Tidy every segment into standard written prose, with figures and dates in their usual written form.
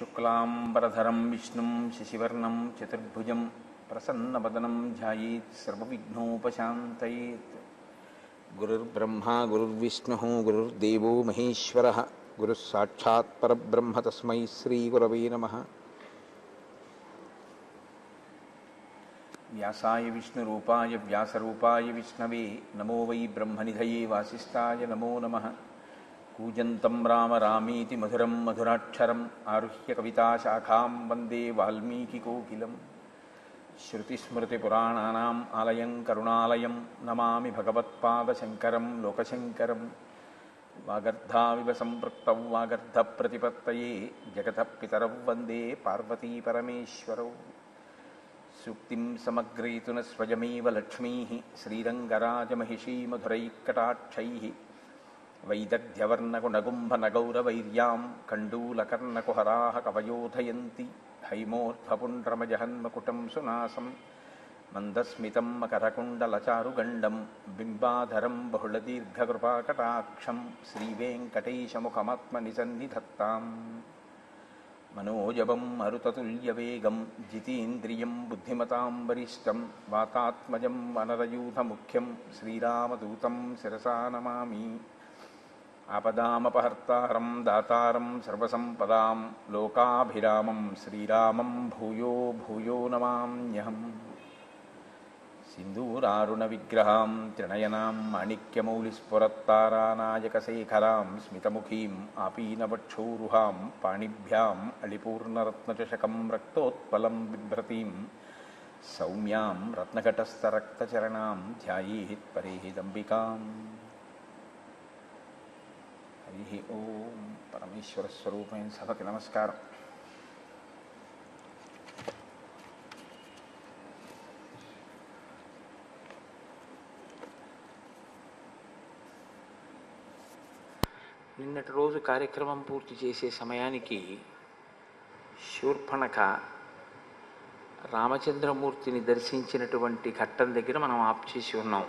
शुक्लांबरधरं विष्णुं शशिवर्णं चतुर्भुजं प्रसन्नवदनं ध्यायेत् सर्वविघ्नोपशान्तयेत्। गुरुर्ब्रह्मा गुरुर्विष्णुः गुरुर्देवो महेश्वरः गुरुः साक्षात् परब्रह्म तस्मै श्रीगुरवे नमः। व्यासाय विष्णुरूपाय व्यासरूपाय विष्णवे नमो वै ब्रह्मनिधये वासिष्ठाय नमो नमः। कूजन्तं राम रामीति मधुरं मधुराक्षरम् आरुह्य कविताशाखां वन्दे वाल्मीकिकोकिलं। श्रुतिस्मृतिपुराणानाम् आलयं करुणालयं नमामि भगवत्पादशङ्करं लोकशङ्करं। वागर्धाविव सम्पृक्तौ वागर्धप्रतिपत्तये जगतः पितरौ वन्दे पार्वतीपरमेश्वरौ। सूक्तिं समग्रयितुन स्वयमेव लक्ष्मीः श्रीरङ्गराजमहिषी मधुरैकटाक्षैः। वैदग्ध्यवर्णकुणगुम्भनगौरवैर्यां कण्डूलकर्णकुहराः कवयोधयन्ति। हैमोर्ध्वपुण्ड्रमजहन्मकुटं सुनासं मन्दस्मितं मकरकुण्डलचारुगण्डं बिम्बाधरं बहुलदीर्घकृपाकटाक्षं श्रीवेङ्कटेशमुखमात्मनिसन्निधत्ताम्। मनोजवं मरुततुल्यवेगं जितेन्द्रियं बुद्धिमतां वरिष्ठं वातात्मजं वनरयूथमुख्यं श्रीरामदूतं शिरसा नमामि। आपदामपहर्तारं दातारं सर्वसम्पदां लोकाभिरामं श्रीरामं भूयो भूयो नमाम्यहम्। सिन्दूरारुणविग्रहां त्रिनयनां माणिक्यमौलिस्फुरत्तारानायकशेखरां स्मितमुखीम् आपीनवक्षोरुहां पाणिभ्याम् अलिपूर्णरत्नचषकं रक्तोत्पलं बिभ्रतीं सौम्यां रत्नघटस्थरक्तचरणां ध्यायेत् परेहिदम्बिकाम्। हरि ओं। परमेश्वरस्वरूपेण सभకి నమస్కారం। నిన్నటి రోజు కార్యక్రమం పూర్తి చేసే సమయానికి శూర్పణఖ రామచంద్రమూర్తిని దర్శించినటువంటి ఘట్టం దగ్గర మనం ఆప్ చేసి ఉన్నాం.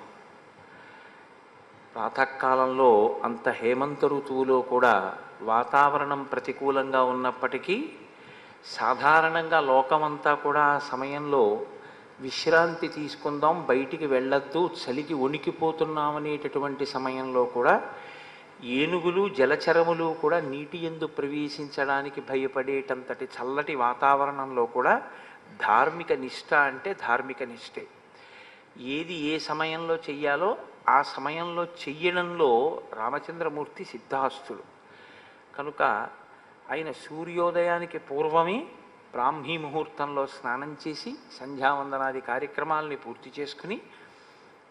ప్రాతకాలంలో అంత హేమంత ఋతువులో కూడా వాతావరణం ప్రతికూలంగా ఉన్నప్పటికీ సాధారణంగా లోకమంతా కూడా ఆ సమయంలో విశ్రాంతి తీసుకుందాం, బయటికి వెళ్ళొద్దు, చలికి వణికిపోతున్నామనేటటువంటి సమయంలో కూడా ఏనుగులు జలచరములు కూడా నీటి యందు ప్రవేశించడానికి భయపడేటంతటి చల్లటి వాతావరణంలో కూడా ధార్మిక నిష్ఠ అంటే ధార్మిక నిష్ఠే. ఏది ఏ సమయంలో చెయ్యాలో ఆ సమయంలో చెయ్యడంలో రామచంద్రమూర్తి సిద్ధాస్తుడు కనుక ఆయన సూర్యోదయానికి పూర్వమే బ్రాహ్మీ ముహూర్తంలో స్నానం చేసి సంధ్యావందనాది కార్యక్రమాలని పూర్తి చేసుకుని,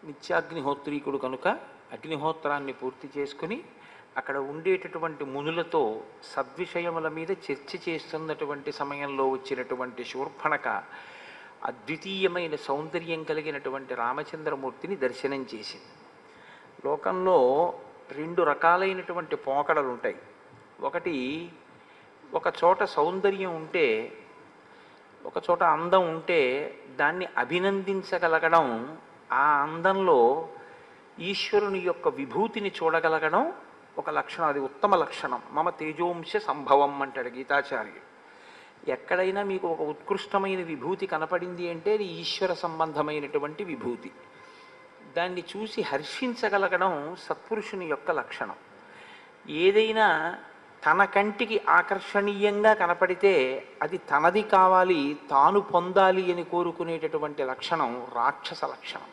నిత్యాగ్నిహోత్రీకుడు కనుక అగ్నిహోత్రాన్ని పూర్తి చేసుకుని అక్కడ ఉండేటటువంటి మునులతో సద్విషయముల మీద చర్చ చేస్తున్నటువంటి సమయంలో వచ్చినటువంటి శూర్పణఖ అద్వితీయమైన సౌందర్యం కలిగినటువంటి రామచంద్రమూర్తిని దర్శనం చేసింది. లోకంలో రెండు రకాలైనటువంటి పోకడలు ఉంటాయి. ఒకటి, ఒక చోట సౌందర్యం ఉంటే, ఒక చోట అందం ఉంటే దాన్ని అభినందించగలగడం, ఆ అందంలో ఈశ్వరుని యొక్క విభూతిని చూడగలగడం ఒక లక్షణం. అది ఉత్తమ లక్షణం. మమ తేజోంశ సంభవం అంటాడు గీతాచార్యుడు. ఎక్కడైనా మీకు ఒక ఉత్కృష్టమైన విభూతి కనపడింది అంటే అది ఈశ్వర సంబంధమైనటువంటి విభూతి. దాన్ని చూసి హర్షించగలగడం సత్పురుషుని యొక్క లక్షణం. ఏదైనా తన కంటికి ఆకర్షణీయంగా కనపడితే అది తనది కావాలి, తాను పొందాలి అని కోరుకునేటటువంటి లక్షణం రాక్షస లక్షణం.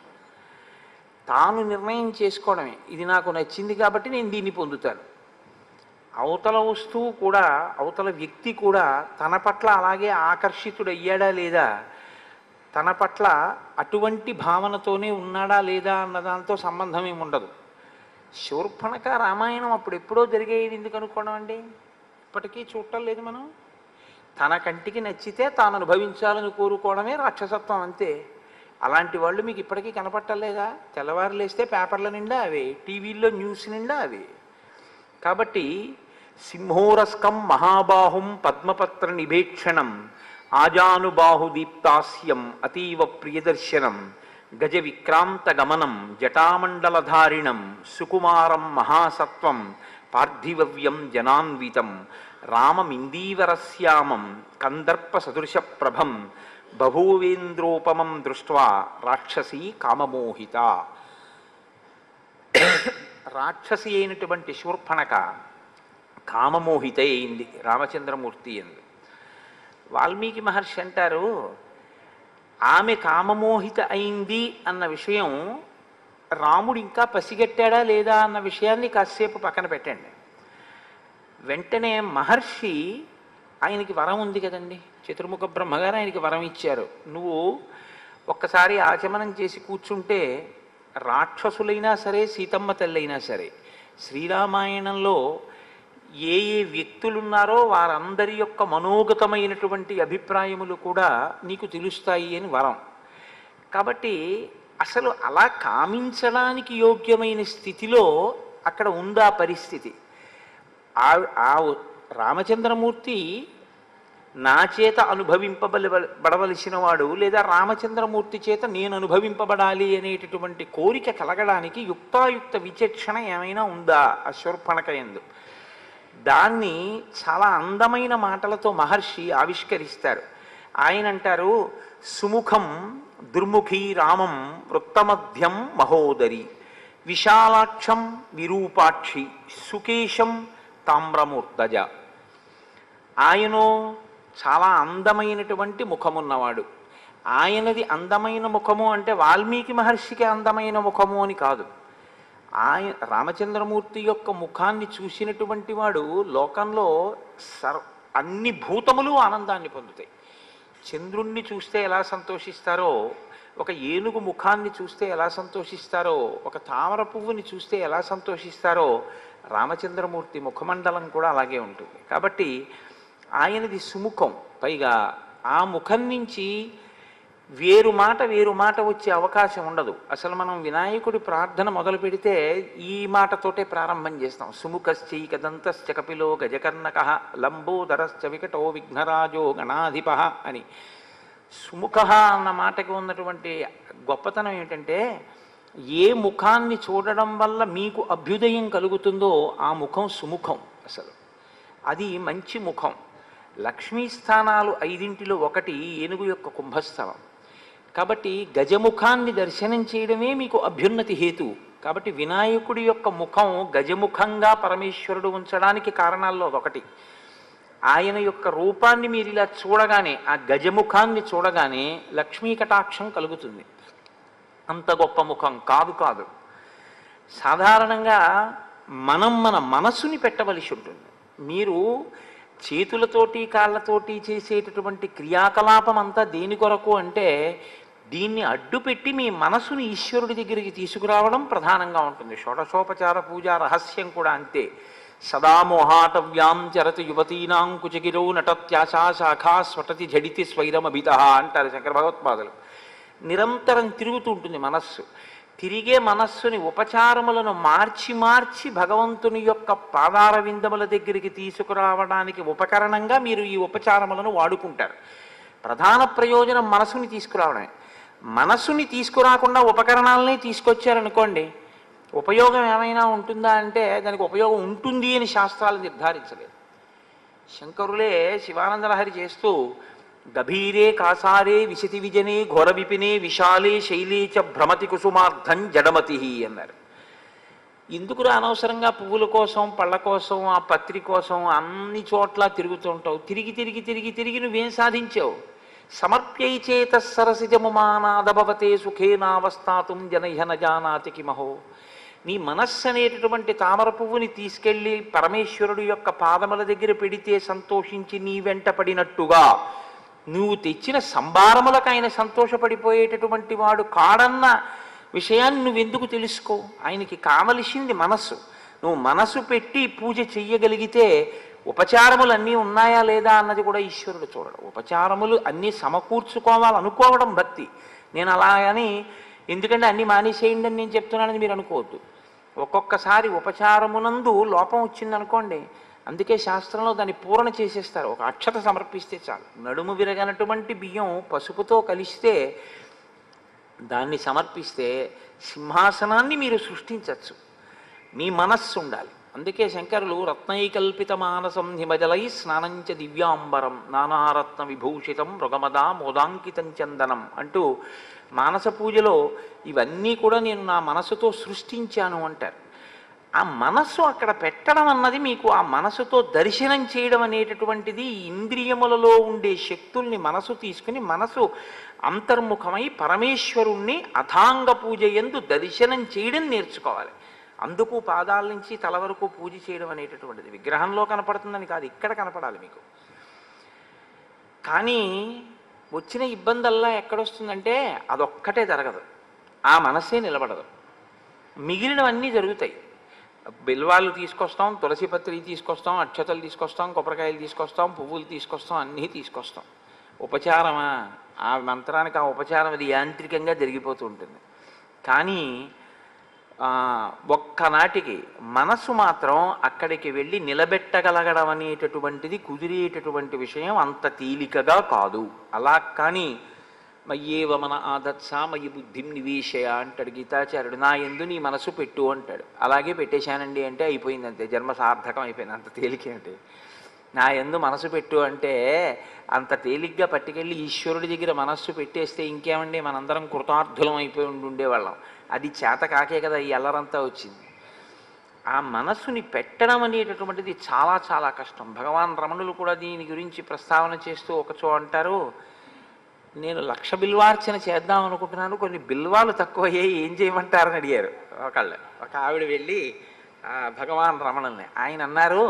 తాను నిర్ణయం చేసుకోవడమే, ఇది నాకు నచ్చింది కాబట్టి నేను దీన్ని పొందుతాను. అవతల వస్తువు కూడా, అవతల వ్యక్తి కూడా తన పట్ల అలాగే ఆకర్షితుడయ్యాడా లేదా, తన పట్ల అటువంటి భావనతోనే ఉన్నాడా లేదా అన్న దాంతో సంబంధం ఏమి ఉండదు. శూర్పణఖ రామాయణం అప్పుడు ఎప్పుడో జరిగేది ఎందుకు అనుకోవడం అండి? ఇప్పటికీ చూడటం లేదు మనం. తన కంటికి నచ్చితే తాను అనుభవించాలని కోరుకోవడమే రాక్షసత్వం, అంతే. అలాంటి వాళ్ళు మీకు ఇప్పటికీ కనపట్టలేదా? తెల్లవారు లేస్తే పేపర్ల నిండా అవే, టీవీల్లో న్యూస్ నిండా అవే. కాబట్టి సింహోరస్కం మహాబాహుం పద్మపత్ర నిభేక్షణం ఆజానుబాహుదీప్తాస్యం అతీవ ప్రియదర్శనం గజ విక్రాంత గమనం జటామండలధారిణం సుకుమారం మహాసత్వం పార్థివవ్యం జనాన్వితం రామమిందీవరశ్యామం కందర్ప సదృశ ప్రభం బభూవేంద్రోపమం దృష్ట్వా రాక్షసీ కామమోహిత. రాక్షసి అయినటువంటి శూర్పణక కామమోహిత అయింది రామచంద్రమూర్తి ఎందు. వాల్మీకి మహర్షి అంటారు, ఆమె కామమోహిత అయింది అన్న విషయం రాముడు ఇంకా పసిగట్టాడా లేదా అన్న విషయాన్ని కాసేపు పక్కన పెట్టండి. వెంటనే మహర్షి, ఆయనకి వరం ఉంది కదండి, చతుర్ముఖ బ్రహ్మగారు ఆయనకి వరం ఇచ్చారు. నువ్వు ఒక్కసారి ఆచమనం చేసి కూర్చుంటే రాక్షసులైనా సరే, సీతమ్మ తల్లైనా సరే, శ్రీరామాయణంలో ఏ ఏ వ్యక్తులున్నారో వారందరి యొక్క మనోగతమైనటువంటి అభిప్రాయములు కూడా నీకు తెలుస్తాయి అని వరం. కాబట్టి అసలు అలా కామించడానికి యోగ్యమైన స్థితిలో అక్కడ ఉందా పరిస్థితి. ఆ రామచంద్రమూర్తి నా చేత అనుభవింపబడవలసిన వాడు, లేదా రామచంద్రమూర్తి చేత నేను అనుభవింపబడాలి అనేటటువంటి కోరిక కలగడానికి యుక్తాయుక్త విచక్షణ ఏమైనా ఉందా ఆ శూర్పణఖ యందు? దాన్ని చాలా అందమైన మాటలతో మహర్షి ఆవిష్కరిస్తారు. ఆయన అంటారు, సుముఖం దుర్ముఖీ రామం వృత్తమధ్యం మహోదరి విశాలాక్షం విరూపాక్షి సుకేశం తామ్రమూర్తజ. ఆయనో చాలా అందమైనటువంటి ముఖమున్నవాడు. ఆయనది అందమైన ముఖము అంటే వాల్మీకి మహర్షికి అందమైన ముఖము అని కాదు. రామచంద్రమూర్తి యొక్క ముఖాన్ని చూసినటువంటి వాడు లోకంలో అన్ని భూతములు ఆనందాన్ని పొందుతాయి. చంద్రుణ్ణి చూస్తే ఎలా సంతోషిస్తారో, ఒక ఏనుగు ముఖాన్ని చూస్తే ఎలా సంతోషిస్తారో, ఒక తామర పువ్వుని చూస్తే ఎలా సంతోషిస్తారో, రామచంద్రమూర్తి ముఖమండలం కూడా అలాగే ఉంటుంది. కాబట్టి ఆయనది సుముఖం. పైగా ఆ ముఖం నుంచి వేరు మాట వచ్చే అవకాశం ఉండదు. అసలు మనం వినాయకుడి ప్రార్థన మొదలు పెడితే ఈ మాటతోటే ప్రారంభం చేస్తాం. సుముఖశ్చైకదంతశ్చ కపిలో గజకర్ణకః లంబోదరశ్చ వికటో విఘ్నరాజో గణాధిప అని. సుముఖ అన్న మాటకి ఉన్నటువంటి గొప్పతనం ఏమిటంటే, ఏ ముఖాన్ని చూడడం వల్ల మీకు అభ్యుదయం కలుగుతుందో ఆ ముఖం సుముఖం. అసలు అది మంచి ముఖం. లక్ష్మీ స్థానాలు 5 ఒకటి ఏనుగు యొక్క కుంభస్థలం. కాబట్టి గజముఖాన్ని దర్శనం చేయడమే మీకు అభ్యున్నతి హేతు. కాబట్టి వినాయకుడి యొక్క ముఖం గజముఖంగా పరమేశ్వరుడు ఉంచడానికి కారణాల్లో ఒకటి. ఆయన యొక్క రూపాన్ని మీరు ఇలా చూడగానే, ఆ గజముఖాన్ని చూడగానే లక్ష్మీ కటాక్షం కలుగుతుంది. అంత గొప్ప ముఖం కాదు. సాధారణంగా మనం మన మనసుని పెట్టవలసి ఉంటుంది. మీరు చేతులతోటి కాళ్ళతోటి చేసేటటువంటి క్రియాకలాపం అంతా దేని కొరకు అంటే, దీన్ని అడ్డుపెట్టి మీ మనసుని ఈశ్వరుడి దగ్గరికి తీసుకురావడం ప్రధానంగా ఉంటుంది. షోడశోపచార పూజ రహస్యం కూడా అంతే. సదా మోహాటవ్యాం చరతి యువతీనాం కుచగిరో నటత్యాశా శాఖా స్వటతి జడితి స్వైరమభిత అంటారు శంకర భగవత్పాదులు. నిరంతరం తిరుగుతూ ఉంటుంది మనస్సు. తిరిగే మనస్సుని ఉపచారములను మార్చి భగవంతుని యొక్క పాదార విందముల దగ్గరికి తీసుకురావడానికి ఉపకరణంగా మీరు ఈ ఉపచారములను వాడుకుంటారు. ప్రధాన ప్రయోజనం మనసుని తీసుకురావడమే. మనసుని తీసుకురాకుండా ఉపకరణాలని తీసుకొచ్చారనుకోండి, ఉపయోగం ఏమైనా ఉంటుందా అంటే దానికి ఉపయోగం ఉంటుంది అని శాస్త్రాలు నిర్ధారించలేదు. శంకరులే శివానందలహరి చేస్తూ గభీరే కాసారే విశతి విజనే ఘోర విపినే విశాలే శైలే చ భ్రమతి కుసుమార్థం జడమతి అన్నారు. ఎందుకురా అనవసరంగా పువ్వుల కోసం, పళ్ళ కోసం, ఆ పత్రి కోసం అన్ని చోట్ల తిరుగుతుంటావు? తిరిగి నువ్వేం సాధించావు? సమర్ప్యై చేత సరసిజముమానాదభవతే సుఖేనావస్థాతుం జనహన జానాతి కిమహో. నీ మనస్సు అనేటటువంటి తామర పువ్వుని తీసుకెళ్ళి పరమేశ్వరుడు యొక్క పాదముల దగ్గర పెడితే సంతోషించి నీ వెంట పడినట్టుగా నువ్వు తెచ్చిన సంభారములకు ఆయన సంతోషపడిపోయేటటువంటి వాడు కాడన్న విషయాన్ని నువ్వెందుకు తెలుసుకో? ఆయనకి కావలసింది మనస్సు. నువ్వు మనసు పెట్టి పూజ చెయ్యగలిగితే ఉపచారములు అన్నీ ఉన్నాయా లేదా అన్నది కూడా ఈశ్వరుడు చూడడం. ఉపచారములు అన్నీ సమకూర్చుకోవాలనుకోవడం భక్తి. నేను అలాగని ఎందుకంటే అన్నీ మానేసేయండి అని నేను చెప్తున్నానని మీరు అనుకోవద్దు. ఒక్కొక్కసారి ఉపచారమునందు లోపం వచ్చిందనుకోండి, అందుకే శాస్త్రంలో దాన్ని పూరణ చేసేస్తారు. ఒక అక్షత సమర్పిస్తే చాలు. నడుము విరగనటువంటి బియ్యం పసుపుతో కలిస్తే దాన్ని సమర్పిస్తే సింహాసనాన్ని మీరు సృష్టించవచ్చు. మీ మనస్సు ఉండాలి. అందుకే శంకరులు రత్నైకల్పిత మానసం హిమజలై స్నానంచ దివ్యాంబరం నానారత్న విభూషితం మృగమదా మోదాంకితం చందనం అంటూ మానస పూజలో ఇవన్నీ కూడా నేను నా మనసుతో సృష్టించాను అంటారు. ఆ మనస్సు అక్కడ పెట్టడం అన్నది మీకు ఆ మనసుతో దర్శనం చేయడం అనేటటువంటిది ఇంద్రియములలో ఉండే శక్తుల్ని మనసు తీసుకుని మనసు అంతర్ముఖమై పరమేశ్వరుణ్ణి అథాంగ పూజ యందు దర్శనం చేయడం నేర్చుకోవాలి. అందుకు పాదాల నుంచి తల వరకు పూజ చేయడం అనేటటువంటిది విగ్రహంలో కనపడుతుందని కాదు, ఇక్కడ కనపడాలి మీకు. కానీ వచ్చిన ఇబ్బందల్లా ఎక్కడొస్తుందంటే అదొక్కటే జరగదు, ఆ మనసే నిలబడదు, మిగిలినవన్నీ జరుగుతాయి. బిల్వాలు తీసుకొస్తాం, తులసి పత్రి తీసుకొస్తాం, అక్షతలు తీసుకొస్తాం, కొబ్బరికాయలు తీసుకొస్తాం, పువ్వులు తీసుకొస్తాం, అన్నీ తీసుకొస్తాం. ఉపచారమా? ఆ మంత్రానికి ఆ ఉపచారం అది యాంత్రికంగా జరిగిపోతూ ఉంటుంది. కానీ ఒక్కనాటికి మనసు మాత్రం అక్కడికి వెళ్ళి నిలబెట్టగలగడం అనేటటువంటిది కుదిరేటటువంటి విషయం అంత తేలికగా కాదు. అలా కానీ మయ్యేవ మన ఆదత్సా మయి బుద్ధిం నివేశయ అంటాడు గీతాచార్యుడు. నా యందు నీ మనసు పెట్టు అంటాడు. అలాగే పెట్టేశానండి అంటే అయిపోయింది, అంతే, జన్మ సార్థకం అయిపోయింది. అంత తేలికేంటి? నా యందు మనసు పెట్టు అంటే అంత తేలిగ్గా పట్టుకెళ్ళి ఈశ్వరుడి దగ్గర మనస్సు పెట్టేస్తే ఇంకేమండి మనందరం కృతార్థులం అయిపోయి ఉండేవాళ్ళం. అది చేత కాకే కదా ఈ అల్లరంతా వచ్చింది. ఆ మనస్సుని పెట్టడం అనేటటువంటిది చాలా చాలా కష్టం. భగవాన్ రమణులు కూడా దీని గురించి ప్రస్తావన చేస్తూ ఒకచో అంటారు, నేను 1,00,000 బిల్వార్చన చేద్దాం అనుకుంటున్నాను, కొన్ని బిల్వాలు తక్కువయ్యాయి, ఏం చేయమంటారని అడిగారు ఒక ఆవిడ వెళ్ళి భగవాన్ రమణుల్ని. ఆయన అన్నారు,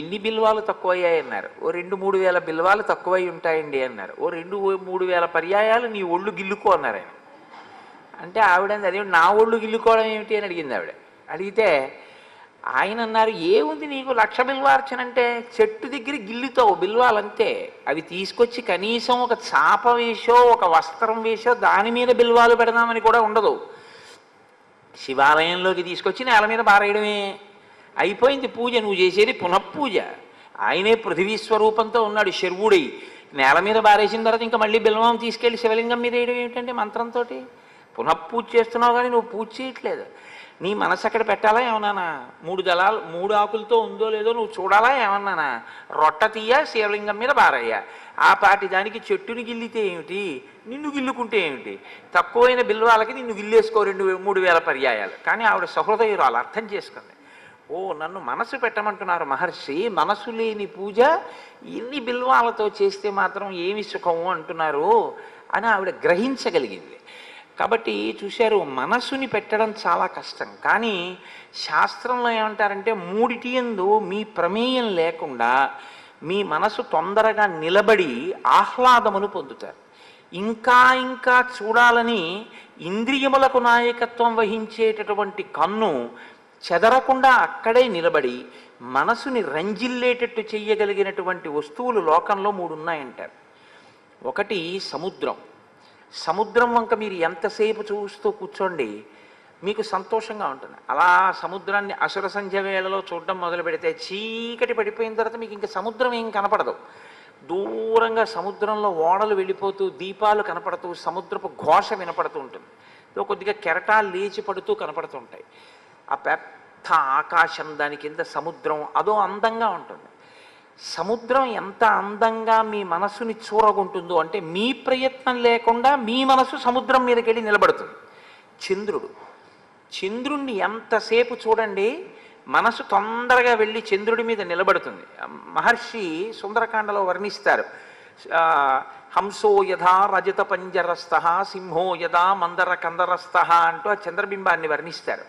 ఎన్ని బిల్వాలు తక్కువయ్యాయి అన్నారు. ఓ 2-3 వేల బిల్వాలు తక్కువై ఉంటాయండి అన్నారు. ఓ 2-3 వేల పర్యాయాలు నీ ఒళ్ళు గిల్లుకో అన్నారు ఆయన. అంటే ఆవిడ అదే నా ఒళ్ళు గిల్లుకోవడం ఏమిటి అని అడిగింది ఆవిడ. అడిగితే ఆయన అన్నారు, ఏముంది నీకు 1,00,000 బిల్వార్చన అంటే చెట్టు దగ్గర గిల్లుతావు బిల్వాలంతే, అవి తీసుకొచ్చి కనీసం ఒక చాప వేసో ఒక వస్త్రం వేసో దాని మీద బిల్వాలు పెడదామని కూడా ఉండదు. శివాలయంలోకి తీసుకొచ్చి నేల మీద బారేయడమే, అయిపోయింది పూజ. నువ్వు చేసేది పునఃపూజ. ఆయనే పృథివీ స్వరూపంతో ఉన్నాడు శర్వుడై. నేల మీద బారేసిన తర్వాత ఇంకా మళ్ళీ బిల్వం తీసుకెళ్ళి శివలింగం మీద వేయడం ఏమిటంటే మంత్రంతో పునఃపూజ చేస్తున్నావు, కానీ నువ్వు పూజ చేయట్లేదు. నీ మనసు అక్కడ పెట్టాలా ఏమన్నానా? 3 దళాలు 3 ఆకులతో ఉందో లేదో నువ్వు చూడాలా ఏమన్నానా? రొట్ట తీయ శివలింగం మీద బారయ్యా. ఆ పాటి దానికి చెట్టుని గిల్లితే ఏమిటి, నిన్ను గిల్లుకుంటే ఏమిటి? తక్కువైన బిల్వాలకి నిన్ను గిల్లేసుకో 2-3 వేల పర్యాయాలు. కానీ ఆవిడ సహృదయురాలు అర్థం చేసుకుంది. ఓ, నన్ను మనసు పెట్టమంటున్నారు మహర్షి, మనసు లేని పూజ ఇన్ని బిల్వాలతో చేస్తే మాత్రం ఏమి సుఖము అంటున్నారు అని ఆవిడ గ్రహించగలిగింది. కాబట్టి చూశారు, మనసుని పెట్టడం చాలా కష్టం. కానీ శాస్త్రంలో ఏమంటారంటే 3టి యందు మీ ప్రమేయం లేకుండా మీ మనసు తొందరగా నిలబడి ఆహ్లాదమును పొందుతారు. ఇంకా ఇంకా చూడాలని ఇంద్రియములకు నాయకత్వం వహించేటటువంటి కన్ను చెదరకుండా అక్కడే నిలబడి మనసుని రంజిల్లేటట్టు చెయ్యగలిగినటువంటి వస్తువులు లోకంలో 3 ఉన్నాయంటారు. ఒకటి సముద్రం. సముద్రం వంక మీరు ఎంతసేపు చూస్తూ కూర్చోండి మీకు సంతోషంగా ఉంటుంది. అలా సముద్రాన్ని అసుర సంధ్య వేళలో చూడడం మొదలు పెడితే చీకటి పడిపోయిన తర్వాత మీకు ఇంకా సముద్రం ఏం కనపడదు. దూరంగా సముద్రంలో ఓడలు వెళ్ళిపోతూ దీపాలు కనపడుతూ సముద్రపు ఘోష వినపడుతూ ఉంటుంది. కొద్దిగా కెరటాలు లేచి పడుతూ కనపడుతుంటాయి. ఆ పెద్ద ఆకాశం, దాని కింద సముద్రం, అదో అందంగా ఉంటుంది. సముద్రం ఎంత అందంగా మీ మనసుని చూరగొంటుందో అంటే మీ ప్రయత్నం లేకుండా మీ మనసు సముద్రం మీదకి వెళ్ళి నిలబడుతుంది. చంద్రుణ్ణి ఎంతసేపు చూడండి మనసు తొందరగా వెళ్ళి చంద్రుడి మీద నిలబడుతుంది. మహర్షి సుందరకాండలో వర్ణిస్తారు, హంసో యథా రజత పంజరస్థ సింహో యథా మందర కందరస్థ అంటూ ఆ చంద్రబింబాన్ని వర్ణిస్తారు.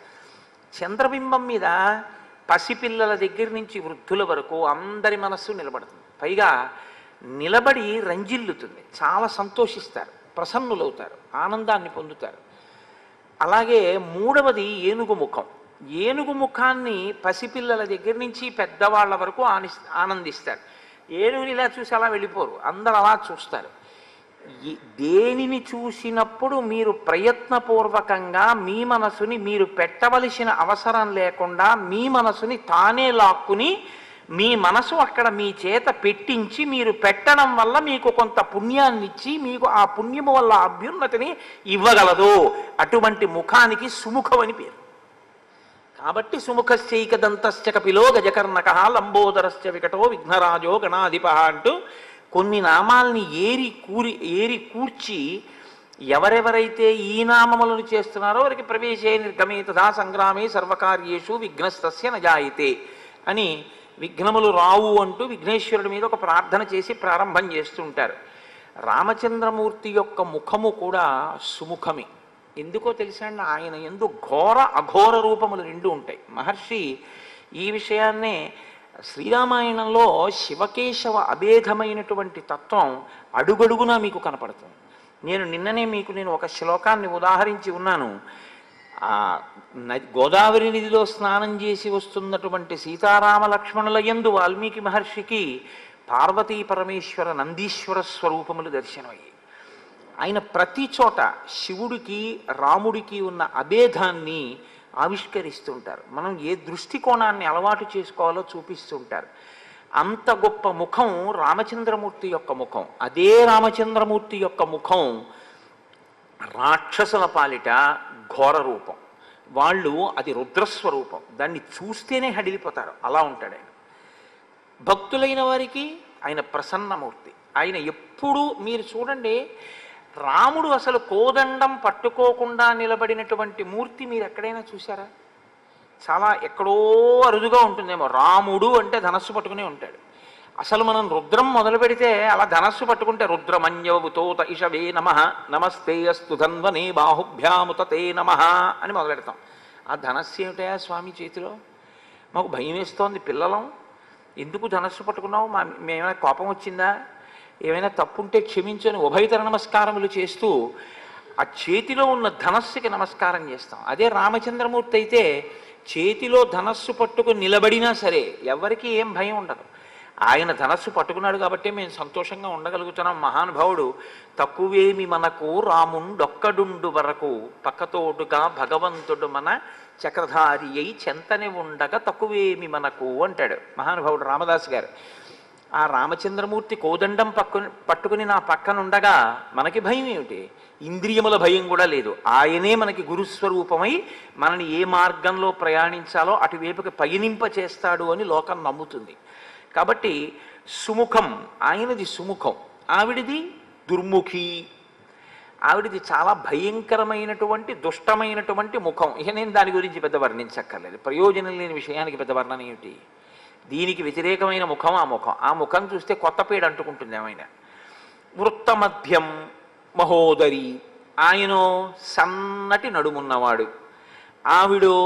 చంద్రబింబం మీద పసిపిల్లల దగ్గర నుంచి వృద్ధుల వరకు అందరి మనస్సు నిలబడుతుంది. పైగా నిలబడి రంజిల్లుతుంది, చాలా సంతోషిస్తారు, ప్రసన్నులవుతారు, ఆనందాన్ని పొందుతారు. అలాగే 3వది ఏనుగు ముఖం. ఏనుగు ముఖాన్ని పసిపిల్లల దగ్గర నుంచి పెద్దవాళ్ళ వరకు ఆనందిస్తారు. ఏనుగుని ఇలా చూసి అలా వెళ్ళిపోరు, అందరు అలా చూస్తారు. దేనిని చూసినప్పుడు మీరు ప్రయత్నపూర్వకంగా మీ మనసుని మీరు పెట్టవలసిన అవసరం లేకుండా మీ మనసుని తానే లాక్కుని మీ మనసు అక్కడ మీ చేత పెట్టించి మీరు పెట్టడం వల్ల మీకు కొంత పుణ్యాన్ని ఇచ్చి మీకు ఆ పుణ్యము వల్ల అభ్యున్నతిని ఇవ్వగలదు. అటువంటి ముఖానికి సుముఖం అని పేరు. కాబట్టి సుముఖశ్చైక దంతశ్చ కపిలో గజకర్ణక లంబోదరశ్చ వికటో విఘ్నరాజో గణాధిప అంటూ కొన్ని నామాల్ని ఏరి కూర్చి ఎవరెవరైతే ఈ నామములను చేస్తున్నారో వారికి ప్రవేశే నిర్గమే తథా సంగ్రామే సర్వకార్యేషు విఘ్నస్తస్య నజాయితే అని విఘ్నములు రావు అంటూ విఘ్నేశ్వరుడి మీద ఒక ప్రార్థన చేసి ప్రారంభం చేస్తుంటారు. రామచంద్రమూర్తి యొక్క ముఖము కూడా సుముఖమే. ఎందుకో తెలుసా అండి, ఆయన యందు ఘోర అఘోర రూపములు రెండు ఉంటాయి. మహర్షి ఈ విషయాన్నే శ్రీరామాయణంలో శివకేశవ అభేదమైనటువంటి తత్వం అడుగడుగునా మీకు కనపడుతుంది. నిన్ననే మీకు ఒక శ్లోకాన్ని ఉదాహరించి ఉన్నాను. గోదావరి నదిలో స్నానం చేసి వస్తున్నటువంటి సీతారామ లక్ష్మణుల యందు వాల్మీకి మహర్షికి పార్వతీ పరమేశ్వర నందీశ్వర స్వరూపములు దర్శనమయ్యాయి. ఆయన ప్రతి చోట శివుడికి రాముడికి ఉన్న అభేదాన్ని ఆవిష్కరిస్తుంటారు. మనం ఏ దృష్టికోణాన్ని అలవాటు చేసుకోవాలో చూపిస్తుంటారు. అంత గొప్ప ముఖం రామచంద్రమూర్తి యొక్క ముఖం. అదే రామచంద్రమూర్తి యొక్క ముఖం రాక్షసుల పాలిట ఘోర రూపం. వాళ్ళు అది రుద్రస్వరూపం. దాన్ని చూస్తేనే హడిలిపోతారు, అలా ఉంటాడు ఆయన. భక్తులైన వారికి ఆయన ప్రసన్నమూర్తి. ఆయన ఎప్పుడూ మీరు చూడండి, రాముడు అసలు కోదండం పట్టుకోకుండా నిలబడినటువంటి మూర్తి మీరు ఎక్కడైనా చూసారా? చాలా ఎక్కడో అరుదుగా ఉంటుందేమో. రాముడు అంటే ధనస్సు పట్టుకునే ఉంటాడు. అసలు మనం రుద్రం మొదలు పెడితే అలా ధనస్సు పట్టుకుంటే రుద్రమన్యవతోత ఇషవే నమః నమస్తే అస్తు ధన్వనే బాహుభ్యాముతతే నమః అని మొదలు పెడతాం. ఆ ధనస్సు ఏమిటయా స్వామి చేతిలో? మాకు భయం వేస్తోంది పిల్లలం, ఎందుకు ధనస్సు పట్టుకున్నావు? మేమైనా కోపం వచ్చిందా? ఏమైనా తప్పుంటే క్షమించని ఉభయతర నమస్కారములు చేస్తూ ఆ చేతిలో ఉన్న ధనస్సుకి నమస్కారం చేస్తాం. అదే రామచంద్రమూర్తి అయితే చేతిలో ధనస్సు పట్టుకుని నిలబడినా సరే ఎవరికి ఏం భయం ఉండదు. ఆయన ధనస్సు పట్టుకున్నాడు కాబట్టి మేము సంతోషంగా ఉండగలుగుతున్నాం. మహానుభావుడు తక్కువేమి మనకు రాముండొక్కడుండు వరకు పక్కతోటుగా భగవంతుడు మన చక్రధారి అయి చెంతనే ఉండగా తక్కువేమి మనకు అంటాడు మహానుభావుడు రామదాస్ గారు. ఆ రామచంద్రమూర్తి కోదండం పట్టుకుని నా పక్కన ఉండగా మనకి భయం ఏమిటి? ఇంద్రియముల భయం కూడా లేదు. ఆయనే మనకి గురుస్వరూపమై మనని ఏ మార్గంలో ప్రయాణించాలో అటువైపుకి పయనింప చేస్తాడు అని లోకం నమ్ముతుంది. కాబట్టి సుముఖం, ఆయనది సుముఖం, ఆవిడిది దుర్ముఖి. ఆవిడిది చాలా భయంకరమైనటువంటి దుష్టమైనటువంటి ముఖం. ఇక నేను దాని గురించి పెద్ద వర్ణించక్కర్లేదు, ప్రయోజనం లేని విషయానికి పెద్ద వర్ణన ఏమిటి? దీనికి వ్యతిరేకమైన ముఖం ఆ ముఖం. ఆ ముఖం చూస్తే కొత్త పేడ అంటుకుంటుంది ఏమైనా. వృత్తమధ్యం మహోదరి, ఆయనో సన్నటి నడుమున్నవాడు, ఆవిడో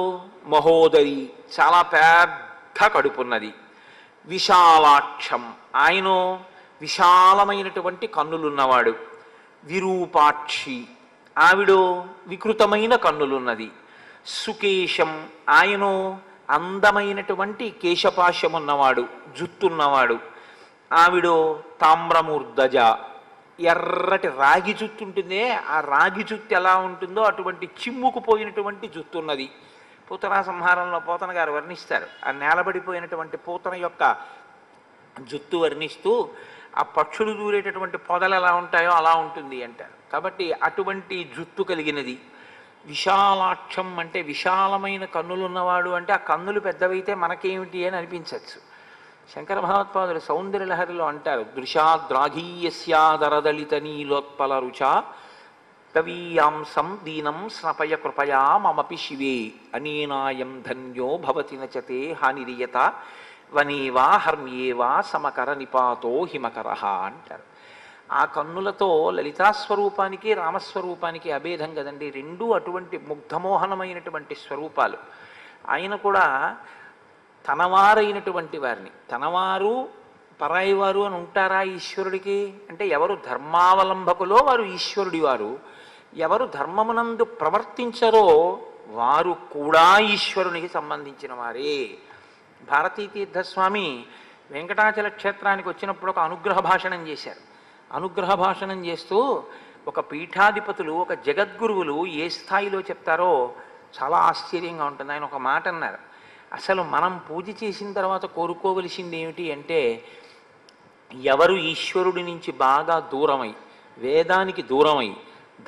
మహోదరి చాలా పెద్ద కడుపున్నది. విశాలాక్షం, ఆయనో విశాలమైనటువంటి కన్నులున్నవాడు. విరూపాక్షి, ఆవిడో వికృతమైన కన్నులున్నది. సుకేశం, ఆయనో అందమైనటువంటి కేశపాశమున్నవాడు, జుత్తున్నవాడు. ఆవిడో తామ్రమూర్ధజ, ఎర్రటి రాగి జుత్తు ఉంటుందే, ఆ రాగి జుత్తు ఎలా ఉంటుందో అటువంటి చిమ్ముకుపోయినటువంటి జుత్తున్నది. పూతనా సంహారంలో పోతన గారు వర్ణిస్తారు. ఆ నేలబడిపోయినటువంటి పూతన యొక్క జుత్తు వర్ణిస్తూ ఆ పక్షులు దూరేటటువంటి పొదలు ఎలా ఉంటాయో అలా ఉంటుంది అంటారు. కాబట్టి అటువంటి జుత్తు కలిగినది. విశాలాక్షం అంటే విశాలమైన కన్నులున్నవాడు అంటే ఆ కన్నులు పెద్దవైతే మనకేమిటి అని అనిపించవచ్చు. శంకర భగవత్పాదులు సౌందర్యలహరిలో అంటారు, దృశాద్రాఘీయస్యాదరదళిత నీలోత్పల రుచా కవీయాంసం దీనం స్నపయ కృపయా మమపి శివే అనేనాయం ధన్యో భవతి నచతే హానిరియత వనేవా హర్మ్యేవా సమకర నిపాతో హిమకర అంటారు. ఆ కన్నులతో లలితాస్వరూపానికి రామస్వరూపానికి అభేదం కదండి. రెండూ అటువంటి ముగ్ధమోహనమైనటువంటి స్వరూపాలు. ఆయన కూడా తనవారైనటువంటి వారిని, తనవారు పరాయి వారు అని ఉంటారా ఈశ్వరుడికి అంటే, ఎవరు ధర్మావలంబకులో వారు ఈశ్వరుడి వారు, ఎవరు ధర్మమునందు ప్రవర్తించరో వారు కూడా ఈశ్వరునికి సంబంధించిన వారే. భారతీతీర్థస్వామి వెంకటాచల క్షేత్రానికి వచ్చినప్పుడు ఒక అనుగ్రహ భాషణం చేశారు. అనుగ్రహ భాషణం చేస్తూ ఒక పీఠాధిపతులు, ఒక జగద్గురువులు ఏ స్థాయిలో చెప్తారో చాలా ఆశ్చర్యంగా ఉంటుంది. ఆయన ఒక మాట అన్నారు, అసలు మనం పూజ చేసిన తర్వాత కోరుకోవలసింది ఏమిటి అంటే, ఎవరు ఈశ్వరుడి నుంచి బాగా దూరమై, వేదానికి దూరమై,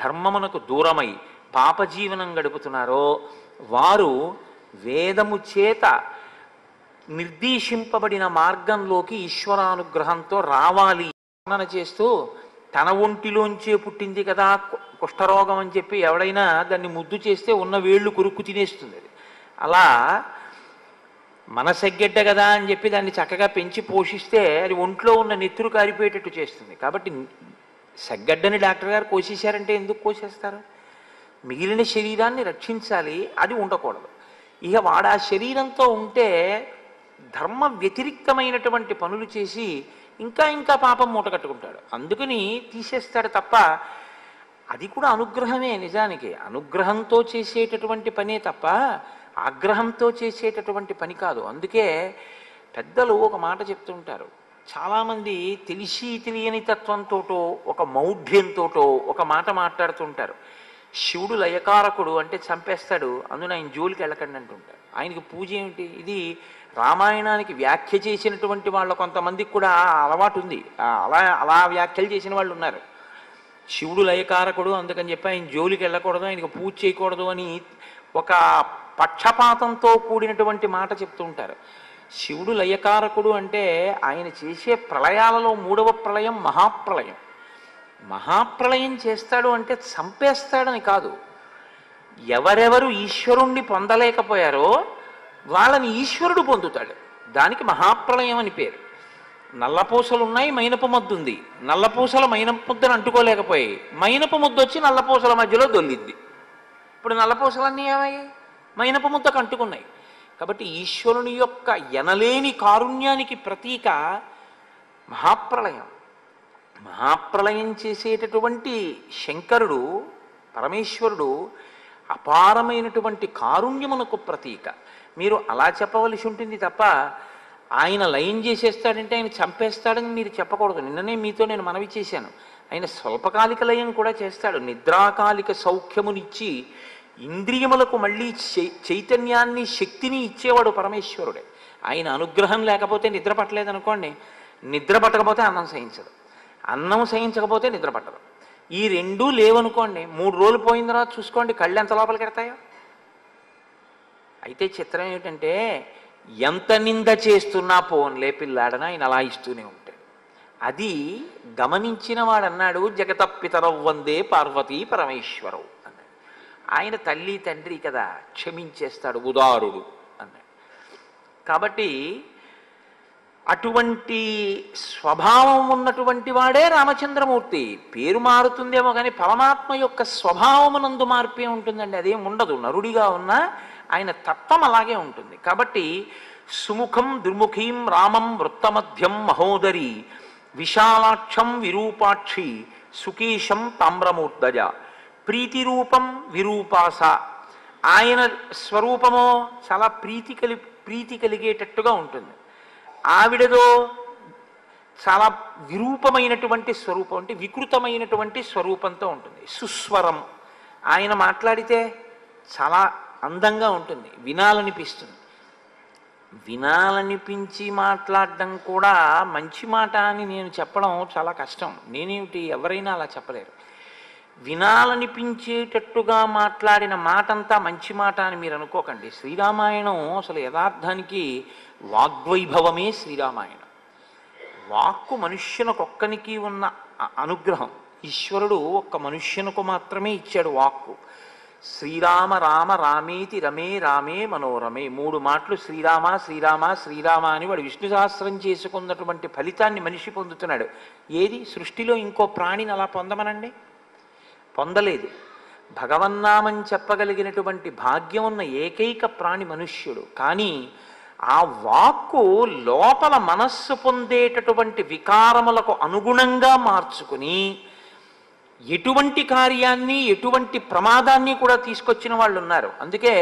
ధర్మమునకు దూరమై పాపజీవనం గడుపుతున్నారో వారు వేదము చేత నిర్దేశింపబడిన మార్గంలోకి ఈశ్వరానుగ్రహంతో రావాలి వర్ణన చేస్తూ తన ఒంటిలోంచే పుట్టింది కదా కుష్ఠరోగం అని చెప్పి ఎవడైనా దాన్ని ముద్దు చేస్తే ఉన్న వేళ్ళు కొరుక్కు తినేస్తుంది అది. అలా మన సెగ్గెడ్డ కదా అని చెప్పి దాన్ని చక్కగా పెంచి పోషిస్తే అది ఒంట్లో ఉన్న నెత్తురు కారిపోయేటట్టు చేస్తుంది. కాబట్టి సెగ్గడ్డని డాక్టర్ గారు కోసేశారంటే ఎందుకు కోసేస్తారు? మిగిలిన శరీరాన్ని రక్షించాలి, అది ఉండకూడదు. ఇక వాడు ఆ శరీరంతో ఉంటే ధర్మ వ్యతిరిక్తమైనటువంటి పనులు చేసి ఇంకా ఇంకా పాపం మూట కట్టుకుంటాడు. అందుకని తీసేస్తాడు తప్ప అది కూడా అనుగ్రహమే. నిజానికి అనుగ్రహంతో చేసేటటువంటి పనే తప్ప ఆగ్రహంతో చేసేటటువంటి పని కాదు. అందుకే పెద్దలు ఒక మాట చెప్తుంటారు. చాలామంది తెలిసి తెలియని తత్వంతోటో ఒక మౌఢ్యంతోటో ఒక మాట మాట్లాడుతుంటారు. శివుడు లయకారకుడు అంటే చంపేస్తాడు, అందున ఆయన జోలికి వెళ్ళకండి అంటుంటారు. ఆయనకి పూజ ఏమిటి? ఇది రామాయణానికి వ్యాఖ్య చేసినటువంటి వాళ్ళ కొంతమందికి కూడా అలవాటు ఉంది. అలా అలా వ్యాఖ్యలు చేసిన వాళ్ళు ఉన్నారు. శివుడు లయకారకుడు అందుకని చెప్పి ఆయన జోలికి వెళ్ళకూడదు, ఆయనకు పూజ చేయకూడదు అని ఒక పక్షపాతంతో కూడినటువంటి మాట చెప్తూ ఉంటారు. శివుడు లయకారకుడు అంటే ఆయన చేసే ప్రళయాలలో 3వ ప్రళయం మహాప్రళయం. మహాప్రళయం చేస్తాడు అంటే చంపేస్తాడని కాదు. ఎవరెవరు ఈశ్వరుణ్ణి పొందలేకపోయారో వాళ్ళని ఈశ్వరుడు పొందుతాడు. దానికి మహాప్రళయం అని పేరు. నల్లపూసలు ఉన్నాయి, మైనపు ముద్దు ఉంది. నల్లపూసల మైనపు ముద్దను అంటుకోలేకపోయాయి, మైనపు ముద్దు వచ్చి నల్లపూసల మధ్యలో దొల్లిద్ది. ఇప్పుడు నల్లపూసలన్నీ ఏమయ్యాయి? మైనపు ముద్దకు అంటుకున్నాయి. కాబట్టి ఈశ్వరుని యొక్క ఎనలేని కారుణ్యానికి ప్రతీక మహాప్రళయం. మహాప్రళయం చేసేటటువంటి శంకరుడు పరమేశ్వరుడు అపారమైనటువంటి కారుణ్యమునకు ప్రతీక. మీరు అలా చెప్పవలసి ఉంటుంది తప్ప ఆయన లయం చేసేస్తాడంటే ఆయన చంపేస్తాడని మీరు చెప్పకూడదు. నిన్ననే మీతో నేను మనవి చేశాను. ఆయన స్వల్పకాలిక లయం కూడా చేస్తాడు. నిద్రాకాలిక సౌఖ్యమునిచ్చి ఇంద్రియములకు మళ్ళీ చైతన్యాన్ని శక్తిని ఇచ్చేవాడు పరమేశ్వరుడే. ఆయన అనుగ్రహం లేకపోతే నిద్ర పట్టలేదనుకోండి, నిద్ర పట్టకపోతే అన్నం సహించదు, అన్నం సహించకపోతే నిద్ర పట్టదు. ఈ రెండూ లేవనుకోండి, 3 రోజులు పోయిన తర్వాత చూసుకోండి కళ్ళు ఎంత లోపలికి ఎడతాయో. అయితే చిత్రం ఏమిటంటే ఎంత నింద చేస్తున్నా పోన్లే పిల్లాడన ఆయన అలా ఇస్తూనే ఉంటాడు. అది గమనించిన వాడన్నాడు జగతపితరవ్ వందే పార్వతీ పరమేశ్వరవు అన్నాడు. ఆయన తల్లి తండ్రి కదా, క్షమించేస్తాడు, ఉదారుడు అన్నాడు. కాబట్టి అటువంటి స్వభావం ఉన్నటువంటి వాడే రామచంద్రమూర్తి. పేరు మారుతుందేమో కానీ పరమాత్మ యొక్క స్వభావమునందు మార్పే ఉంటుందండి, అదేం ఉండదు. నరుడిగా ఉన్నా ఆయన తత్వం అలాగే ఉంటుంది. కాబట్టి సుముఖం దుర్ముఖీం రామం వృత్తమధ్యం మహోదరి విశాలాక్షం విరూపాక్షి సుకేశం తామ్రమూర్ధజ ప్రీతిరూపం విరూపాస. ఆయన స్వరూపమో చాలా ప్రీతి కలిగేటట్టుగా ఉంటుంది. ఆవిడదో చాలా విరూపమైనటువంటి స్వరూపం, అంటే వికృతమైనటువంటి స్వరూపంతో ఉంటుంది. సుస్వరం, ఆయన మాట్లాడితే చాలా అందంగా ఉంటుంది, వినాలనిపిస్తుంది. వినాలనిపించి మాట్లాడడం కూడా మంచి మాట అని నేను చెప్పడం చాలా కష్టం. నేనేమిటి, ఎవరైనా అలా చెప్పలేరు. వినాలనిపించేటట్టుగా మాట్లాడిన మాటంతా మంచి మాట అని మీరు అనుకోకండి. శ్రీరామాయణం అసలు యథార్థానికి వాగ్వైభవమే శ్రీరామాయణం. వాక్కు మనుష్యునకొక్కనికి ఉన్న అనుగ్రహం. ఈశ్వరుడు ఒక్క మనుష్యునకు మాత్రమే ఇచ్చాడు వాక్కు. శ్రీరామ రామ రామేతి రమే రామే మనోరమే 3 మాటలు శ్రీరామ శ్రీరామ శ్రీరామ అని వాడు విష్ణు సహస్రం చేసుకున్నటువంటి ఫలితాన్ని మనిషి పొందుతున్నాడు. ఏది సృష్టిలో ఇంకో ప్రాణిని అలా పొందమనండి? పొందలేదు. భగవన్నామం చెప్పగలిగినటువంటి భాగ్యం ఉన్న ఏకైక ప్రాణి మనుష్యుడు. కానీ ఆ వాక్కు లోపల మనస్సు పొందేటటువంటి వికారములకు అనుగుణంగా మార్చుకుని ఎటువంటి కార్యాన్ని ఎటువంటి ప్రమాదాన్ని కూడా తీసుకొచ్చిన వాళ్ళు ఉన్నారు. అందుకే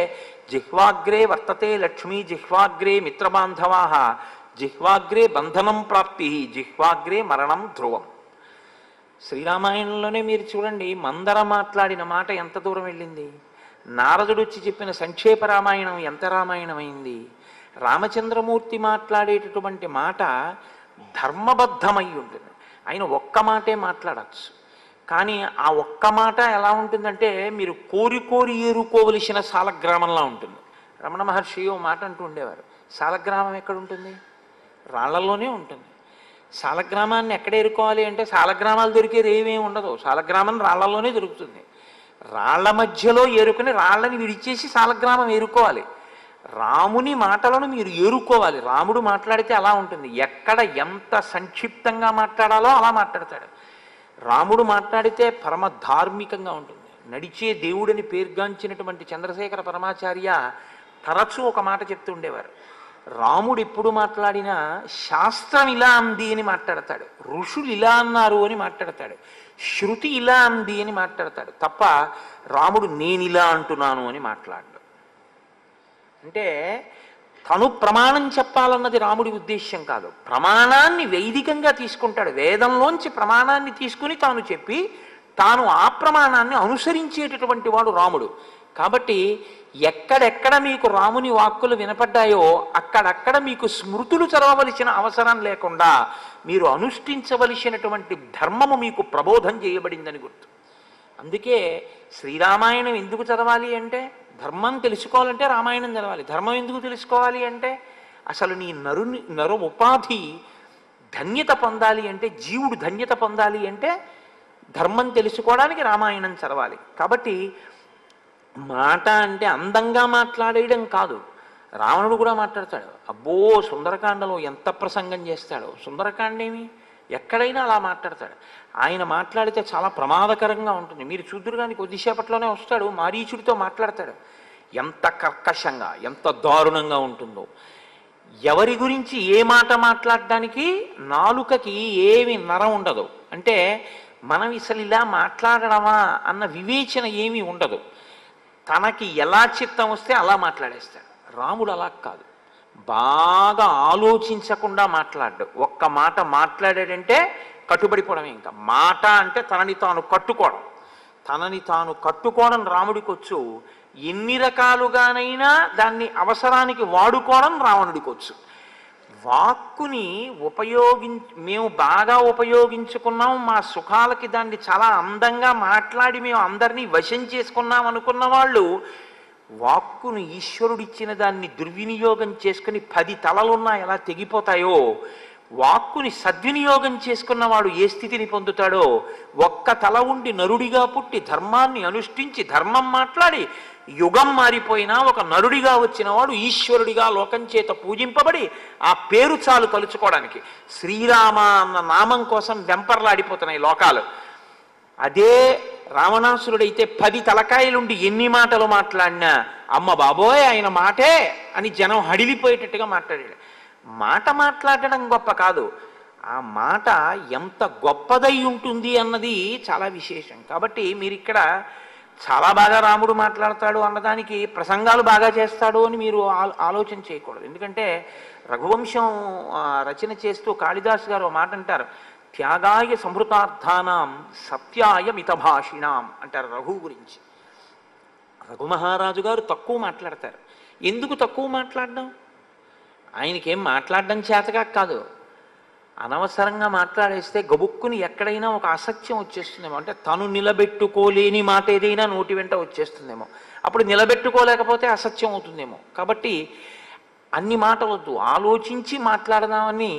జిహ్వాగ్రే వర్తతే లక్ష్మీ జిహ్వాగ్రే మిత్రబాంధవాః జిహ్వాగ్రే బంధనం ప్రాప్తి జిహ్వాగ్రే మరణం ధ్రువం. శ్రీరామాయణంలోనే మీరు చూడండి, మందర మాట్లాడిన మాట ఎంత దూరం వెళ్ళింది. నారదుడు వచ్చి చెప్పిన సంక్షేప రామాయణం ఎంత రామాయణమైంది. రామచంద్రమూర్తి మాట్లాడేటటువంటి మాట ధర్మబద్ధమై ఉంటుంది. ఆయన ఒక్క మాటే మాట్లాడచ్చు, కానీ ఆ ఒక్క మాట ఎలా ఉంటుందంటే మీరు కోరి కోరి ఏరుకోవలసిన సాలగ్రామంలా ఉంటుంది. రమణ మహర్షి ఓ మాట అంటూ ఉండేవారు, సాలగ్రామం ఎక్కడ ఉంటుంది? రాళ్లలోనే ఉంటుంది. సాలగ్రామాన్ని ఎక్కడ ఏరుకోవాలి అంటే సాలగ్రామాలు దొరికేది ఏమీ ఉండదు, సాలగ్రామం రాళ్లలోనే దొరుకుతుంది. రాళ్ల మధ్యలో ఏరుకుని రాళ్ళని విడిచేసి సాలగ్రామం ఏరుకోవాలి. రాముని మాటలను మీరు ఏరుకోవాలి. రాముడు మాట్లాడితే అలా ఉంటుంది, ఎక్కడ ఎంత సంక్షిప్తంగా మాట్లాడాలో అలా మాట్లాడతాడు. రాముడు మాట్లాడితే పరమ ధార్మికంగా ఉంటుంది. నడిచే దేవుడిని పేర్గాంచినటువంటి చంద్రశేఖర పరమాచార్య తరచూ ఒక మాట చెప్తూ ఉండేవారు, రాముడు ఎప్పుడు మాట్లాడినా శాస్త్రం ఇలా అంది అని మాట్లాడతాడు, ఋషులు ఇలా అన్నారు అని మాట్లాడతాడు, శృతి ఇలా అంది అని మాట్లాడతాడు తప్ప రాముడు నేనిలా అంటున్నాను అని మాట్లాడు. అంటే తను ప్రమాణం చెప్పాలన్నది రాముడి ఉద్దేశ్యం కాదు, ప్రమాణాన్ని వైదికంగా తీసుకుంటాడు. వేదంలోంచి ప్రమాణాన్ని తీసుకుని తాను చెప్పి తాను ఆ ప్రమాణాన్ని అనుసరించేటటువంటి వాడు రాముడు. కాబట్టి ఎక్కడెక్కడ మీకు రాముని వాక్కులు వినపడ్డాయో అక్కడక్కడ మీకు స్మృతులు చదవవలసిన అవసరం లేకుండా మీరు అనుష్ఠించవలసినటువంటి ధర్మము మీకు ప్రబోధం చేయబడిందని గుర్తు. అందుకే శ్రీరామాయణం ఎందుకు చదవాలి అంటే, ధర్మం తెలుసుకోవాలంటే రామాయణం చదవాలి. ధర్మం ఎందుకు తెలుసుకోవాలి అంటే, అసలు నీ నర ఉపాధి ధన్యత పొందాలి అంటే, జీవుడు ధన్యత పొందాలి అంటే ధర్మం తెలుసుకోవడానికి రామాయణం చదవాలి. కాబట్టి మాట అంటే అందంగా మాట్లాడేయడం కాదు. రావణుడు కూడా మాట్లాడతాడు, అబ్బో సుందరకాండలో ఎంత ప్రసంగం చేస్తాడో. సుందరకాండేమి ఎక్కడైనా అలా మాట్లాడతాడు. ఆయన మాట్లాడితే చాలా ప్రమాదకరంగా ఉంటుంది. మీరు చూద్దురు కానీ కొద్దిసేపట్లోనే వస్తాడు, మారీచుడితో మాట్లాడతాడు. ఎంత కర్కశంగా, ఎంత దారుణంగా ఉంటుందో. ఎవరి గురించి ఏ మాట మాట్లాడడానికి నాలుకకి ఏమి నరం ఉండదు. అంటే మనం అసలు ఇలా మాట్లాడడమా అన్న వివేచన ఏమీ ఉండదు. తనకి ఎలా చిత్తం వస్తే అలా మాట్లాడేస్తాడు. రాముడు అలా కాదు, బాగా ఆలోచించకుండా మాట్లాడు. ఒక్క మాట మాట్లాడాడంటే కట్టుబడిపోవడమే. ఇంకా మాట అంటే తనని తాను కట్టుకోవడం. తనని తాను కట్టుకోవడం రాముడికి వచ్చు. ఎన్ని రకాలుగానైనా దాన్ని అవసరానికి వాడుకోవడం రావణుడికి వచ్చు. వాక్కుని మేము బాగా ఉపయోగించుకున్నాం, మా సుఖాలకి దాన్ని చాలా అందంగా మాట్లాడి మేము అందరినీ వశం చేసుకున్నాం అనుకున్న వాళ్ళు వాక్కును ఈశ్వరుడిచ్చిన దాన్ని దుర్వినియోగం చేసుకుని 10 తలలున్నా ఎలా తెగిపోతాయో, వాక్కుని సద్వినియోగం చేసుకున్నవాడు ఏ స్థితిని పొందుతాడో, ఒక్క తల ఉండి నరుడిగా పుట్టి ధర్మాన్ని అనుష్ఠించి ధర్మం మాట్లాడి యుగం మారిపోయినా ఒక నరుడిగా వచ్చినవాడు ఈశ్వరుడిగా లోకం చేత పూజింపబడి ఆ పేరు చాలు తలుచుకోవడానికి. శ్రీరామ అన్న నామం కోసం వెంపర్లాడిపోతున్నాయి లోకాలు. అదే రావణాసురుడైతే 10 తలకాయలుండి ఎన్ని మాటలు మాట్లాడినా అమ్మ బాబోయ్ ఆయన మాటే అని జనం హడిలిపోయేటట్టుగా మాట్లాడాడు. మాట మాట్లాడడం గొప్ప కాదు, ఆ మాట ఎంత గొప్పదై ఉంటుంది అన్నది చాలా విశేషం. కాబట్టి మీరు ఇక్కడ చాలా బాగా రాముడు మాట్లాడతాడు అన్నదానికి ప్రసంగాలు బాగా చేస్తాడు అని మీరు ఆలోచన చేయకూడదు. ఎందుకంటే రఘువంశం రచన చేస్తూ కాళిదాసు గారు మాట అంటారు, త్యాగాయ సంహృతార్థానాం సత్యాయ మితభాషిణాం అంటారు రఘువు గురించి. రఘుమహారాజు గారు తక్కువ మాట్లాడతారు. ఎందుకు తక్కువ మాట్లాడడం? ఆయనకేం మాట్లాడడం చేతగా కాదు, అనవసరంగా మాట్లాడేస్తే గబుక్కుని ఎక్కడైనా ఒక అసత్యం వచ్చేస్తుందేమో. అంటే తను నిలబెట్టుకోలేని మాట ఏదైనా నోటి వెంట వచ్చేస్తుందేమో, అప్పుడు నిలబెట్టుకోలేకపోతే అసత్యం అవుతుందేమో. కాబట్టి అన్ని మాటలొద్దు, ఆలోచించి మాట్లాడదామని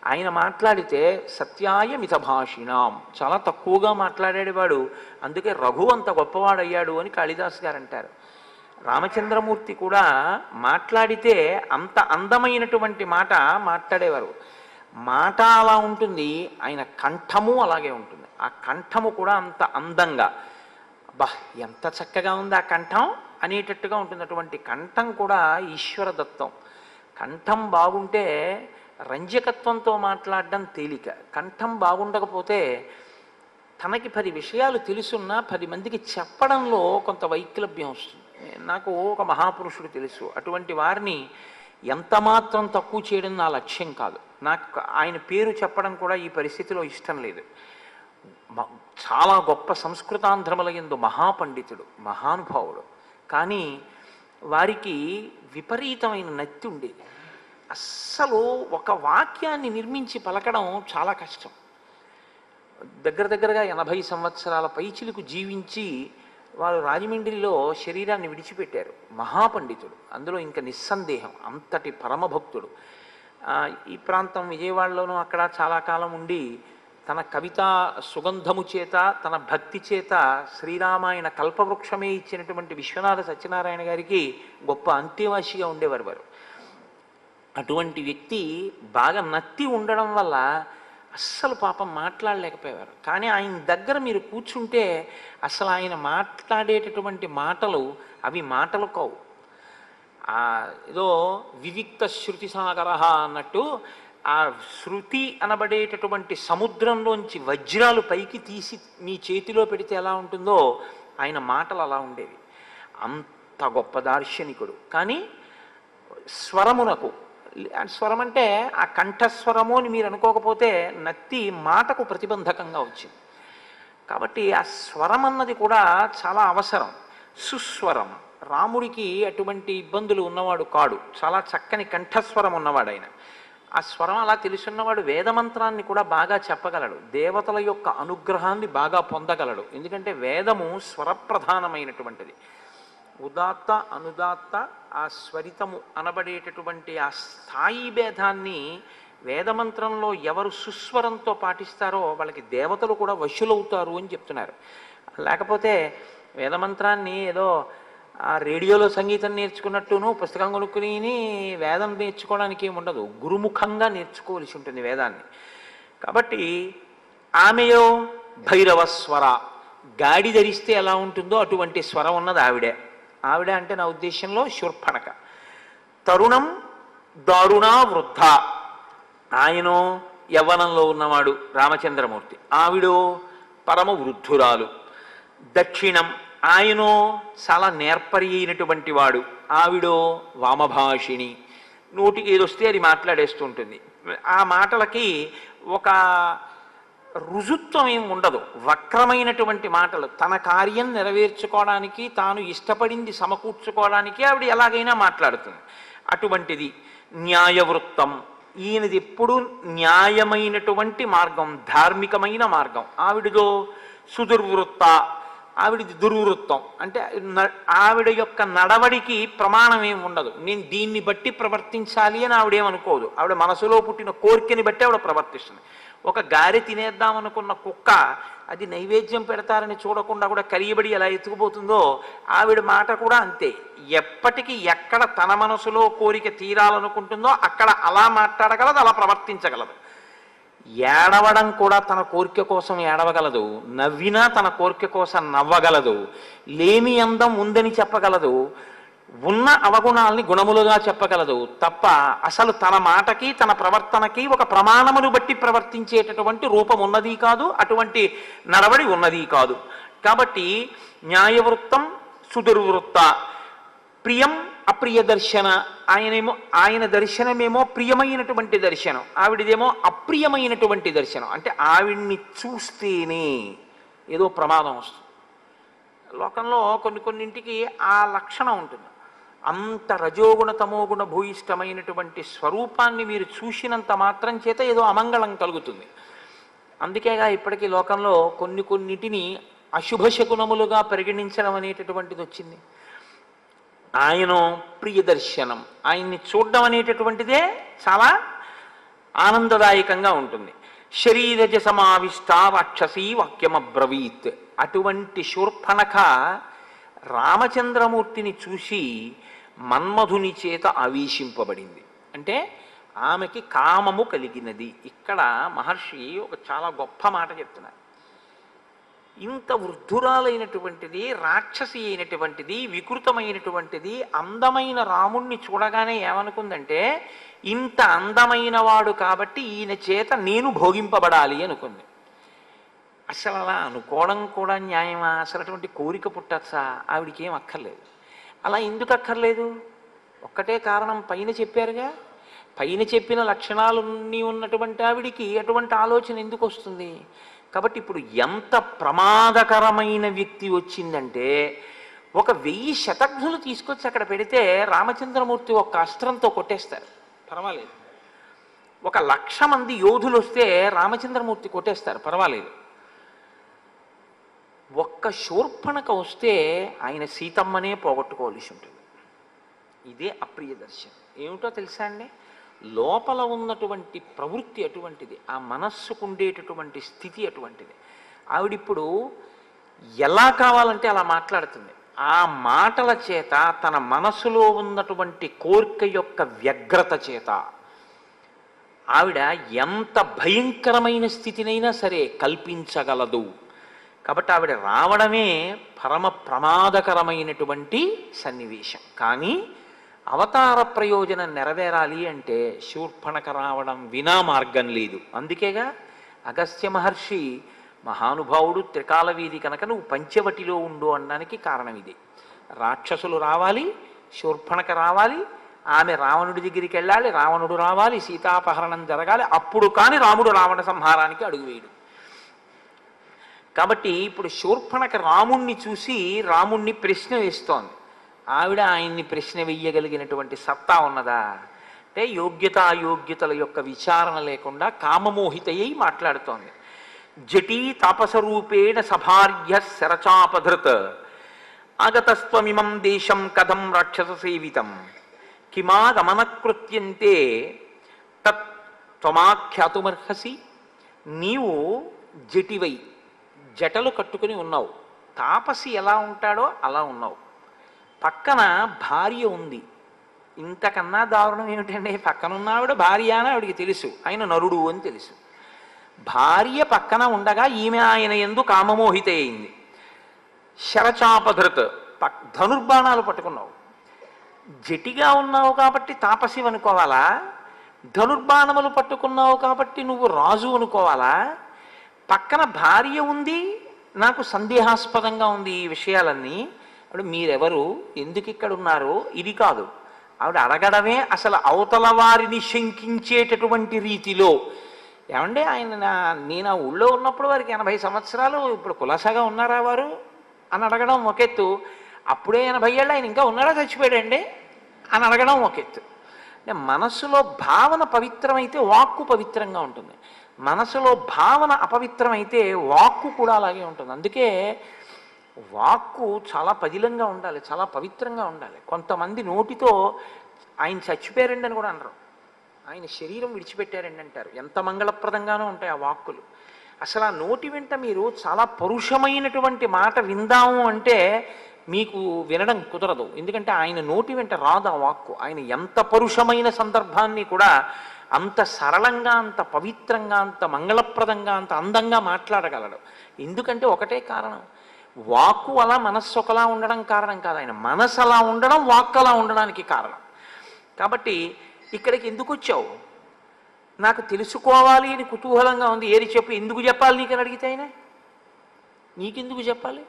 ఆయన మాట్లాడితే సత్యాయ మితభాషిణాం, చాలా తక్కువగా మాట్లాడేవాడు. అందుకే రఘు అంత గొప్పవాడయ్యాడు అని కాళిదాస్ గారు అంటారు. రామచంద్రమూర్తి కూడా మాట్లాడితే అంత అందమైనటువంటి మాట మాట్లాడేవారు. మాట అలా ఉంటుంది, ఆయన కంఠము అలాగే ఉంటుంది. ఆ కంఠము కూడా అంత అందంగా, బా ఎంత చక్కగా ఉంది ఆ కంఠం అనేటట్టుగా ఉంటుంది. అటువంటి కంఠం కూడా ఈశ్వర దత్తం. కంఠం బాగుంటే రంజకత్వంతో మాట్లాడడం తేలిక. కంఠం బాగుండకపోతే తనకి 10 విషయాలు తెలుసున్నా 10 మందికి చెప్పడంలో కొంత వైక్లభ్యం వస్తుంది. నాకు ఒక మహాపురుషుడు తెలుసు, అటువంటి వారిని ఎంత మాత్రం తక్కువ చేయడం నా లక్ష్యం కాదు. నాకు ఆయన పేరు చెప్పడం కూడా ఈ పరిస్థితిలో ఇష్టం లేదు. చాలా గొప్ప సంస్కృతాంధ్రముల యందు మహాపండితుడు, మహానుభావుడు. కానీ వారికి విపరీతమైన నత్తి ఉండేది. అస్సలు ఒక వాక్యాన్ని నిర్మించి పలకడం చాలా కష్టం. దగ్గరగా 80 సంవత్సరాల పైచిలకు జీవించి వారు రాజమండ్రిలో శరీరాన్ని విడిచిపెట్టారు. మహాపండితుడు, అందులో ఇంకా నిస్సందేహం, అంతటి పరమభక్తుడు. ఈ ప్రాంతం విజయవాడలోనూ అక్కడ చాలా కాలం ఉండి తన కవితా సుగంధము చేత, తన భక్తి చేత శ్రీరామాయణ కల్పవృక్షమే ఇచ్చినటువంటి విశ్వనాథ సత్యనారాయణ గారికి గొప్ప అంత్యవాసిగా ఉండేవారు వారు. అటువంటి వ్యక్తి బాగా నత్తి ఉండడం వల్ల అస్సలు పాపం మాట్లాడలేకపోయేవారు. కానీ ఆయన దగ్గర మీరు కూర్చుంటే అసలు ఆయన మాట్లాడేటటువంటి మాటలు అవి మాటలు కావు. ఏదో వివిక్త శృతి సాగర అన్నట్టు ఆ శృతి అనబడేటటువంటి సముద్రంలోంచి వజ్రాలు పైకి తీసి మీ చేతిలో పెడితే ఎలా ఉంటుందో ఆయన మాటలు అలా ఉండేవి. అంత గొప్ప దార్శనికుడు. కానీ స్వరమునకు, స్వరం అంటే ఆ కంఠస్వరము అని మీరు అనుకోకపోతే నత్తి మాటకు ప్రతిబంధకంగా వచ్చింది. కాబట్టి ఆ స్వరం అన్నది కూడా చాలా అవసరం. సుస్వరం. రాముడికి అటువంటి ఇబ్బందులు ఉన్నవాడు కాడు, చాలా చక్కని కంఠస్వరం ఉన్నవాడు ఆయన. ఆ స్వరం అలా తెలుసున్నవాడు వేదమంత్రాన్ని కూడా బాగా చెప్పగలడు, దేవతల యొక్క అనుగ్రహాన్ని బాగా పొందగలడు. ఎందుకంటే వేదము స్వరప్రధానమైనటువంటిది. ఉదాత్త అనుదాత్త ఆ స్వరితము అనబడేటటువంటి ఆ స్థాయి భేదాన్ని వేదమంత్రంలో ఎవరు సుస్వరంతో పాటిస్తారో వాళ్ళకి దేవతలు కూడా వశులవుతారు అని చెప్తున్నారు. లేకపోతే వేదమంత్రాన్ని ఏదో ఆ రేడియోలో సంగీతం నేర్చుకున్నట్టును పుస్తకం కొనుక్కుని వేదం నేర్చుకోవడానికి ఏమి ఉండదు, గురుముఖంగా నేర్చుకోవలసి ఉంటుంది వేదాన్ని. కాబట్టి ఆమెయో భైరవ స్వర, గాడి ధరిస్తే ఎలా ఉంటుందో అటువంటి స్వరం ఉన్నది ఆవిడే. ఆవిడ అంటే నా ఉద్దేశంలో శూర్పణఖ. తరుణం దారుణా వృద్ధ, ఆయనో యవ్వనంలో ఉన్నవాడు రామచంద్రమూర్తి, ఆవిడో పరమ వృద్ధురాలు. దక్షిణం, ఆయనో చాలా నేర్పరి అయినటువంటి వాడు, ఆవిడో వామభాషిణి, నోటికి ఏదొస్తే అది మాట్లాడేస్తూ ఉంటుంది. ఆ మాటలకి ఒక రుజుత్వం ఏం ఉండదు, వక్రమైనటువంటి మాటలు. తన కార్యం నెరవేర్చుకోవడానికి, తాను ఇష్టపడింది సమకూర్చుకోవడానికి ఆవిడ ఎలాగైనా మాట్లాడుతుంది. అటువంటిది న్యాయవృత్తం, ఈయనది ఎప్పుడూ న్యాయమైనటువంటి మార్గం, ధార్మికమైన మార్గం. ఆవిడదో సుదుర్వృత్త, ఆవిడది దుర్వృత్తం. అంటే ఆవిడ యొక్క నడవడికి ప్రమాణం ఏమి ఉండదు, నేను దీన్ని బట్టి ప్రవర్తించాలి అని ఆవిడేమనుకోదు. ఆవిడ మనసులో పుట్టిన కోరికని బట్టి ఆవిడ ప్రవర్తిస్తుంది. ఒక గారె తినేద్దామనుకున్న కుక్క అది నైవేద్యం పెడతారని చూడకుండా కూడా కరియబడి ఎలా ఎత్తుకుపోతుందో ఆవిడ మాట కూడా అంతే. ఎప్పటికీ ఎక్కడ తన మనసులో కోరిక తీరాలనుకుంటుందో అక్కడ అలా మాట్లాడగలదు, అలా ప్రవర్తించగలదు. ఏడవడం కూడా తన కోరిక కోసం ఏడవగలదు, నవ్వినా తన కోరిక కోసం నవ్వగలదు, లేని అందం ఉందని చెప్పగలదు, ఉన్న అవగుణాలని గుణములుగా చెప్పగలదు. తప్ప అసలు తన మాటకి తన ప్రవర్తనకి ఒక ప్రమాణమును బట్టి ప్రవర్తించేటటువంటి రూపం ఉన్నది కాదు, అటువంటి నడవడి ఉన్నది కాదు. కాబట్టి న్యాయవృత్తం సుదుర్వృత్త. ప్రియం అప్రియ దర్శన, ఆయన దర్శనమేమో ప్రియమైనటువంటి దర్శనం, ఆవిడదేమో అప్రియమైనటువంటి దర్శనం. అంటే ఆవిడ్ని చూస్తేనే ఏదో ప్రమాదం వస్తుంది. లోకంలో కొన్నింటికి ఆ లక్షణం ఉంటుంది. అంత రజోగుణ తమోగుణ భూయిష్టమైనటువంటి స్వరూపాన్ని మీరు చూసినంత మాత్రం చేత ఏదో అమంగళం కలుగుతుంది. అందుకేగా ఇప్పటికీ లోకంలో కొన్నిటిని అశుభశకునములుగా పరిగణించడం అనేటటువంటిది వచ్చింది. ఆయన ప్రియదర్శనం, ఆయన్ని చూడడం అనేటటువంటిదే చాలా ఆనందదాయకంగా ఉంటుంది. శరీరజ సమావిష్ట రాక్షసీ వాక్యమబ్రవీత్. అటువంటి శూర్పణఖ రామచంద్రమూర్తిని చూసి మన్మధుని చేత ఆవేశింపబడింది. అంటే ఆమెకి కామము కలిగినది. ఇక్కడ మహర్షి ఒక చాలా గొప్ప మాట చెప్తున్నారు. ఇంత వృద్ధురాలైనటువంటిది, రాక్షసి అయినటువంటిది, వికృతమైనటువంటిది అందమైన రాముణ్ణి చూడగానే ఏమనుకుందంటే ఇంత అందమైన వాడు కాబట్టి ఈయన చేత నేను భోగింపబడాలి అనుకుంది. అసలు అలా అనుకోవడం కూడా న్యాయమా? అసలు అటువంటి కోరిక పుట్టచ్చా? ఆవిడికి ఏం అక్కర్లేదు. అలా ఎందుకు అక్కర్లేదు? ఒక్కటే కారణం, పైన చెప్పారుగా. పైన చెప్పిన లక్షణాలన్నీ ఉన్నటువంటి ఆవిడికి అటువంటి ఆలోచన ఎందుకు వస్తుంది? కాబట్టి ఇప్పుడు ఎంత ప్రమాదకరమైన వ్యక్తి వచ్చిందంటే, ఒక 1000 శతఘ్నులు తీసుకొచ్చి అక్కడ పెడితే రామచంద్రమూర్తి ఒక్క అస్త్రంతో కొట్టేస్తారు, పర్వాలేదు. 1,00,000 మంది యోధులు వస్తే రామచంద్రమూర్తి కొట్టేస్తారు, పర్వాలేదు. ఒక్క శూర్పణక వస్తే ఆయన సీతమ్మనే పోగొట్టుకోవలసి ఉంటుంది. ఇదే అప్రియ దర్శనం. ఏమిటో తెలుసా అండి, లోపల ఉన్నటువంటి ప్రవృత్తి అటువంటిది, ఆ మనస్సుకు ఉండేటటువంటి స్థితి అటువంటిది. ఆవిడిప్పుడు ఎలా కావాలంటే అలా మాట్లాడుతుంది. ఆ మాటల చేత తన మనసులో ఉన్నటువంటి కోరిక యొక్క వ్యగ్రత చేత ఆవిడ ఎంత భయంకరమైన స్థితినైనా సరే కల్పించగలదు. కాబట్టి ఆవిడ రావడమే పరమ ప్రమాదకరమైనటువంటి సన్నివేశం. కానీ అవతార ప్రయోజనం నెరవేరాలి అంటే శూర్పణక రావడం వినా మార్గం లేదు. అందుకేగా అగస్త్య మహర్షి మహానుభావుడు, త్రికాల వీధి కనుక నువ్వు పంచవటిలో ఉండు అనడానికి కారణం ఇది. రాక్షసులు రావాలి, శూర్పణక రావాలి, ఆమె రావణుడి దగ్గరికి వెళ్ళాలి, రావణుడు రావాలి, సీతాపహరణం జరగాలి, అప్పుడు కానీ రాముడు రావణ సంహారానికి అడుగువేయడు. కాబట్టి ఇప్పుడు శూర్పణక రాముణ్ణి చూసి రాముణ్ణి ప్రశ్న వేస్తోంది. ఆవిడ ఆయన్ని ప్రశ్న వెయ్యగలిగినటువంటి సత్తా ఉన్నదా అంటే యోగ్యతాయోగ్యతల యొక్క విచారణ లేకుండా కామమోహితయ్యి మాట్లాడుతోంది. జటీ తాపసరూపేణ సభార్య శరచాపధృత్ ఆగతస్త్వమిమం దేశం కథం రాక్షస సేవితం కిమాగమనకృత్యంతే తత్ త్వమాఖ్యాతుమర్హసి. నీవు జటివై జటలు కట్టుకుని ఉన్నావు, తాపసి ఎలా ఉంటాడో అలా ఉన్నావు, పక్కన భార్య ఉంది. ఇంతకన్నా దారుణం ఏమిటండి, పక్కనున్న ఆవిడ భార్య అని ఆవిడికి తెలుసు, ఆయన నరుడు అని తెలుసు. భార్య పక్కన ఉండగా ఈమె ఆయన యందు కామమోహిత అయింది. శరచాపధృత్ ధనుర్బాణాలు పట్టుకున్నావు. జటిగా ఉన్నావు కాబట్టి తాపసి అనుకోవాలా, ధనుర్బాణములు పట్టుకున్నావు కాబట్టి నువ్వు రాజు అనుకోవాలా? పక్కన భార్య ఉంది, నాకు సందేహాస్పదంగా ఉంది ఈ విషయాలన్నీ. అప్పుడు మీరెవరు, ఎందుకు ఇక్కడ ఉన్నారో ఇది కాదు. ఆవిడ అడగడమే అసలు అవతల వారిని శంకించేటటువంటి రీతిలో. ఏమంటే ఆయన నేను ఆ ఊళ్ళో ఉన్నప్పుడు వారికి 80 సంవత్సరాలు, ఇప్పుడు కులాసాగా ఉన్నారా వారు అని అడగడం ఒక ఎత్తు. అప్పుడే 80 ఏళ్ళు, ఆయన ఇంకా ఉన్నారా చచ్చిపోయాడండి అని అడగడం ఒక ఎత్తు. మనస్సులో భావన పవిత్రమైతే వాక్కు పవిత్రంగా ఉంటుంది, మనసులో భావన అపవిత్రమైతే వాక్కు కూడా అలాగే ఉంటుంది. అందుకే వాక్కు చాలా పదిలంగా ఉండాలి, చాలా పవిత్రంగా ఉండాలి. కొంతమంది నోటితో ఆయన చచ్చిపోయారండి అని కూడా అనరు, ఆయన శరీరం విడిచిపెట్టారండి అంటారు. ఎంత మంగళప్రదంగానూ ఉంటాయి ఆ వాక్కులు. అసలు ఆ నోటి వెంట మీరు చాలా పరుషమైనటువంటి మాట విందాము అంటే మీకు వినడం కుదరదు. ఎందుకంటే ఆయన నోటి వెంట రాదు ఆ వాక్కు. ఆయన ఎంత పరుషమైన సందర్భాన్ని కూడా అంత సరళంగా, అంత పవిత్రంగా, అంత మంగళప్రదంగా, అంత అందంగా మాట్లాడగలడు. ఎందుకంటే ఒకటే కారణం, వాక్కు అలా మనస్సు ఒకలా ఉండడం కారణం కాదు, ఆయన మనసు అలా ఉండడం వాక్కు అలా ఉండడానికి కారణం. కాబట్టి ఇక్కడికి ఎందుకు వచ్చావు, నాకు తెలుసుకోవాలి అని కుతూహలంగా ఉంది, ఏది చెప్పు, ఎందుకు చెప్పాలి నీకని అడిగితే ఆయన నీకెందుకు చెప్పాలి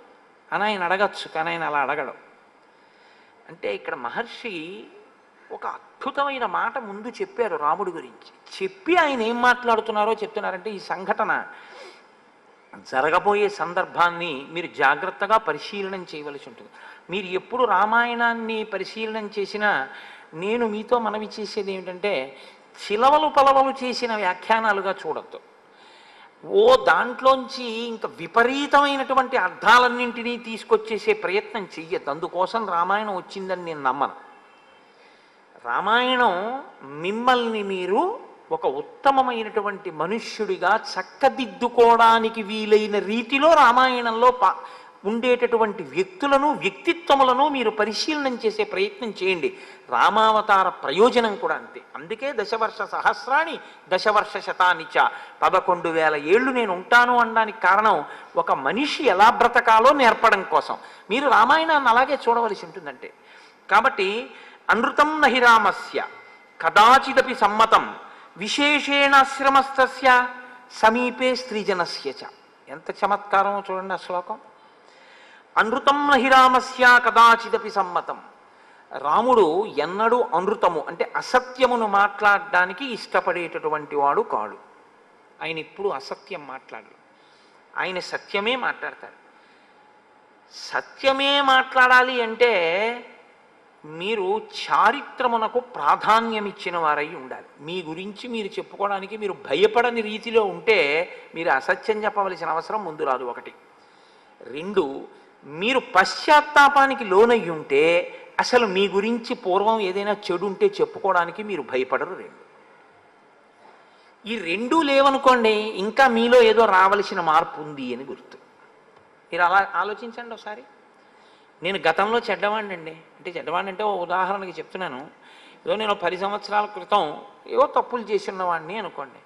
అని ఆయన అడగచ్చు, కానీ ఆయన అలా అడగడం. అంటే ఇక్కడ మహర్షి ఒక అద్భుతమైన మాట ముందు చెప్పారు రాముడి గురించి. చెప్పి ఆయన ఏం మాట్లాడుతున్నారో చెప్తున్నారంటే, ఈ సంఘటన జరగబోయే సందర్భాన్ని మీరు జాగ్రత్తగా పరిశీలనం చేయవలసి ఉంటుంది. మీరు ఎప్పుడు రామాయణాన్ని పరిశీలనం చేసినా నేను మీతో మనవి చేసేది ఏమిటంటే, చిలవలు పలవలు చేసిన వ్యాఖ్యానాలుగా చూడద్దు. ఓ దాంట్లోంచి ఇంకా విపరీతమైనటువంటి అర్థాలన్నింటినీ తీసుకొచ్చేసే ప్రయత్నం చెయ్యద్దు. అందుకోసం రామాయణం వచ్చిందని నేను నమ్మను. రామాయణం మిమ్మల్ని మీరు ఒక ఉత్తమమైనటువంటి మనుష్యుడిగా చక్కదిద్దుకోవడానికి వీలైన రీతిలో రామాయణంలో ఉండేటటువంటి వ్యక్తులను, వ్యక్తిత్వములను మీరు పరిశీలనం చేసే ప్రయత్నం చేయండి. రామావతార ప్రయోజనం కూడా అంతే. అందుకే దశవర్ష సహస్రాణి దశవర్ష శతానిచ, 11,000 ఏళ్ళు నేను ఉంటాను అనడానికి కారణం ఒక మనిషి ఎలా బ్రతకాలో నేర్పడం కోసం. మీరు రామాయణాన్ని అలాగే చూడవలసి ఉంటుందంటే. కాబట్టి అనృతం నహి రామస్య కదాచిదపి సమ్మతం విశేషేణాశ్రమస్తస్య సమీపే స్త్రీజనస్య చ. ఎంత చమత్కారమో చూడండి ఆ శ్లోకం. అనృతం నహి రామస్య కదాచిదపి సమ్మతం. రాముడు ఎన్నడూ అనృతము అంటే అసత్యమును మాట్లాడడానికి ఇష్టపడేటటువంటి వాడు కాడు. ఆయన ఇప్పుడు అసత్యం మాట్లాడరు, ఆయన సత్యమే మాట్లాడతారు. సత్యమే మాట్లాడాలి అంటే మీరు చారిత్రమునకు ప్రాధాన్యం ఇచ్చిన వారై ఉండాలి. మీ గురించి మీరు చెప్పుకోవడానికి మీరు భయపడని రీతిలో ఉంటే మీరు అసత్యం చెప్పవలసిన అవసరం ముందు రాదు. ఒకటి రెండు, మీరు పశ్చాత్తాపానికి లోనయ్యి ఉంటే అసలు మీ గురించి పూర్వం ఏదైనా చెడు ఉంటే చెప్పుకోవడానికి మీరు భయపడరు. రెండు, ఈ రెండూ లేవనుకోండి ఇంకా మీలో ఏదో రావలసిన మార్పు ఉంది అని గుర్తు. మీరు అలా ఆలోచించండి ఒకసారి. నేను గతంలో చెడ్డవాడిని అండి, అంటే చెడ్డవాడిని అంటే ఓ ఉదాహరణకి చెప్తున్నాను. ఏదో నేను 10 సంవత్సరాల క్రితం ఏవో తప్పులు చేసి ఉన్నవాడిని అనుకోండి.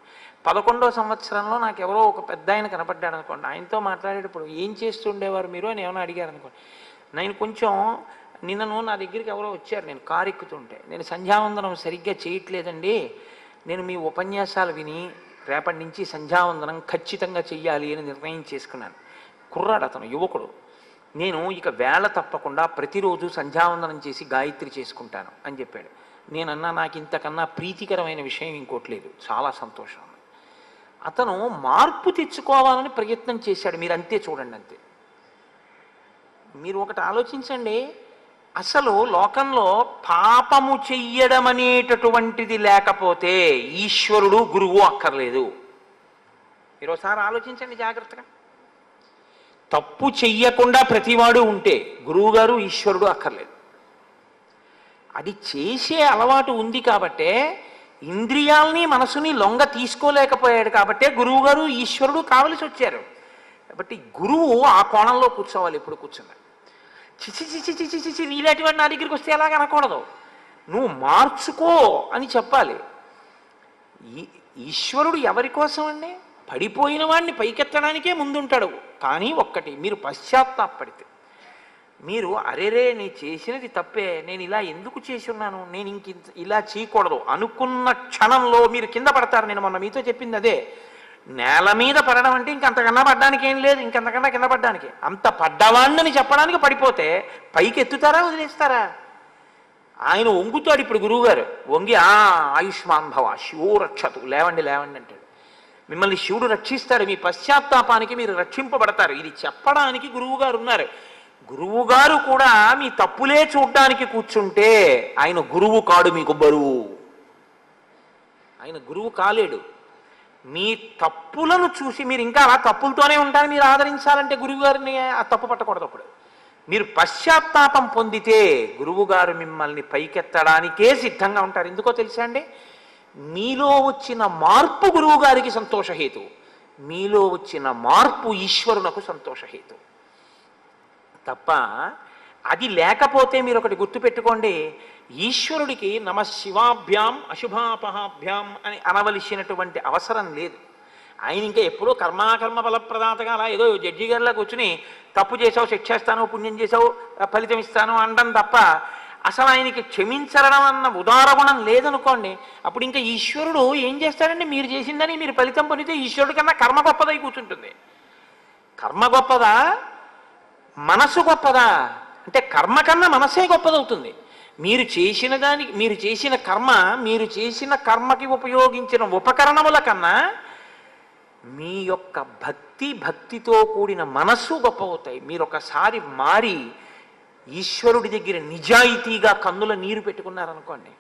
11వ సంవత్సరంలో నాకు ఎవరో ఒక పెద్ద ఆయన కనపడ్డాడు అనుకోండి. ఆయనతో మాట్లాడేటప్పుడు ఏం చేస్తుండేవారు మీరు అని ఏమైనా అడిగారు అనుకోండి. నేను కొంచెం నిన్నను నా దగ్గరికి ఎవరో వచ్చారు, నేను కారు ఎక్కుతుంటే, నేను సంధ్యావందనం సరిగ్గా చేయట్లేదండి, నేను మీ ఉపన్యాసాలు విని రేపటి నుంచి సంధ్యావందనం ఖచ్చితంగా చెయ్యాలి అని నిర్ణయం చేసుకున్నాను. కుర్రాడు అతను, యువకుడు. నేను ఇక వేళ తప్పకుండా ప్రతిరోజు సంధ్యావందనం చేసి గాయత్రి చేసుకుంటాను అని చెప్పాడు. నేనన్నా నాకు ఇంతకన్నా ప్రీతికరమైన విషయం ఇంకోటి లేదు, చాలా సంతోషం. అతను మార్పు తెచ్చుకోవాలని ప్రయత్నం చేశాడు. మీరు అంతే చూడండి, అంతే. మీరు ఒకటి ఆలోచించండి, అసలు లోకంలో పాపము చెయ్యడం అనేటటువంటిది లేకపోతే ఈశ్వరుడు గురువు అక్కర్లేదు. మీరు ఒకసారి ఆలోచించండి జాగ్రత్తగా. తప్పు చెయ్యకుండా ప్రతివాడు ఉంటే గురువుగారు ఈశ్వరుడు అక్కర్లేదు. అది చేసే అలవాటు ఉంది కాబట్టే ఇంద్రియాల్ని మనసుని లొంగ తీసుకోలేకపోయాడు కాబట్టే గురువుగారు ఈశ్వరుడు కావలసి వచ్చారు. కాబట్టి గురువు ఆ కోణంలో కూర్చోవాలి. ఎప్పుడు కూర్చున్నాడు చిచి చిచి చిచి చిచి నీలాంటి వాడు నా దగ్గరికి వస్తే ఎలాగ అనకూడదు, నువ్వు మార్చుకో అని చెప్పాలి. ఈశ్వరుడు ఎవరి కోసం అండి? పడిపోయిన వాడిని పైకెత్తడానికే ముందుంటాడు. కానీ ఒక్కటి, మీరు పశ్చాత్తాపడితే, మీరు అరేరే నేను చేసినది తప్పే, నేను ఇలా ఎందుకు చేసి ఉన్నాను, నేను ఇలా చేయకూడదు అనుకున్న క్షణంలో మీరు కింద పడతారు. నేను మొన్న మీతో చెప్పింది అదే. నేల మీద పడడం అంటే ఇంకంతకన్నా పడ్డానికి ఏం లేదు, ఇంకంతకన్నా కింద పడ్డానికి. అంత పడ్డవాణ్ణని చెప్పడానికి పడిపోతే పైకి ఎత్తుతారా వదిలేస్తారా? ఆయన వంగుతాడు. ఇప్పుడు గురువుగారు వంగి ఆయుష్మాన్ భవ శివో రక్షతు, లేవండి లేవండి అంటాడు. మిమ్మల్ని శివుడు రక్షిస్తాడు. మీ పశ్చాత్తాపానికి మీరు రక్షింపబడతారు. ఇది చెప్పడానికి గురువుగారు ఉన్నారు. గురువుగారు కూడా మీ తప్పులే చూడ్డానికి కూర్చుంటే ఆయన గురువు కాడు, మీకు బరువు. ఆయన గురువు కాలేడు. మీ తప్పులను చూసి మీరు ఇంకా అలా తప్పులతోనే ఉంటారు, మీరు ఆదరించాలంటే గురువుగారిని ఆ తప్పు పట్టకూడదు. అప్పుడు మీరు పశ్చాత్తాపం పొందితే గురువుగారు మిమ్మల్ని పైకెత్తడానికే సిద్ధంగా ఉంటారు. ఎందుకో తెలుసా అండి? మీలో వచ్చిన మార్పు గురువుగారికి సంతోషహేతు, మీలో వచ్చిన మార్పు ఈశ్వరునకు సంతోషహేతు తప్ప అది లేకపోతే మీరు ఒకటి గుర్తుపెట్టుకోండి, ఈశ్వరుడికి నమ శివాభ్యాం అశుభాపహాభ్యాం అని అనవలసినటువంటి అవసరం లేదు. ఆయన ఇంకా ఎప్పుడూ కర్మాకర్మ ఫలప్రదాతగా అలా ఏదో జడ్జి గారిలా కూర్చుని తప్పు చేసావు శిక్షేస్తాను, పుణ్యం చేసావు ఫలితం ఇస్తాను అనడం తప్ప అసలు ఆయనకి క్షమించడం అన్న ఉదారగుణం లేదనుకోండి. అప్పుడు ఇంకా ఈశ్వరుడు ఏం చేస్తాడండి? మీరు చేసిందని మీరు ఫలితం పొందితే ఈశ్వరుడి కన్నా కర్మ గొప్పదై కూర్చుంటుంది. కర్మ గొప్పదా, మనసు గొప్పదా అంటే కర్మ కన్నా మనసే గొప్పదవుతుంది. మీరు చేసిన దానికి, మీరు చేసిన కర్మ, మీరు చేసిన కర్మకి ఉపయోగించిన ఉపకరణముల కన్నా మీ యొక్క భక్తితో కూడిన మనస్సు గొప్ప అవుతాయి. మీరు ఒకసారి మారి ఈశ్వరుడి దగ్గర నిజాయితీగా కన్నుల నీరు పెట్టుకున్నారనుకోండి,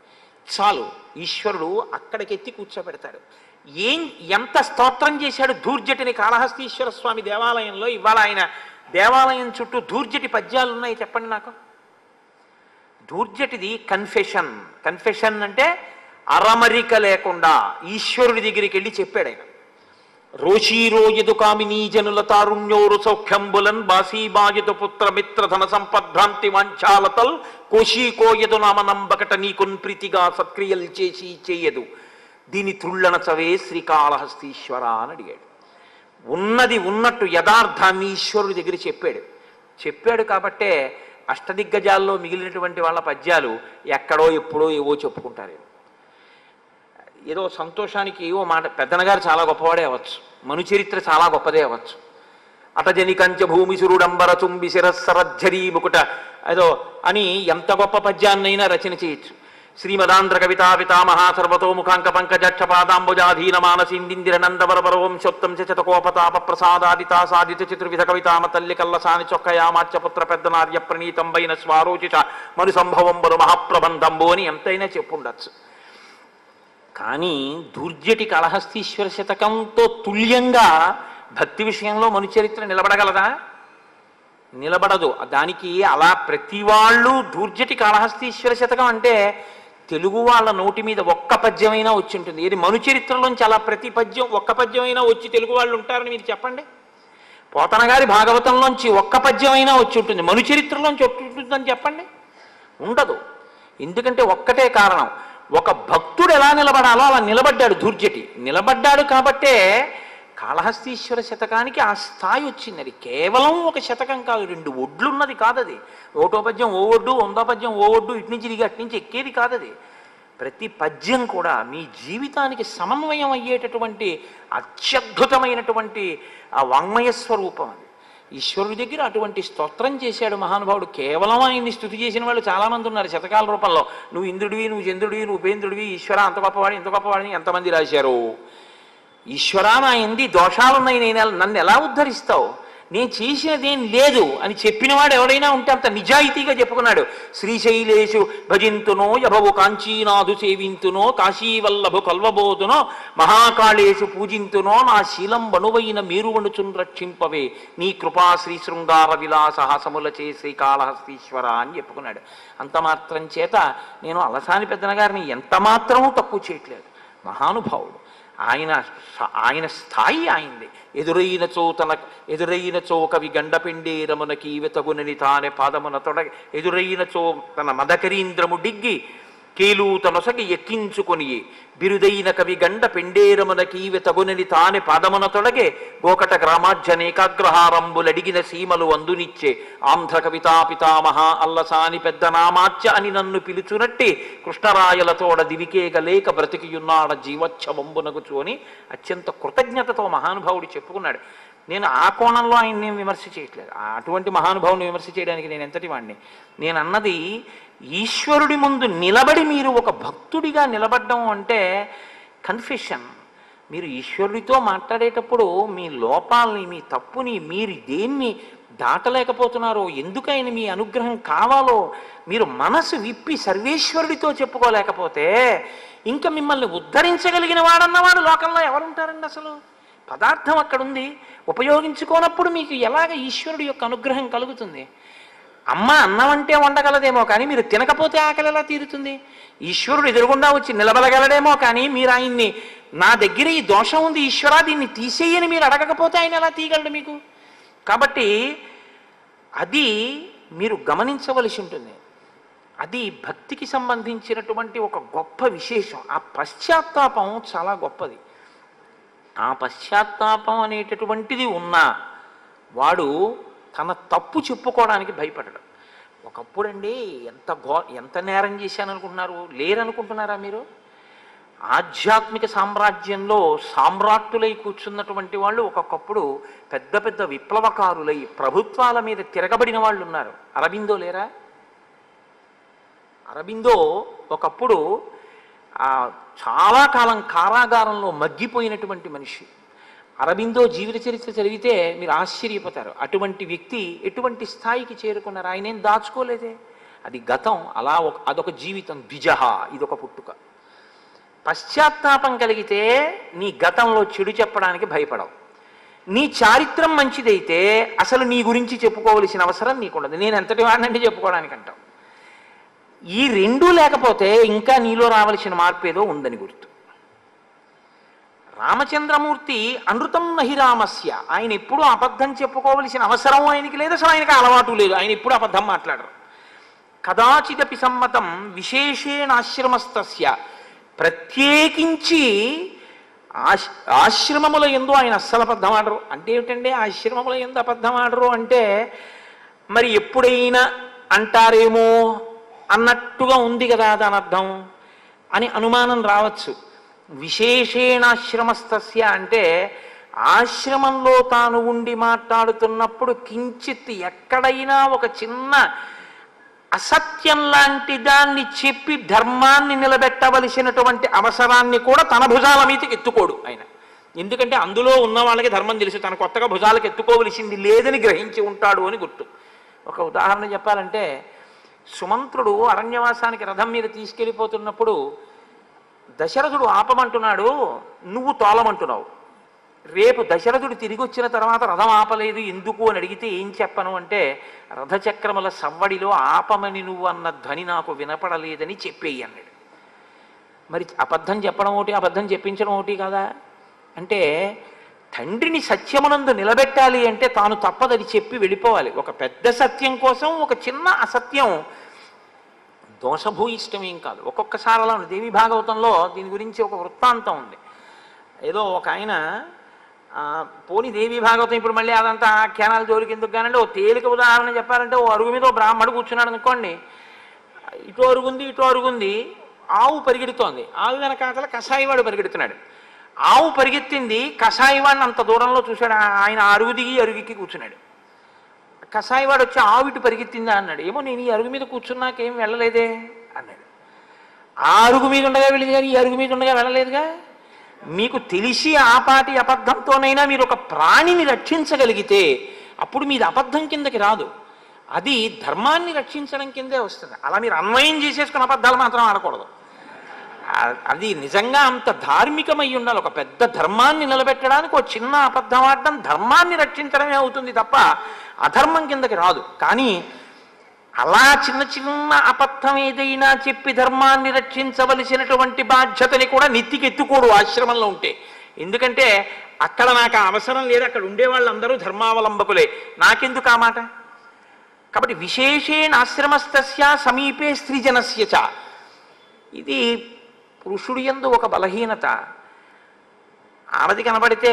చాలు, ఈశ్వరుడు అక్కడికెత్తి కూర్చోబెడతాడు. ఎంత స్తోత్రం చేశాడు ధూర్జటిని కాళహస్తీశ్వర స్వామి దేవాలయంలో. ఇవాళ ఆయన దేవాలయం చుట్టూ ధూర్జటి పద్యాలు ఉన్నాయి, చెప్పండి నాకు. ధూర్జటిది కన్ఫెషన్ అంటే అరమరిక లేకుండా ఈశ్వరుడి దగ్గరికి వెళ్ళి చెప్పాడు ఆయన. రోషీరోయదు కామినీ జనుల తారుణ్యోరు సౌఖ్యంబులన్ బాసీబాయదు పుత్ర మిత్ర ధన సంపద్భ్రాంతి వాంఛాలతల్ కోశీకోయదు నామనంబకట నీకున్ ప్రీతిగా సత్క్రియలు చేసి చేయదు దీని త్రుళ్ళన చవే శ్రీకాళహస్తీశ్వర అని అడిగాడు. ఉన్నది ఉన్నట్టు యథార్థాన్ని ఈశ్వరుడి దగ్గర చెప్పాడు కాబట్టే అష్టదిగ్గజాల్లో మిగిలినటువంటి వాళ్ళ పద్యాలు ఎక్కడో ఎప్పుడో ఏవో చెప్పుకుంటారు. ఏదో సంతోషానికి ఏవో మాట. పెద్దనగారు చాలా గొప్పవాడే అవ్వచ్చు, మనుచరిత్ర చాలా గొప్పదే అవ్వచ్చు. అటజని కంచ భూమి సురుడంబర తుంబి శిరస్సరజ్జరీ ముకుట ఏదో అని ఎంత గొప్ప పద్యాన్నైనా రచన చేయొచ్చు. శ్రీమదాంధ్ర కవితా పితామహా సర్వతోముఖాంక పంకజక్ష పాదాంబుజాధీన మానసిందిందిర నందవరవర వంశోత్తం చతకోపతాప ప్రసాదాదితా సాధిత చతుర్విధ కవితామ తల్లి కల్లసాని చొక్కయామాచ్యపుత్ర పెద్దనార్య ప్రణీతంబైన స్వారోచిత మను సంభవంబరు మహాప్రబంధంబు అని ఎంతైనా చెప్పుండొచ్చు. కానీ దుర్జటి కాళహస్తీశ్వర శతకంతో తుల్యంగా భక్తి విషయంలో మనుచరిత్ర నిలబడగలదా? నిలబడదు. దానికి అలా ప్రతి వాళ్ళు దూర్జటి కాళహస్తీశ్వర శతకం అంటే తెలుగు వాళ్ళ నోటి మీద ఒక్క పద్యమైనా వచ్చి ఉంటుంది. ఇది మను చరిత్రలోంచి అలా ప్రతి పద్యం ఒక్క పద్యమైనా వచ్చి తెలుగు వాళ్ళు ఉంటారని మీరు చెప్పండి. పోతన గారి భాగవతంలోంచి ఒక్క పద్యమైనా వచ్చి ఉంటుంది, మను చరిత్రలోంచి వచ్చి ఉంటుందని చెప్పండి. ఉండదు. ఎందుకంటే ఒక్కటే కారణం, ఒక భక్తుడు ఎలా నిలబడాలో అలా నిలబడ్డాడు దూర్జటి. నిలబడ్డాడు కాబట్టే కాళహస్తీశ్వర శతకానికి ఆ స్థాయి వచ్చింది. అది కేవలం ఒక శతకం కాదు, 2 ఒడ్లున్నది కాదది. ఒకటో పద్యం ఓ ఒడ్డు, 100వ పద్యం ఓ ఒడ్డు, ఇటు నుంచి దిగి అటు నుంచి ఎక్కేది కాదది. ప్రతి పద్యం కూడా మీ జీవితానికి సమన్వయం అయ్యేటటువంటి అత్యద్భుతమైనటువంటి ఆ వాంగ్మయ స్వరూపం అది. ఈశ్వరుడి దగ్గర అటువంటి స్తోత్రం చేశాడు మహానుభావుడు. కేవలం ఆయన్ని స్తుతి చేసిన వాళ్ళు చాలామంది ఉన్నారు శతకాల రూపంలో. నువ్వు ఇంద్రుడివి, నువ్వు చంద్రుడివి, నువ్వు ఉపేంద్రుడివి, ఈశ్వర అంత గొప్పవాడి, ఇంత గొప్పవాడిని ఎంతమంది రాశారు. ఈశ్వరా నా ఎంది దోషాలున్నాయి, నన్ను ఎలా ఉద్ధరిస్తావు, నేను చేసినదేం లేదు అని చెప్పినవాడు ఎవరైనా ఉంటే అంత నిజాయితీగా చెప్పుకున్నాడు. శ్రీశైలేషు భజింతునో యభవు కాంచీనాథు సేవింతునో కాశీవల్లభు కల్వబోతునో మహాకాళేషు పూజింతునో నా శీలం వణువైన మీరువణుచున్ రక్షింపవే నీ కృపా శ్రీ శృంగార విలాసహాసములచే శ్రీకాళహస్తీశ్వర అని చెప్పుకున్నాడు. అంత మాత్రం చేత నేను అలసాని పెద్దన గారిని ఎంత మాత్రమూ తక్కువ చేయట్లేదు. మహానుభావుడు. ఆయన స్థాయి ఆయనది. ఎదురైన చోకవి గండపిండేరమునకి వెతగునని తానే పాదమున తొడగ ఎదురైన చో తన మదకరీంద్రము డిగ్గి కేలూత నొసగి ఎక్కించుకొని బిరుదైన కవి గండ పెండేరమునకి వెతగునని తానే పాదమున తొడగే గోకట గ్రామాజ్యనేకాగ్రహారంబులడిగిన సీమలు అందునిచ్చే ఆంధ్ర కవితా పితామహ అల్లసాని పెద్ద నామాచ్య అని నన్ను పిలుచునట్టి కృష్ణరాయలతోడ దివికేగలేక బ్రతికియున్నాడ జీవచ్ఛవంబునగుచు అని అత్యంత కృతజ్ఞతతో మహానుభావుడు చెప్పుకున్నాడు. నేను ఆ కోణంలో ఆయన్ని విమర్శ చేయట్లేదు. అటువంటి మహానుభావుని విమర్శ చేయడానికి నేను ఎంతటి వాడిని. నేను అన్నది ఈశ్వరుడి ముందు నిలబడి మీరు ఒక భక్తుడిగా నిలబడ్డం అంటే కన్ఫెషన్. మీరు ఈశ్వరుడితో మాట్లాడేటప్పుడు మీ లోపాలని, మీ తప్పుని, మీరు దేన్ని దాటలేకపోతున్నారో, ఎందుకైనా మీ అనుగ్రహం కావాలో మీరు మనసు విప్పి సర్వేశ్వరుడితో చెప్పుకోలేకపోతే ఇంకా మిమ్మల్ని ఉద్ధరించగలిగిన వాడన్నవాడు లోకంలో ఎవరుంటారండి అసలు? పదార్థం అక్కడుంది, ఉపయోగించుకోనప్పుడు మీకు ఎలాగ ఈశ్వరుడి యొక్క అనుగ్రహం కలుగుతుంది? అమ్మ అన్నం అంటే వండగలదేమో కానీ మీరు తినకపోతే ఆకలి ఎలా తీరుతుంది? ఈశ్వరుడు ఎదురుగుండా వచ్చి నిలబడగలడేమో కానీ మీరు ఆయన్ని నా దగ్గర ఈ దోషం ఉంది ఈశ్వరా దీన్ని తీసేయని మీరు అడగకపోతే ఆయన ఎలా తీయగలడు మీకు? కాబట్టి అది మీరు గమనించవలసి ఉంటుంది. అది భక్తికి సంబంధించినటువంటి ఒక గొప్ప విశేషం. ఆ పశ్చాత్తాపం చాలా గొప్పది. ఆ పశ్చాత్తాపం అనేటటువంటిది ఉన్నా వాడు తన తప్పు చెప్పుకోవడానికి భయపడడు. ఒకప్పుడండి ఎంత నేరం చేశాననుకుంటున్నారు? లేరనుకుంటున్నారా మీరు? ఆధ్యాత్మిక సామ్రాజ్యంలో సామ్రాట్టులై కూర్చున్నటువంటి వాళ్ళు ఒక్కొక్కప్పుడు పెద్ద పెద్ద విప్లవకారులై ప్రభుత్వాల మీద తిరగబడిన వాళ్ళు ఉన్నారు. అరబిందో లేరా? అరబిందో ఒకప్పుడు చాలా కాలం కారాగారంలో మగ్గిపోయినటువంటి మనిషి. అరబిందో జీవిత చరిత్ర చదివితే మీరు ఆశ్చర్యపోతారు. అటువంటి వ్యక్తి ఎటువంటి స్థాయికి చేరుకున్నారు? ఆయన ఏం దాచుకోలేదే. అది గతం, అలా అదొక జీవితం. ద్విజహ, ఇదొక పుట్టుక. పశ్చాత్తాపం కలిగితే నీ గతంలో చెడు చెప్పడానికి భయపడవు. నీ చారిత్రం మంచిదైతే అసలు నీ గురించి చెప్పుకోవలసిన అవసరం నీకుండదు. నేను ఎంతటి వాడినంటే చెప్పుకోవడానికి అంటావు. ఈ రెండూ లేకపోతే ఇంకా నీలో రావలసిన మార్పు ఏదో ఉందని గుర్తు. రామచంద్రమూర్తి అనృతం నహి రామస్య. ఆయన ఎప్పుడూ అబద్ధం చెప్పుకోవలసిన అవసరం ఆయనకి లేదు, అసలు ఆయనకి అలవాటు లేదు. ఆయన ఎప్పుడు అబద్ధం మాట్లాడరు. కదాచిదపి సమ్మతం విశేషేణ ఆశ్రమస్తస్య. ప్రత్యేకించి ఆశ్రమముల యందు ఆయన అస్సలు అబద్ధం ఆడరు. అంటే ఏమిటండి ఆశ్రమముల యందు అబద్ధం ఆడరు అంటే? మరి ఎప్పుడైనా అంటారేమో అన్నట్టుగా ఉంది కదా దాని అర్థం అని అనుమానం రావచ్చు. విశేషేణాశ్రమస్తస్య అంటే ఆశ్రమంలో తాను ఉండి మాట్లాడుతున్నప్పుడు కించిత్ ఎక్కడైనా ఒక చిన్న అసత్యం లాంటి దాన్ని చెప్పి ధర్మాన్ని నిలబెట్టవలసినటువంటి అవసరాన్ని కూడా తన భుజాల మీదకి ఎత్తుకోడు ఆయన. ఎందుకంటే అందులో ఉన్న వాళ్ళకి ధర్మం తెలుసు, తన కొత్తగా భుజాలకు ఎత్తుకోవలసింది లేదని గ్రహించి ఉంటాడు అని గుర్తు. ఒక ఉదాహరణ చెప్పాలంటే, సుమంత్రుడు అరణ్యవాసానికి రథం మీద తీసుకెళ్ళిపోతున్నప్పుడు దశరథుడు ఆపమంటున్నాడు, నువ్వు తోలమంటున్నావు. రేపు దశరథుడు తిరిగి వచ్చిన తర్వాత రథం ఆపలేదు ఎందుకు అని అడిగితే ఏం చెప్పను అంటే, రథచక్రముల సవ్వడిలో ఆపమని నువ్వు అన్న ధ్వని నాకు వినపడలేదని చెప్పేయి అన్నాడు. మరి అబద్ధం చెప్పడం ఒకటి, అబద్ధం చెప్పించడం ఒకటి కదా. అంటే తండ్రిని సత్యమునందు నిలబెట్టాలి అంటే తాను తప్పదని చెప్పి వెళ్ళిపోవాలి. ఒక పెద్ద సత్యం కోసం ఒక చిన్న అసత్యం దోషభూయిష్టమేం కాదు. ఒక్కొక్కసారి అలా ఉంది. దేవి భాగవతంలో దీని గురించి ఒక వృత్తాంతం ఉంది. ఏదో ఒక ఆయన పోని దేవి భాగవతం ఇప్పుడు మళ్ళీ అదంతా ఆఖ్యానాల జోలికి ఎందుకు కానండి, ఓ తేలిక ఉదాహరణ చెప్పాలంటే, ఓ అరుగు మీద ఓ బ్రాహ్మడు కూర్చున్నాడు అనుకోండి. ఇటు అరుగుంది ఇటు అరుగుంది, ఆవు పరిగెడుతోంది, ఆవు వెనకాతల కషాయివాడు పరిగెడుతున్నాడు. ఆవు పరిగెత్తింది, కషాయివాడిని అంత దూరంలో చూశాడు. ఆయన అరుగు దిగి అరుగుకి కూర్చున్నాడు. కషాయివాడు వచ్చి ఆవు ఇటు పరిగెత్తిందా అన్నాడు. ఏమో నేను ఈ అరుగు మీద కూర్చున్నాకేం వెళ్ళలేదే అన్నాడు. ఆ అరుగు మీద ఉండగా వెళ్ళింది కానీ ఈ అరుగు మీద ఉండగా వెళ్ళలేదుగా. మీకు తెలిసి ఆపాటి అబద్ధంతోనైనా మీరు ఒక ప్రాణిని రక్షించగలిగితే అప్పుడు మీది అబద్ధం కిందకి రాదు, అది ధర్మాన్ని రక్షించడం కిందే వస్తుంది. అలా మీరు అన్వయం చేసేసుకున్న అబద్ధాలు మాత్రం ఆడకూడదు. అది నిజంగా అంత ధార్మికమై ఉండాలి. ఒక పెద్ద ధర్మాన్ని నిలబెట్టడానికి ఒక చిన్న అబద్ధం ఆడడం ధర్మాన్ని రక్షించడమే అవుతుంది తప్ప అధర్మం కిందకి రాదు. కానీ అలా చిన్న చిన్న అబద్ధం ఏదైనా చెప్పి ధర్మాన్ని రక్షించవలసినటువంటి బాధ్యతని కూడా నెత్తికెత్తుకోడు ఆశ్రమంలో ఉంటే. ఎందుకంటే అక్కడ నాకు అవసరం లేదు, అక్కడ ఉండే వాళ్ళందరూ ధర్మావలంబకులే, నాకెందుకు ఆ మాట. కాబట్టి విశేషేణ ఆశ్రమస్తస్య సమీపే స్త్రీజనస్య చ. ఇది పురుషుడి యందు ఒక బలహీనత. ఆడది కనబడితే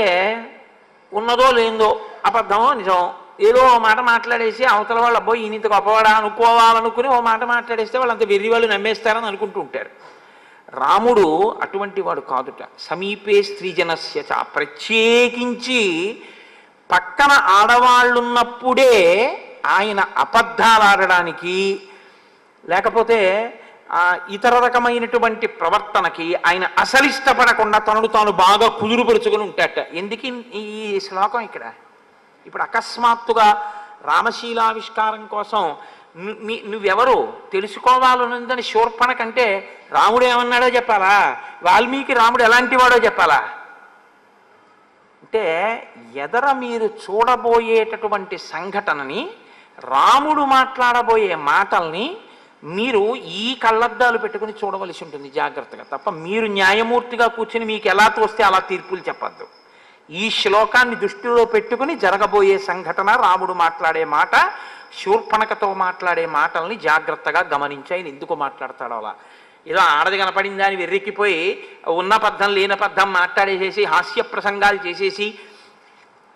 ఉన్నదో లేదో, అబద్ధమో నిజమో, ఏదో ఓ మాట మాట్లాడేసి అవతల వాళ్ళు అబ్బోయి ఈయనంత గొప్పవాడా అనుకోవాలనుకుని ఓ మాట మాట్లాడేస్తే వాళ్ళంత వెర్రి వాళ్ళు నమ్మేస్తారని అనుకుంటూ ఉంటారు. రాముడు అటువంటి వాడు కాదుట. సమీపే స్త్రీజనస్య చ. ప్రత్యేకించి పక్కన ఆడవాళ్ళున్నప్పుడే ఆయన అబద్ధాలు ఆడడానికి, లేకపోతే ఇతర రకమైనటువంటి ప్రవర్తనకి ఆయన అసలు ఇష్టపడకుండా తనను తాను బాగా కుదురుపరుచుకొని ఉంటాట. ఎందుకు ఈ శ్లోకం ఇక్కడ? ఇప్పుడు అకస్మాత్తుగా రామశీలావిష్కారం కోసం నువ్వెవరు తెలుసుకోవాలనుందని శూర్పణ కంటే రాముడు ఏమన్నాడో చెప్పాలా, వాల్మీకి రాముడు ఎలాంటి వాడో చెప్పాలా? అంటే ఎదర మీరు చూడబోయేటటువంటి సంఘటనని, రాముడు మాట్లాడబోయే మాటల్ని మీరు ఈ కళ్ళద్దాలు పెట్టుకుని చూడవలసి ఉంటుంది జాగ్రత్తగా. తప్ప మీరు న్యాయమూర్తిగా కూర్చుని మీకు ఎలా తోస్తే అలా తీర్పులు చెప్పద్దు. ఈ శ్లోకాన్ని దృష్టిలో పెట్టుకుని జరగబోయే సంఘటన, రాముడు మాట్లాడే మాట, శూర్పణకతో మాట్లాడే మాటల్ని జాగ్రత్తగా గమనించి ఆయన ఎందుకు మాట్లాడతాడో అలా. ఏదో ఆడది కనపడిందా అని వెర్రెక్కిపోయి ఉన్న పద్ధం లేని పద్ధం మాట్లాడేసేసి హాస్య ప్రసంగాలు చేసేసి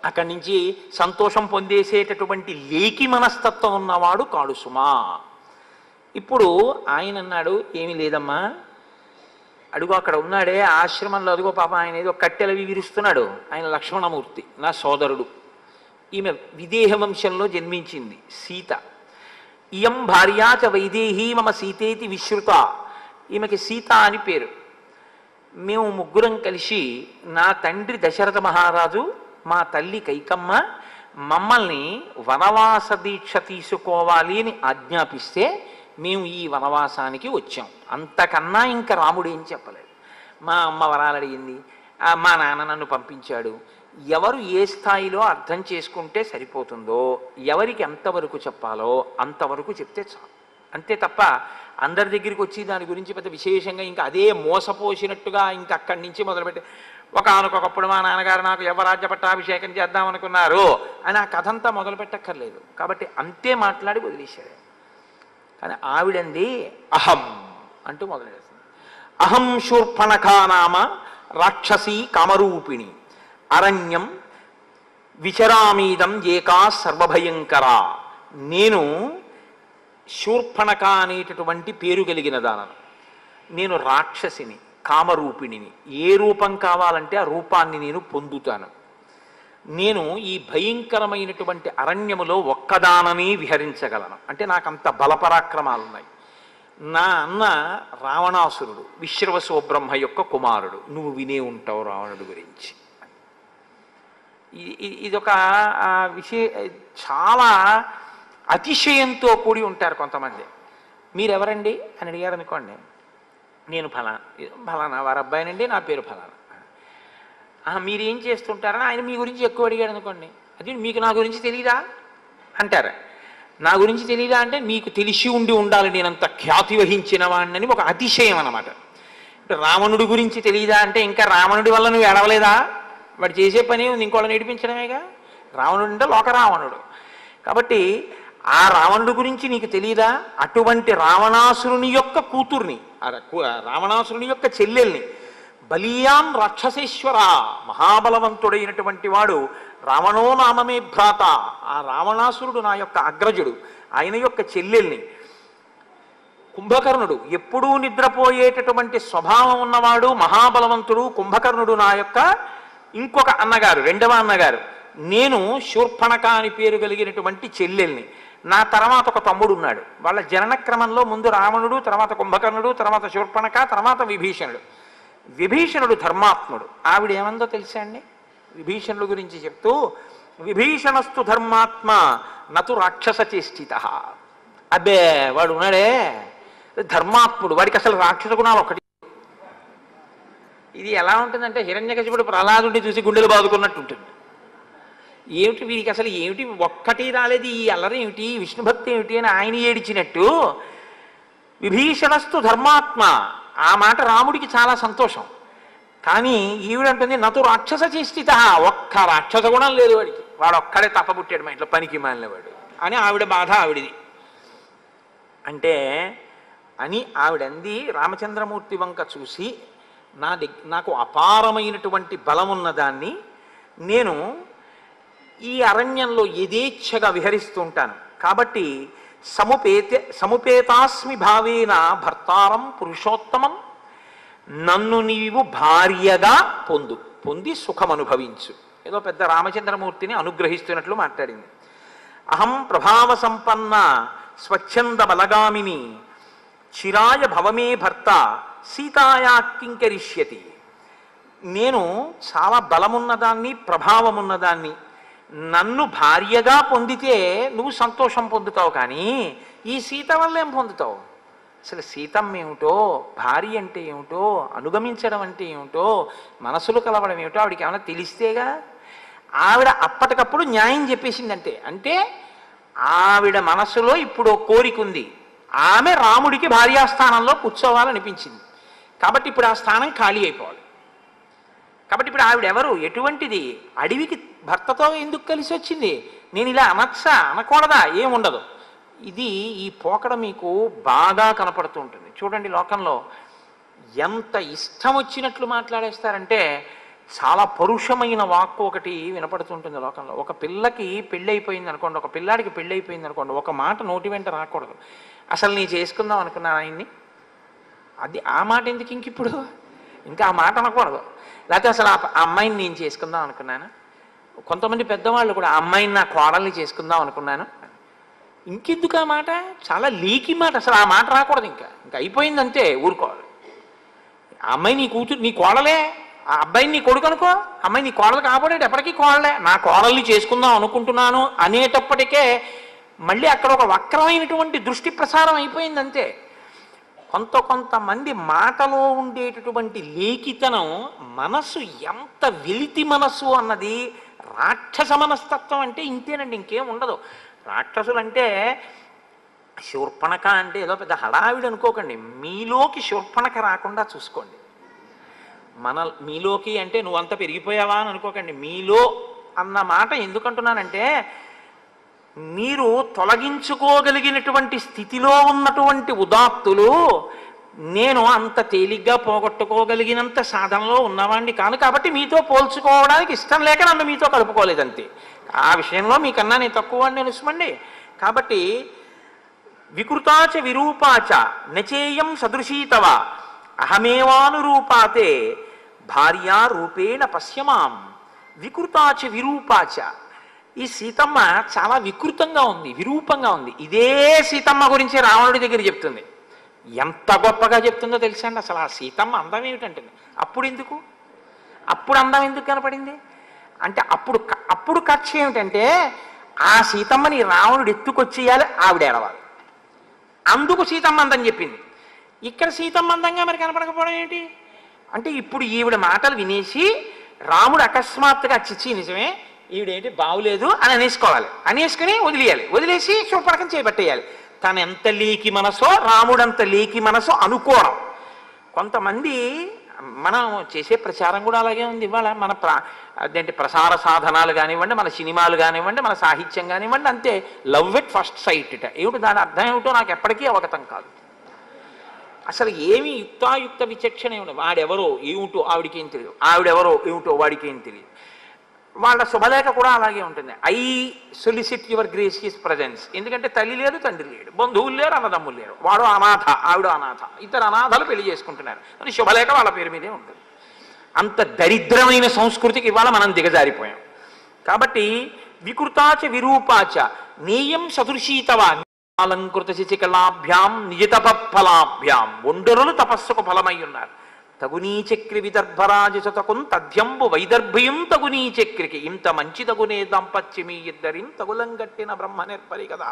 అక్కడి నుంచి సంతోషం పొందేసేటటువంటి లేకి మనస్తత్వం ఉన్నవాడు కాడు సుమా. ఇప్పుడు ఆయన అన్నాడు, ఏమీ లేదమ్మా, అడుగు అక్కడ ఉన్నాడే ఆశ్రమంలో, అదిగో పాప ఆయన ఏదో కట్టెలవి విరుస్తున్నాడు, ఆయన లక్ష్మణమూర్తి, నా సోదరుడు. ఈమె విదేహ వంశంలో జన్మించింది సీత. ఇయం భార్యాచ వైదేహీ మమ సీతేతి విశ్రుత. ఈమెకి సీత అని పేరు. మేము ముగ్గురం కలిసి, నా తండ్రి దశరథ మహారాజు, మా తల్లి కైకమ్మ మమ్మల్ని వనవాస దీక్ష తీసుకోవాలి అని ఆజ్ఞాపిస్తే మేము ఈ వనవాసానికి వచ్చాం. అంతకన్నా ఇంకా రాముడు ఏం చెప్పలేదు. మా అమ్మ వరాలు అడిగింది, మా నాన్న నన్ను పంపించాడు. ఎవరు ఏ స్థాయిలో అర్థం చేసుకుంటే సరిపోతుందో, ఎవరికి ఎంతవరకు చెప్పాలో అంతవరకు చెప్తే చాలు. అంతే తప్ప అందరి దగ్గరికి వచ్చి దాని గురించి పెద్ద విశేషంగా ఇంకా అదే మోసపోసినట్టుగా ఇంకా అక్కడి నుంచి మొదలుపెట్టి ఒకనకొకప్పుడు మా నాన్నగారు నాకు యవరాజ్య పట్టాభిషేకం చేద్దాం అనుకున్నారు అని ఆ కథంతా మొదలు పెట్టక్కర్లేదు. కాబట్టి అంతే మాట్లాడి వదిలేశాడు. కానీ ఆవిడంది అహం అంటూ మొదలెడుతుంది. అహం శూర్పణఖా నామ రాక్షసీ కామరూపిణి అరణ్యం విచరామీదం ఏకా సర్వభయంకర. నేను శూర్పణఖ అనేటటువంటి పేరు కలిగిన దానను. నేను రాక్షసిని, కామరూపిణిని. ఏ రూపం కావాలంటే ఆ రూపాన్ని నేను పొందుతాను. నేను ఈ భయంకరమైనటువంటి అరణ్యములో ఒక్కదానని విహరించగలను. అంటే నాకు అంత బలపరాక్రమాలు ఉన్నాయి. నా అన్న రావణాసురుడు, విశ్రవసో బ్రహ్మ యొక్క కుమారుడు. నువ్వు వినే ఉంటావు రావణుడు గురించి. ఇదొక చాలా అతిశయంతో కూడి ఉంటారు కొంతమంది. మీరెవరండి అని అడిగారు అనుకోండి, నేను ఫలానా వారి అబ్బాయినండి, నా పేరు ఫలానా. మీరేం చేస్తుంటారని ఆయన మీ గురించి ఎక్కువ అడిగాడు అనుకోండి, అది మీకు నా గురించి తెలీదా అంటారు. నా గురించి తెలీదా అంటే మీకు తెలిసి ఉండి ఉండాలి నేనంత ఖ్యాతి వహించిన వాడిని ఒక అతిశయం అన్నమాట. అంటే రావణుడి గురించి తెలీదా అంటే ఇంకా రావణుడి వల్ల నువ్వు ఏడవలేదా? వాడు చేసే పని ఉంది ఇంకోళ్ళని నేర్పించడమేగా. రావణుడు అంటే లోకరావణుడు. కాబట్టి ఆ రావణుడి గురించి నీకు తెలీదా? అటువంటి రావణాసురుని యొక్క కూతుర్ని, రావణాసురుని యొక్క చెల్లెల్ని, బలీయాం రాక్షసేశ్వర, మహాబలవంతుడైనటువంటి వాడు రావణో నామమే భ్రాత, ఆ రావణాసురుడు నా యొక్క అగ్రజుడు, ఆయన యొక్క చెల్లెల్ని, కుంభకర్ణుడు ఎప్పుడూ నిద్రపోయేటటువంటి స్వభావం ఉన్నవాడు మహాబలవంతుడు కుంభకర్ణుడు నా యొక్క ఇంకొక అన్నగారు, రెండవ అన్నగారు. నేను శూర్పణఖ అని పేరు కలిగినటువంటి చెల్లెల్ని. నా తర్వాత ఒక తమ్ముడు ఉన్నాడు. వాళ్ళ జనన క్రమంలో ముందు రావణుడు, తర్వాత కుంభకర్ణుడు, తర్వాత శూర్పణఖ, తర్వాత విభీషణుడు. విభీషణుడు ధర్మాత్ముడు. ఆవిడ ఏమందో తెలుసా అండి విభీషణుడు గురించి చెప్తూ, విభీషణస్తు ధర్మాత్మ నతు రాక్షస చేష్టిత. అబ్బే వాడు ఉన్నాడే ధర్మాత్ముడు, వాడికి అసలు రాక్షస గుణాలు ఒకటి. ఇది ఎలా ఉంటుందంటే హిరణ్యకశిపుడు ప్రహ్లాదుడిని చూసి గుండెలు బాదుకున్నట్టు ఉంటుంది. ఏమిటి వీరికి అసలు ఏమిటి ఒక్కటి రాలేదు, ఈ అల్లరి ఏమిటి, విష్ణుభక్తి ఏమిటి అని ఆయన ఏడిచినట్టు విభీషణస్తు ధర్మాత్మ. ఆ మాట రాముడికి చాలా సంతోషం. కానీ ఈవిడంటుంది నతు రాక్షస చేష్టిత, ఒక్క రాక్షస గుణం లేదు వాడికి, వాడు ఒక్కడే తప్పబుట్టాడు మా ఇంట్లో పనికి మాలినవాడు అని ఆవిడ బాధ ఆవిడిది. అంటే అని ఆవిడంది. రామచంద్రమూర్తి వంక చూసి నాకు అపారమైనటువంటి బలం ఉన్నదాన్ని, నేను ఈ అరణ్యంలో యథేచ్ఛగా విహరిస్తూ ఉంటాను కాబట్టి సముపేతాస్మి భావేన భర్తారం పురుషోత్తమం, నన్ను నీవు భార్యగా పొంది సుఖం అనుభవించు. ఏదో పెద్ద రామచంద్రమూర్తిని అనుగ్రహిస్తున్నట్లు మాట్లాడింది. అహం ప్రభావ సంపన్న స్వచ్ఛంద బలగామిని చిరాయ భవమే భర్త సీతాయా కింకరిష్యతి. నేను చాలా బలమున్నదాన్ని, ప్రభావమున్నదాన్ని, నన్ను భార్యగా పొందితే నువ్వు సంతోషం పొందుతావు, కానీ ఈ సీత వల్ల ఏం పొందుతావు? అసలు సీతమ్మ ఏమిటో, భార్య అంటే ఏమిటో, అనుగమించడం అంటే ఏమిటో, మనసులు కలవడం ఏమిటో ఆవిడికి ఏమైనా తెలిస్తేగా. ఆవిడ అప్పటికప్పుడు న్యాయం చెప్పేసిందంటే, అంటే ఆవిడ మనసులో ఇప్పుడు కోరిక ఉంది, ఆమె రాముడికి భార్యాస్థానంలో కూర్చోవాలనిపించింది. కాబట్టి ఇప్పుడు ఆ స్థానం ఖాళీ అయిపోవాలి. కాబట్టి ఇప్పుడు ఆవిడెవరు, ఎటువంటిది, అడవికి భర్తతో ఎందుకు కలిసి వచ్చింది, నేను ఇలా అనొచ్చా అనకూడదా, ఏముండదు. ఇది ఈ పోకడ మీకు బాగా కనపడుతూ ఉంటుంది. చూడండి లోకంలో ఎంత ఇష్టం వచ్చినట్లు మాట్లాడేస్తారంటే, చాలా పరుషమైన వాక్కు ఒకటి వినపడుతుంటుంది లోకంలో. ఒక పిల్లకి పెళ్ళైపోయింది అనుకోండి, ఒక పిల్లాడికి పెళ్ళైపోయింది అనుకోండి, ఒక మాట నోటి వెంట రాకూడదు. అసలు నీ చేసుకుందాం అనుకున్నాను ఆయన్ని, అది ఆ మాట ఎందుకు ఇంక ఇప్పుడు, ఇంకా ఆ మాట అనకూడదు. లేకపోతే అసలు ఆ అమ్మాయిని నేను చేసుకుందాం అనుకున్నాను. కొంతమంది పెద్దవాళ్ళు కూడా ఆ అమ్మాయిని నా కోడల్ని చేసుకుందాం అనుకున్నాను. ఇంకెందుకు ఆ మాట, చాలా లీకి మాట, అసలు ఆ మాట రాకూడదు. ఇంకా అయిపోయిందంతే, ఊరుకోవాలి. ఆ అమ్మాయి నీ కూతురు, నీ కోడలే, ఆ అబ్బాయిని నీ కొడుకు అనుకో, అమ్మాయి నీ కోడలు కాబోడేటి ఎప్పటికీ కోడలే, నా కోడల్ని చేసుకుందాం అనుకుంటున్నాను అనేటప్పటికే మళ్ళీ అక్కడ ఒక వక్రమైనటువంటి దృష్టి ప్రసారం అయిపోయిందంతే. కొంతమంది మాటలో ఉండేటటువంటి లేఖితనం, మనసు ఎంత వెలితి మనసు అన్నది, రాక్షస మనస్తత్వం అంటే ఇంతేనండి, ఇంకేం ఉండదు. రాక్షసులంటే శూర్పణఖ అంటే ఏదో పెద్ద హడావిడి అనుకోకండి. మీలోకి శూర్పణఖ రాకుండా చూసుకోండి. మీలోకి అంటే నువ్వంత పెరిగిపోయావా అని అనుకోకండి. మీలో అన్న మాట ఎందుకంటున్నానంటే, మీరు తొలగించుకోగలిగినటువంటి స్థితిలో ఉన్నటువంటి ఉదాత్తులు నేను అంత తేలిగ్గా పోగొట్టుకోగలిగినంత సాధనలో ఉన్నవాడిని కాను, కాబట్టి మీతో పోల్చుకోవడానికి ఇష్టం లేక నన్ను మీతో కలుపుకోలేదంతే. ఆ విషయంలో మీకన్నా నేను తక్కువ వాడిని తెలుసుమండి. కాబట్టి వికృతాచ విరూపాచ నచేయం సదృశీతవ అహమేవానురూపాతే భార్యా రూపేణ పశ్యమాం. వికృతాచ విరూపాచ, ఈ సీతమ్మ చాలా వికృతంగా ఉంది, విరూపంగా ఉంది. ఇదే సీతమ్మ గురించి రావణుడి దగ్గర చెప్తుంది. ఎంత గొప్పగా చెప్తుందో తెలుసా అండి. అసలు ఆ సీతమ్మ అందం ఏమిటంటుంది. అప్పుడు అందం ఎందుకు కనపడింది అంటే, అప్పుడు కక్ష ఏమిటంటే, ఆ సీతమ్మని రావణుడు ఎత్తుకొచ్చేయాలి, ఆవిడ ఏడవాలి. అందుకు సీతమ్మ అందం చెప్పింది. ఇక్కడ సీతమ్మ అందంగా మరి కనపడకపోవడం ఏంటి అంటే, ఇప్పుడు ఈవిడ మాటలు వినేసి రాముడు అకస్మాత్తుగా చిచ్చి నిజమే ఈవిడేంటి బాగులేదు అని అనేసుకోవాలి, అనేసుకుని వదిలేయాలి, వదిలేసి శూర్పణఖం చేపట్టేయాలి. తను ఎంత లీకి మనసో రాముడంత లీకి మనసో అనుకోవడం. కొంతమంది మనం చేసే ప్రచారం కూడా అలాగే ఉంది ఇవాళ. మన అదేంటి ప్రసార సాధనాలు కానివ్వండి, మన సినిమాలు కానివ్వండి, మన సాహిత్యం కానివ్వండి, అంతే లవ్ ఎట్ ఫస్ట్ సైట్ ఇట. ఏమిటి దాని అర్థం ఏమిటో నాకు ఎప్పటికీ అవగతం కాదు. అసలు ఏమి యుక్తాయుక్త విచక్షణ ఏమిటి? వాడెవరో ఏమిటో ఆవిడికేం తెలియదు, ఆవిడెవరో ఏమిటో వాడికేం తెలియదు. వాళ్ళ శుభలేఖ కూడా అలాగే ఉంటుంది. I solicit your gracious presence. ఎందుకంటే తల్లి లేదు, తండ్రి లేడు, బంధువులు లేరు, అన్నదమ్ములు లేరు, వాడు అనాథ, ఆవిడ అనాథ, ఇద్దరు అనాథలు పెళ్లి చేసుకుంటున్నారు అని శుభలేఖ వాళ్ళ పేరు మీదే ఉంటుంది. అంత దరిద్రమైన సంస్కృతికి ఇవాళ మనం దిగజారిపోయాం. కాబట్టి వికృతాచ విరూపాచ నేయం సదృశీతవా అలంకృత శిచికళాభ్యాం నిజతప ఫలాభ్యాం. ఒండరులు తపస్సుకు ఫలమై ఉన్నారు. తగునీచక్రి విదర్భరాజసతకుం తథ్యంబు వైదర్భయం తగునీచక్రికి ఇంత మంచి తగునే దాంపత్యమీ ఇద్దరిం తగులంగట్టిన బ్రహ్మ నిర్పరి కదా.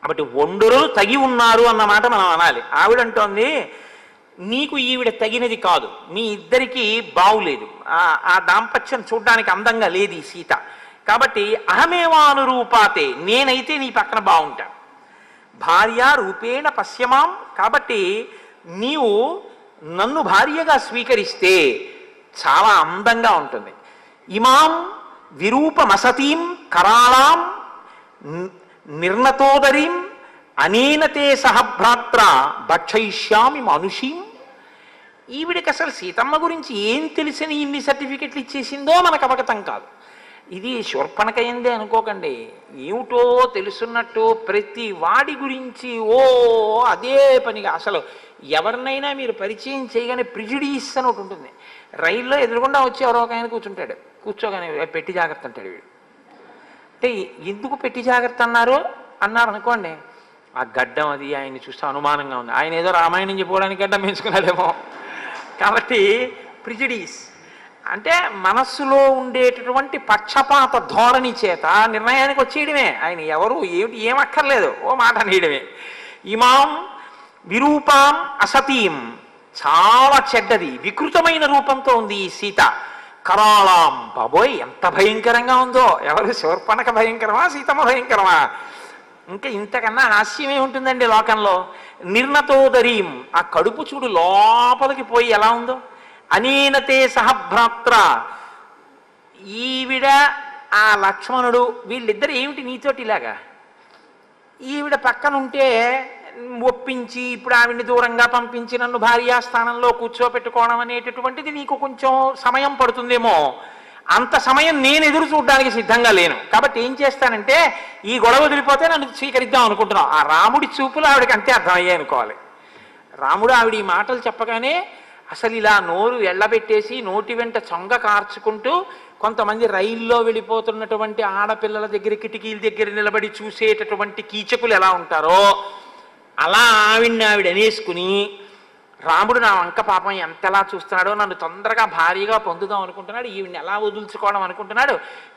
కాబట్టి ఒండరులు తగి ఉన్నారు అన్నమాట మనం అనాలి. ఆవిడంటోంది నీకు ఈవిడ తగినది కాదు, మీ ఇద్దరికీ బావులేదు, ఆ దాంపత్యం చూడ్డానికి అందంగా లేదు ఈ సీత. కాబట్టి అహమేవానురూపాతే, నేనైతే నీ పక్కన బాగుంటాను. భార్య రూపేణ పశ్యమాం, కాబట్టి నీవు నన్ను భార్యగా స్వీకరిస్తే చాలా అందంగా ఉంటుంది. ఇమాం విరూపమసతీం కరాళాం నిర్ణతోదరీం అనేనతే సహభ్రాత్ర భక్షయిష్యామి మనుషీం. ఈవిడికి అసలు సీతమ్మ గురించి ఏం తెలిసిన ఇన్ని సర్టిఫికెట్లు ఇచ్చేసిందో మనకు అవగతం కాదు. ఇది శూర్పణఖయందే అనుకోకండి. ఏమిటో తెలుసున్నట్టు ప్రతి వాడి గురించి అదే పనిగా అసలు ఎవరినైనా మీరు పరిచయం చేయగానే ప్రిజుడీస్ అని ఒకటి ఉంటుంది. రైల్లో ఎదురుగుండా వచ్చి ఎవరో ఒక ఆయన కూర్చుంటాడు, కూర్చోగానే పెట్టి జాగ్రత్త అంటాడు వీడు. అంటే ఎందుకు పెట్టి జాగ్రత్త అన్నారు అనుకోండి, ఆ గడ్డం అది ఆయన్ని చూస్తే అనుమానంగా ఉంది, ఆయన ఏదో రామాయణం చెప్పుకోవడానికి గడ్డం పెంచుకున్నాడేమో. కాబట్టి ప్రిజుడీస్ అంటే మనస్సులో ఉండేటటువంటి పక్షపాత ధోరణి చేత నిర్ణయానికి వచ్చేయడమే. ఆయన ఎవరు ఏమిటి ఏమక్కర్లేదు, ఓ మాట అనేయడమే. ఇమాం విరూపాం అసతీం, చాలా చెడ్డది వికృతమైన రూపంతో ఉంది ఈ సీత. కరాళాం, బాబోయ్ ఎంత భయంకరంగా ఉందో. ఎవరు శూర్పణఖ భయంకరమా, సీతమ్మ భయంకరమా? ఇంకా ఇంతకన్నా హాస్యమే ఉంటుందండి లోకంలో. నిర్ణతోదరీం, ఆ కడుపు చూడు లోపలికి పోయి ఎలా ఉందో. అనేనతే సహభ్రాత్ర, ఈవిడ ఆ లక్ష్మణుడు వీళ్ళిద్దరు ఏమిటి నీతోటి ఇలాగా? ఈవిడ పక్కనుంటే ఒప్పించి ఇప్పుడు ఆవిడ్ని దూరంగా పంపించి నన్ను భార్యాస్థానంలో కూర్చోపెట్టుకోవడం అనేటటువంటిది నీకు కొంచెం సమయం పడుతుందేమో. అంత సమయం నేను ఎదురు చూడడానికి సిద్ధంగా లేను. కాబట్టి ఏం చేస్తానంటే ఈ గొడవ వదిలిపోతే నన్ను స్వీకరిద్దాం అనుకుంటున్నాం. ఆ రాముడి చూపులు ఆవిడకి అంతే అర్థమయ్యాయి అనుకోవాలి. రాముడు ఆవిడ ఈ మాటలు చెప్పగానే అసలు ఇలా నోరు ఎళ్ళబెట్టేసి నోటి వెంట చొంగ కార్చుకుంటూ, కొంతమంది రైల్లో వెళ్ళిపోతున్నటువంటి ఆడపిల్లల దగ్గర కిటికీల దగ్గర నిలబడి చూసేటటువంటి కీచకులు ఎలా ఉంటారో అలా ఆవిడ అనేసుకుని, రాముడు నా వంక పాపం ఎంతలా చూస్తున్నాడో, నన్ను తొందరగా భారీగా పొందుదాం అనుకుంటున్నాడు, ఈవిడ్ని ఎలా వదులుచుకోవడం అనుకుంటున్నాడు,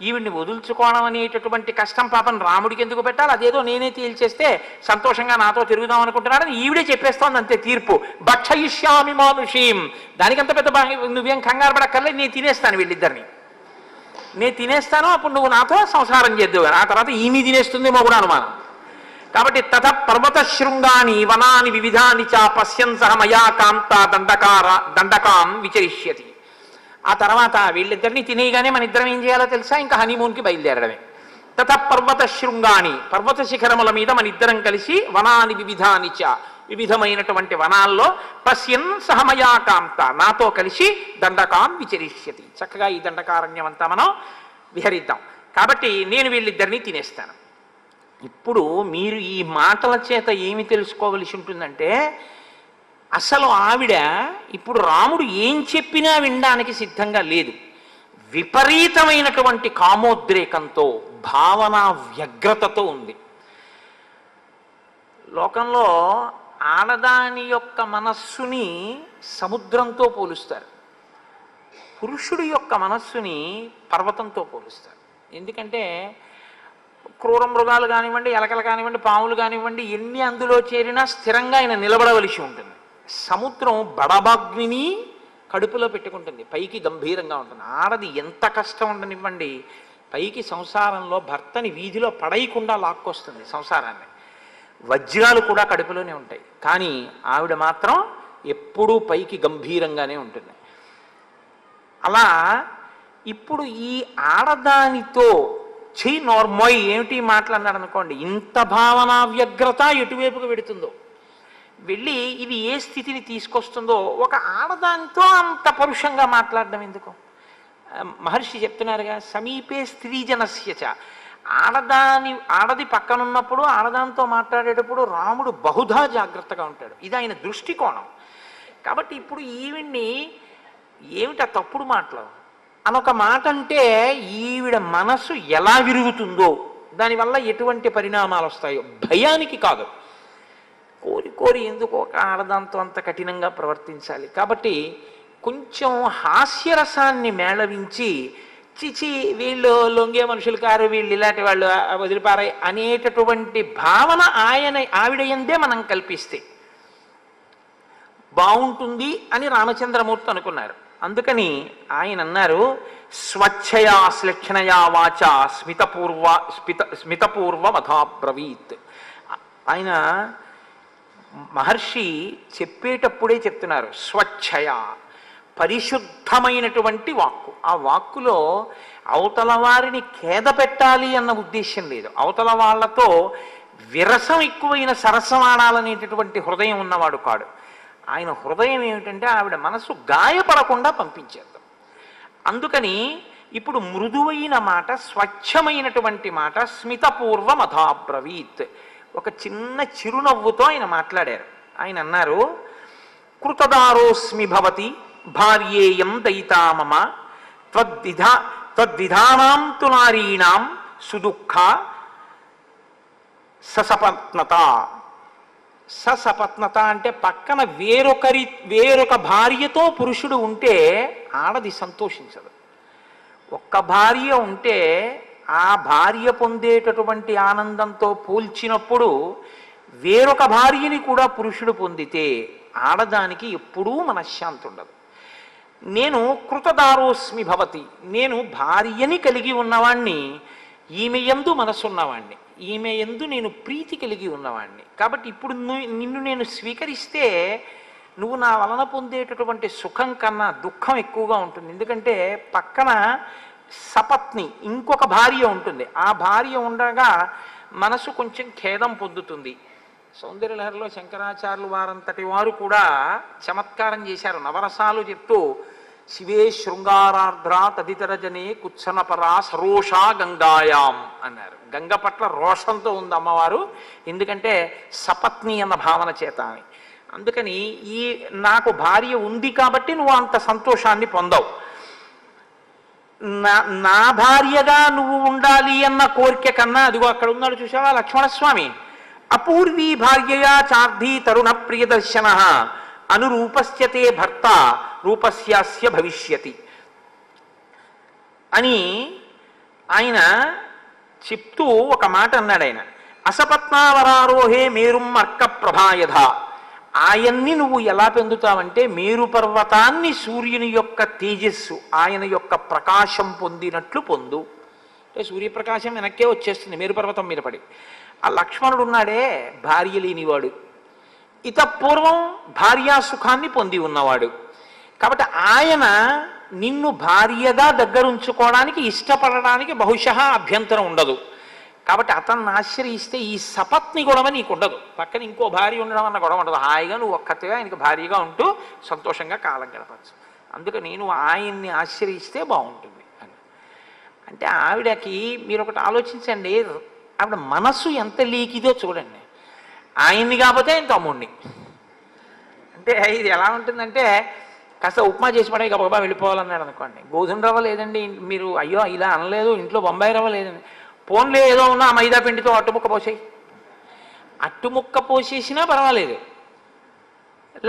ఈవిడ్ని వదులుచుకోవడం అనేటటువంటి కష్టం పాపం రాముడికి ఎందుకు పెట్టాలి, అదేదో నేనే తేల్చేస్తే సంతోషంగా నాతో తిరుగుదాం అనుకుంటున్నాడు అని ఈవిడే చెప్పేస్తోంది అంతే తీర్పు. భక్షయిష్యామి మానుషీం, దానికంత పెద్ద నువ్వేం కంగారు పడక్కర్లేదు, నేను తినేస్తాను వీళ్ళిద్దరిని, నేను తినేస్తాను, అప్పుడు నువ్వు నాతో సంసారం చేద్దావు, ఆ తర్వాత ఈమె తినేస్తుందేమో కూడా అనుమానం. కాబట్టి తథ పర్వత శృంగాని వనాని వివిధాని చ పశ్యన్ సహ మయా కాంత దండకాన్ విచరిష్యతి. ఆ తర్వాత వీళ్ళిద్దరిని తినేయగానే మన ఇద్దరం ఏం చేయాలో తెలుసా? ఇంకా హనీమూన్కి బయలుదేరడమే. తథ పర్వత శృంగాని, పర్వత శిఖరముల మీద మన ఇద్దరం కలిసి వనాని వివిధాని చ, వివిధమైనటువంటి వనాల్లో పశ్యన్ సహ మయా కాంత, నాతో కలిసి దండకాన్ విచరిష్యతి, చక్కగా ఈ దండకారణ్యం అంతా మనం విహరిద్దాం. కాబట్టి నేను వీళ్ళిద్దరిని తినేస్తాను. ఇప్పుడు మీరు ఈ మాటల చేత ఏమి తెలుసుకోవలసి ఉంటుందంటే, అసలు ఆవిడ ఇప్పుడు రాముడు ఏం చెప్పినా వినడానికి సిద్ధంగా లేదు. విపరీతమైనటువంటి కామోద్రేకంతో, భావన వ్యగ్రతతో ఉంది. లోకంలో ఆడదాని యొక్క మనస్సుని సముద్రంతో పోలుస్తారు, పురుషుడి యొక్క మనస్సుని పర్వతంతో పోలుస్తారు. ఎందుకంటే క్రూర మృగాలు కానివ్వండి, ఎలకలు కానివ్వండి, పాములు కానివ్వండి, ఎన్ని అందులో చేరినా స్థిరంగా ఆయన నిలబడవలసి ఉంటుంది. సముద్రం బడబాగ్నిని కడుపులో పెట్టుకుంటుంది, పైకి గంభీరంగా ఉంటుంది. ఆడది ఎంత కష్టం ఉండనివ్వండి, పైకి సంసారంలో భర్తని వీధిలో పడేయకుండా లాక్కొస్తుంది సంసారాన్ని. వజ్రాలు కూడా కడుపులోనే ఉంటాయి, కానీ ఆవిడ మాత్రం ఎప్పుడూ పైకి గంభీరంగానే ఉంటుంది. అలా ఇప్పుడు ఈ ఆడదానితో చెయ్యి నోర్మోయ్ ఏమిటి మాట్లాడినాడు అనుకోండి, ఇంత భావన వ్యగ్రత ఎటువైపుకు పెడుతుందో, వెళ్ళి ఇది ఏ స్థితిని తీసుకొస్తుందో. ఒక ఆడదానితో అంత పరుషంగా మాట్లాడడం ఎందుకు? మహర్షి చెప్తున్నారుగా, సమీపే స్త్రీజనస్యచ. ఆడది పక్కనున్నప్పుడు ఆడదానితో మాట్లాడేటప్పుడు రాముడు బహుధా జాగ్రత్తగా ఉంటాడు. ఇది ఆయన దృష్టికోణం. కాబట్టి ఇప్పుడు ఈవిడ్ని ఏమిటా తప్పుడు మాటలు అనొక మాట అంటే ఈవిడ మనసు ఎలా విరుగుతుందో, దానివల్ల ఎటువంటి పరిణామాలు వస్తాయో భయానికి కాదు. కోరి కోరి ఎందుకు ఒక ఆడదాంతో అంత కఠినంగా ప్రవర్తించాలి? కాబట్టి కొంచెం హాస్యరసాన్ని మేళవించి, చిచి వీళ్ళు లొంగే మనుషులు కారు, వీళ్ళు ఇలాంటి వాళ్ళు వదిలిపారాయి అనేటటువంటి భావన ఆవిడ ఎందే మనం కల్పిస్తే బాగుంటుంది అని రామచంద్రమూర్తి అనుకున్నారు. అందుకని ఆయన అన్నారు, స్వచ్ఛయా శ్లక్షణయా వాచ స్మితపూర్వ మథాబ్రవీత్. ఆయన మహర్షి చెప్పేటప్పుడే చెప్తున్నారు, స్వచ్ఛయ, పరిశుద్ధమైనటువంటి వాక్కు. ఆ వాక్కులో అవతల వారిని ఖేద పెట్టాలి అన్న ఉద్దేశం లేదు. అవతల వాళ్లతో విరసం ఎక్కువైన సరసమాడాలనేటటువంటి హృదయం ఉన్నవాడు కాడు. ఆయన హృదయం ఏమిటంటే ఆవిడ మనసు గాయపడకుండా పంపించేద్దాం. అందుకని ఇప్పుడు మృదువైన మాట, స్వచ్ఛమైనటువంటి మాట, స్మితపూర్వ మథాబ్రవీత్. ఒక చిన్న చిరునవ్వుతో ఆయన మాట్లాడారు. ఆయన అన్నారు, కృతదారోస్మి భవతి భార్యేయం దయితా మమ త్వద్విధానాం తు నారీణాం సుదుఃఖ ససపత్నత. ససపత్నత అంటే పక్కన వేరొక భార్యతో పురుషుడు ఉంటే ఆడది సంతోషించదు. ఒక్క భార్య ఉంటే ఆ భార్య పొందేటటువంటి ఆనందంతో పోల్చినప్పుడు వేరొక భార్యని కూడా పురుషుడు పొందితే ఆడదానికి ఎప్పుడూ మనశ్శాంతి ఉండదు. నేను కృతదారోస్మి భవతి, నేను భార్యని కలిగి ఉన్నవాణ్ణి, ఈమె యందు మనసున్నవాణ్ణి, ఈమె యందు నేను ప్రీతి కలిగి ఉన్నవాణ్ణి. కాబట్టి ఇప్పుడు నిన్ను నేను స్వీకరిస్తే నువ్వు నా వలన పొందేటటువంటి సుఖం కన్నా దుఃఖం ఎక్కువగా ఉంటుంది. ఎందుకంటే పక్కన సపత్ని ఇంకొక భార్య ఉంటుంది. ఆ భార్య ఉండగా మనసు కొంచెం ఖేదం పొందుతుంది. సౌందర్యలహరిలో శంకరాచార్యులు వారంతటి వారు కూడా చమత్కారం చేశారు. నవరసాలు చెప్తూ, శివే శృంగారార్ధ్ర తదితర జనే కుత్సనపరా సరోషా గంగాయాం అన్నారు. గంగ పట్ల రోషంతో ఉంది అమ్మవారు, ఎందుకంటే సపత్ని అన్న భావన చేత అని. అందుకని నాకు భార్య ఉంది కాబట్టి నువ్వు అంత సంతోషాన్ని పొందవు. నా భార్యగా నువ్వు ఉండాలి అన్న కోరిక కన్నా, అదిగో అక్కడ ఉన్నాడు చూసావా లక్ష్మణస్వామి, అపూర్వీ భార్యయా చార్ధీ తరుణ ప్రియదర్శన అనురూపస్యతే భర్త రూపస్యాస్య భవిష్యతి అని ఆయన చెప్తూ ఒక మాట అన్నాడు. ఆయన అసపత్నావరారోహే మేరుం అర్క ప్రభాయధ. ఆయన్ని నువ్వు ఎలా పొందుతావంటే మేరు పర్వతాన్ని సూర్యుని యొక్క తేజస్సు, ఆయన యొక్క ప్రకాశం పొందినట్లు పొందు. అంటే సూర్యప్రకాశం వెనక్కే వచ్చేస్తుంది మేరు పర్వతం మీద పడి. ఆ లక్ష్మణుడు ఉన్నాడే భార్య లేనివాడు, ఇతపూర్వం భార్యా సుఖాన్ని పొంది ఉన్నవాడు. కాబట్టి ఆయన నిన్ను భార్యగా దగ్గరుంచుకోవడానికి ఇష్టపడడానికి బహుశः అభ్యంతరం ఉండదు. కాబట్టి అతన్ని ఆశ్రయిస్తే ఈ సపత్ని గొడవ నీకు ఉండదు. పక్కన ఇంకో భార్య ఉండడం అన్న గొడవ ఉండదు. హాయిగా నువ్వు ఒక్కతిగా ఆయనకు భార్యగా ఉంటూ సంతోషంగా కాలం గడపచ్చు. అందుకని నేను ఆయన్ని ఆశ్రయిస్తే బాగుంటుంది అని. అంటే ఆవిడకి మీరు ఒకటి ఆలోచించండి, ఆవిడ మనసు ఎంత లీకిదో చూడండి. ఆయన్ని కాకపోతే ఆయన తమ్ముడిని. అంటే ఇది ఎలా ఉంటుందంటే, కాస్త ఉప్మా చేసి పడే గబగబా వెళ్ళిపోవాలన్నాడు అనుకోండి. గోధుమ రవ్వ లేదండి మీరు, అయ్యో ఇలా అనలేదు, ఇంట్లో బొంబాయి రవ్వ లేదండి, పోన్లే ఏదో ఉన్నా మైదా పిండితో అట్టుముక్క పోసేయి. అట్టుముక్క పోసేసినా పర్వాలేదు,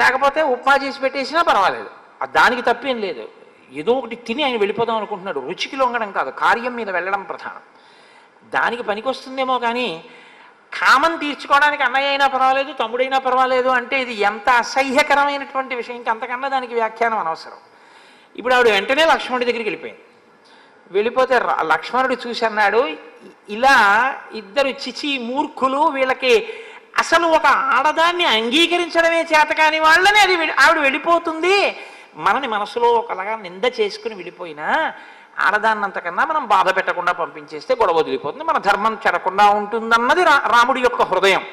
లేకపోతే ఉప్మా చేసి పెట్టేసినా పర్వాలేదు, దానికి తప్పేం లేదు. ఏదో ఒకటి తిని ఆయన వెళ్ళిపోదాం అనుకుంటున్నాడు. రుచికి లొంగడం కాదు, కార్యం మీద వెళ్ళడం ప్రధానం. దానికి పనికొస్తుందేమో కానీ కామం తీర్చుకోవడానికి అన్నయ్య అయినా పర్వాలేదు, తమ్ముడైనా పర్వాలేదు అంటే ఇది ఎంత అసహ్యకరమైనటువంటి విషయం. ఇంకంతకన్నా దానికి వ్యాఖ్యానం అనవసరం. ఇప్పుడు ఆవిడ వెంటనే లక్ష్మణుడి దగ్గరికి వెళ్ళిపోయింది. వెళ్ళిపోతే లక్ష్మణుడు చూసి అన్నాడు, ఇలా ఇద్దరు చిచి మూర్ఖులు, వీళ్ళకి అసలు ఒక ఆడదాన్ని అంగీకరించడమే చేత కాని వాళ్ళని అది ఆవిడ వెళ్ళిపోతుంది. మనని మనసులో ఒకలాగా నింద చేసుకుని వెళ్ళిపోయినా ఆడదాన్ని అంతకన్నా మనం బాధ పెట్టకుండా పంపించేస్తే గొడవ వదిలిపోతుంది, మన ధర్మం చెరకుండా ఉంటుందన్నది రాముడి యొక్క హృదయం.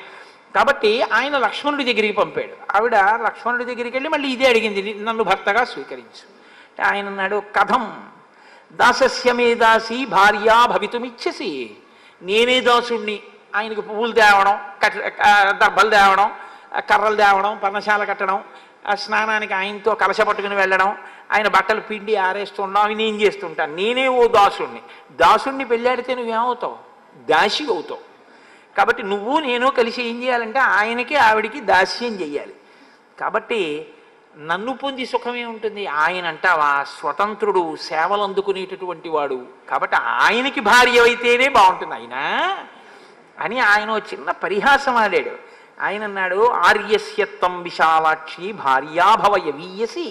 కాబట్టి ఆయన లక్ష్మణుడి దగ్గరికి పంపాడు. ఆవిడ లక్ష్మణుడి దగ్గరికి వెళ్ళి మళ్ళీ ఇదే అడిగింది, నన్ను భర్తగా స్వీకరించు. ఆయన అన్నాడు, కథం దాసస్య మే దాసి భార్యా భవితుమిచ్చసి. నేనే దాసుణ్ణి, ఆయనకు పువ్వులు తేవడం, దర్భలు తేవడం, కర్రలు తేవడం, పర్ణశాల కట్టడం, స్నానానికి ఆయనతో కలశ పట్టుకుని వెళ్ళడం, ఆయన బట్టలు పిండి ఆరేస్తుండడం, అవి నేను చేస్తుంటాను. నేనే ఓ దాసుణ్ణి. దాసుణ్ణి పెళ్ళాడితే నువ్వేమవుతావు? దాసి అవుతావు. కాబట్టి నువ్వు నేను కలిసి ఏం చేయాలంటే ఆయనకి ఆవిడికి దాస్యం చెయ్యాలి. కాబట్టి నన్ను పొంది సుఖమే ఉంటుంది. ఆయన అంటావా స్వతంత్రుడు, సేవలు అందుకునేటటువంటి వాడు, కాబట్టి ఆయనకి భార్య అయితేనే బాగుంటుంది అయినా అని ఆయన చిన్న పరిహాసం ఆడాడు. ఆయన అన్నాడు, ఆర్యస్యత్వం విశాలాక్షి భార్యాభవయ వీయసి.